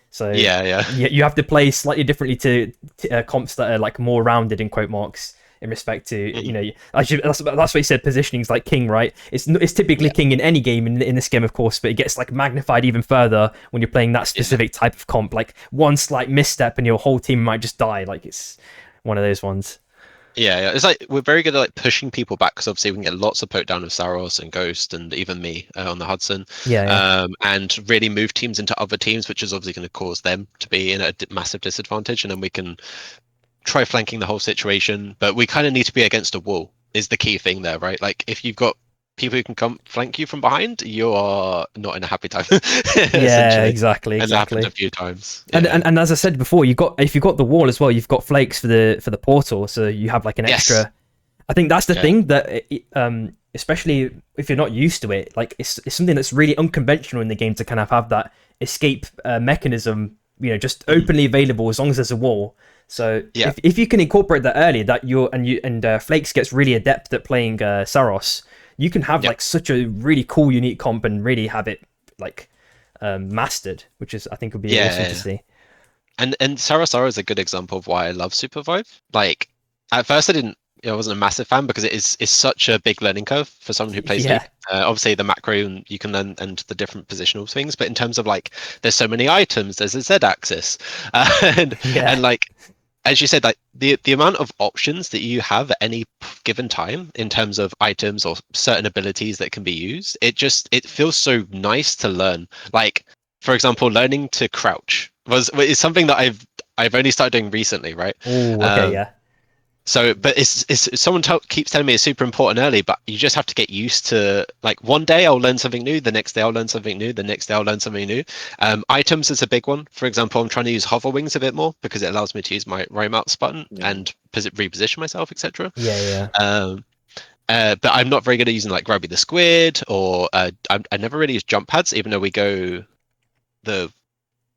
So you have to play slightly differently to comps that are like more rounded in quote marks in respect to that's what he said. Positioning is like king, right? It's typically king in any game in this game, of course, but it gets like magnified even further when you're playing that specific type of comp. Like one slight misstep and your whole team might just die. Like it's one of those ones. Yeah, it's like we're very good at like pushing people back because obviously we can get lots of poke down of Saros and Ghost and even me on the Hudson. And really move teams into other teams, which is obviously going to cause them to be in a massive disadvantage, and then we can try flanking the whole situation. But we kind of need to be against a wall is the key thing there, right? Like if you've got people who can come flank you from behind, you are not in a happy time. Yeah, exactly. And that happened a few times. And as I said before, if you've got the wall as well, you've got flakes for the portal, so you have like an extra. I think that's the thing that especially if you're not used to it, like it's something that's really unconventional in the game to kind of have that escape mechanism, just openly available as long as there's a wall. So if you can incorporate that early, that Flakes gets really adept at playing Saros, you can have like such a really cool, unique comp and really have it like mastered, which is I think would be awesome to see. And Saros is a good example of why I love Supervive. Like at first I wasn't a massive fan because it's such a big learning curve for someone who plays League. Obviously the macro you can learn and the different positional things, but in terms of like there's so many items, there's a Z axis, and like as you said, like the amount of options that you have at any given time in terms of items or certain abilities that can be used, it feels so nice to learn. Like for example, learning to crouch is something that I've only started doing recently, right? Oh, okay, So, but it's someone keeps telling me it's super important early, but you just have to get used to, like, one day I'll learn something new, the next day I'll learn something new, the next day I'll learn something new. Items is a big one. For example, I'm trying to use hover wings a bit more because it allows me to use my right mouse button and reposition myself, etc. But I'm not very good at using like Grubby the Squid, or I never really use jump pads, even though we go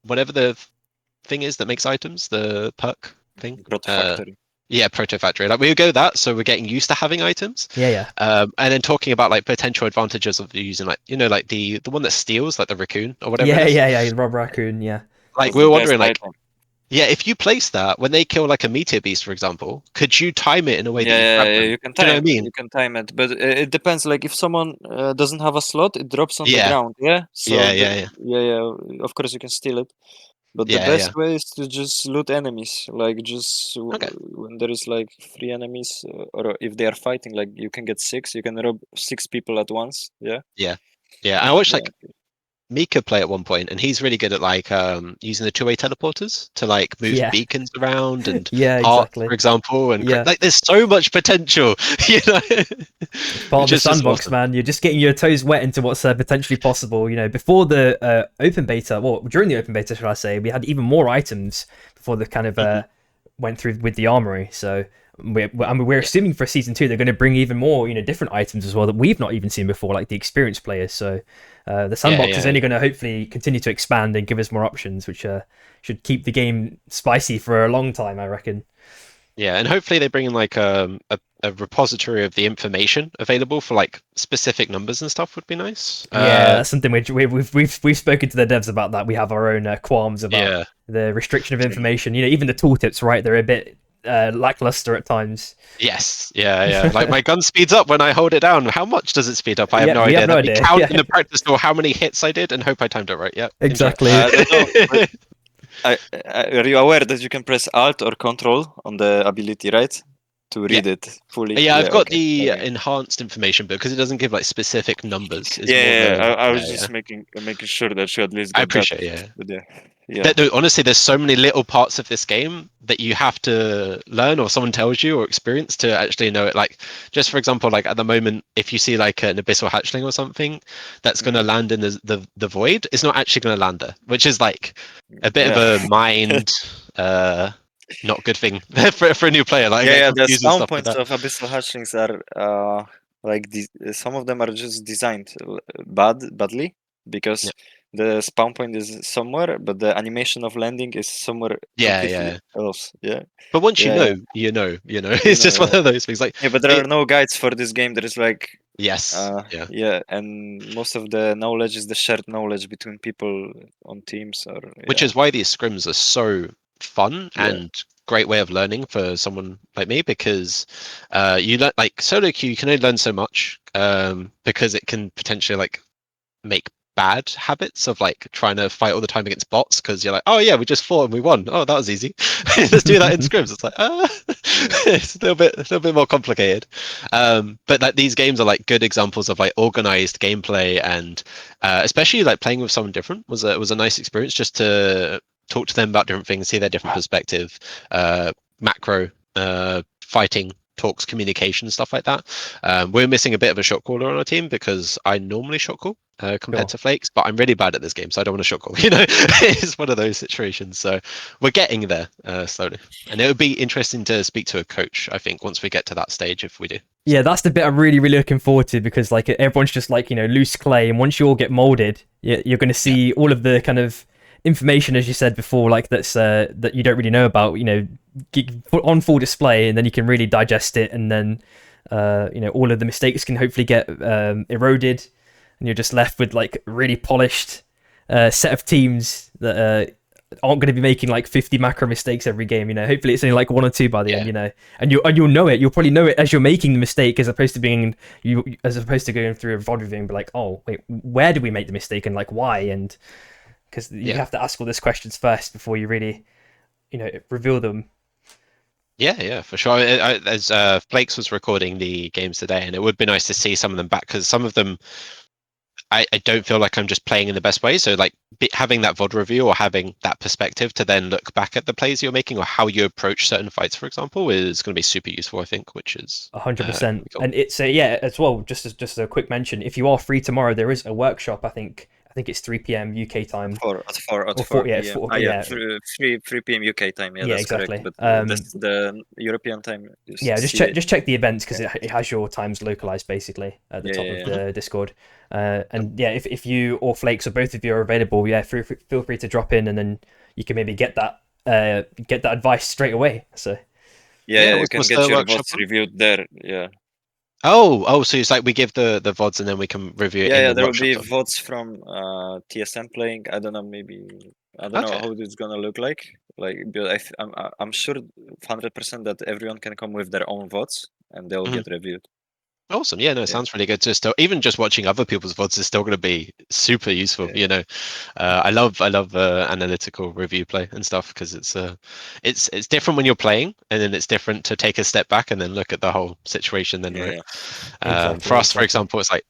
whatever the thing is that makes items, the perk thing. Proto Factory. Yeah, Proto Factory. Like we go that, so we're getting used to having items. And then talking about like potential advantages of using like like the one that steals, like the raccoon or whatever. Rob Raccoon. Like we were wondering, like, if you place that when they kill like a meteor beast, for example, could you time it in a way that you can time. You know what I mean? You can time it, but it depends. Like if someone doesn't have a slot, it drops on the ground. So of course you can steal it. But the best way is to just loot enemies. Like just when there is like 3 enemies, or if they are fighting, like you can get 6. You can rob 6 people at once. Yeah. I watched like Mika play at one point, and he's really good at like using the 2-way teleporters to like move beacons around and heart, for example, and like there's so much potential, Part of the sandbox, awesome. Man. You're just getting your toes wet into what's potentially possible. Before the open beta, well, during the open beta, should I say, we had even more items before the kind of went through with the armory. So we're assuming for season 2 they're going to bring even more different items as well that we've not even seen before, like the experienced players. So the sandbox is only going to hopefully continue to expand and give us more options, which should keep the game spicy for a long time, I reckon. And hopefully they bring in like a repository of the information available for like specific numbers and stuff would be nice. That's something we've spoken to the devs about. That we have our own qualms about the restriction of information. Even the tooltips, right? They're a bit lackluster at times. Yes, like my gun speeds up when I hold it down. How much does it speed up? I have no idea. Let me count in the practice or how many hits I did and hope I timed it right. Yeah, exactly. Are you aware that you can press Alt or Control on the ability, right? to read it fully. Yeah, I've got okay, the okay. enhanced information, but because it doesn't give like specific numbers, it's Yeah, more the, I was just making sure that you at least I got appreciate that. it, But yeah. No, honestly, there's so many little parts of this game that you have to learn, or someone tells you, or experience to actually know it. Like, just for example, like at the moment, if you see like an abyssal hatchling or something that's going to land in the void, it's not actually going to land there, which is like a bit of a mind not good thing for a new player. Like, yeah, the confused and spawn stuff like points that. of abyssal hatchlings are like some of them are just designed badly because the spawn point is somewhere, but the animation of landing is somewhere completely else. Yeah. But once you know, you know. It's just one of those things. Like, yeah, but there are no guides for this game. There is like yes, yeah, and most of the knowledge is the shared knowledge between people on teams, or which is why these scrims are so fun and great way of learning for someone like me, because you learn like solo queue, you can only learn so much because it can potentially like make bad habits of like trying to fight all the time against bots, because you're like, oh yeah, we just fought and we won, oh that was easy. Let's do that in scrims. It's like it's a little bit more complicated, but like these games are like good examples of like organized gameplay, and especially like playing with someone different was a nice experience, just to talk to them about different things, see their different perspective, macro fighting talks, communication, stuff like that. We're missing a bit of a shot caller on our team because I normally shot call compared to Flakes, but I'm really bad at this game, so I don't want to shot call. It's one of those situations. So we're getting there slowly, and it would be interesting to speak to a coach, I think, once we get to that stage, if we do. Yeah, that's the bit I'm really, really looking forward to, because like everyone's just like, loose clay, and once you all get molded, you're going to see all of the kind of information, as you said before, like that you don't really know about, put on full display, and then you can really digest it, and then all of the mistakes can hopefully get eroded, and you're just left with like a really polished set of teams that aren't going to be making like 50 macro mistakes every game. Hopefully it's only like 1 or 2 by the end. And you'll know it. You'll probably know it as you're making the mistake, as opposed to going through a VOD review and be like, oh wait, where did we make the mistake, and like why? And because you have to ask all these questions first before you really reveal them. Yeah, for sure. As Flakes was recording the games today, and it would be nice to see some of them back, because some of them I don't feel like I'm just playing in the best way. So like having that VOD review, or having that perspective to then look back at the plays you're making, or how you approach certain fights, for example, is going to be super useful, I think, which is 100%. cool. And it's as well, just a quick mention, if you are free tomorrow, there is a workshop. I think it's 3 p.m. UK time. 4 p.m. UK time. Yeah, that's exactly. correct. But that's the European time. Just check the events, because it has your times localized basically at the top of the Discord. And if you or Flakes or both of you are available, feel free to drop in, and then you can maybe get that advice straight away. So you can get your VODs reviewed there. Yeah. Oh, so it's like we give the VODs and then we can review it. Yeah, there will be VODs from TSM playing. I don't know, I don't know how it's gonna look like. But I'm sure 100% that everyone can come with their own VODs and they'll get reviewed. Awesome. Yeah, no, it sounds really good. Even just watching other people's VODs is still going to be super useful. I love analytical review play and stuff, because it's different when you're playing, and then it's different to take a step back and then look at the whole situation. Then right. For us, for example, it's like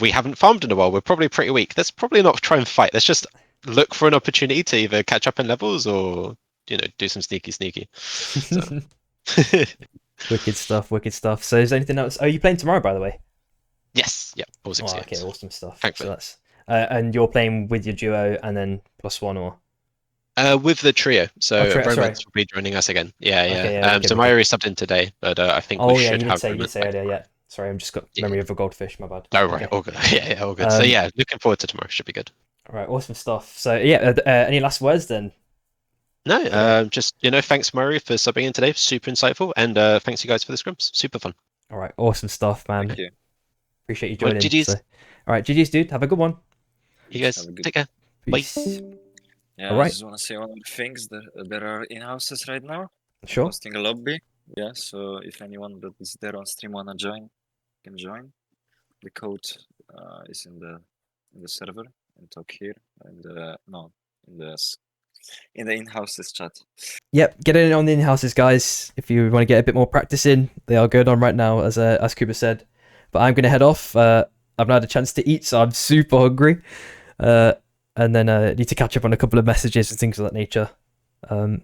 we haven't farmed in a while. We're probably pretty weak. Let's probably not try and fight. Let's just look for an opportunity to either catch up in levels, or do some sneaky. So. Wicked stuff. So is there anything else? Are you playing tomorrow, by the way? Yes. Yeah. All 6 okay, awesome stuff. Thankfully. So that's and you're playing with your duo and then +1, or with the trio. So Romance will be joining us again. Yeah. So Myri subbed in today, but I think we should have you did say earlier. Yeah. Sorry, I'm just got memory of a goldfish. My bad. Oh right, all good. Yeah, all good. So yeah, looking forward to tomorrow. Should be good. All right, awesome stuff. So yeah, any last words then? No, just thanks Murray for subbing in today, super insightful, and thanks you guys for the scrims, super fun. All right, awesome stuff, man. Thank you. Appreciate you joining. GG's. So, all right, GG's, dude. Have a good one. You guys take care. Peace. Bye. Yeah, all right. I just want to say one of the things that there are in-houses right now. Sure. Hosting a lobby. Yeah, so if anyone that is there on stream wanna join, can join. The code is in the server, and talk here, and in the in the in-houses chat. Yep, get in on the in-houses, guys. If you want to get a bit more practice in, they are going on right now, as Cooper said. But I'm going to head off. I've not had a chance to eat, so I'm super hungry. And then I need to catch up on a couple of messages and things of that nature.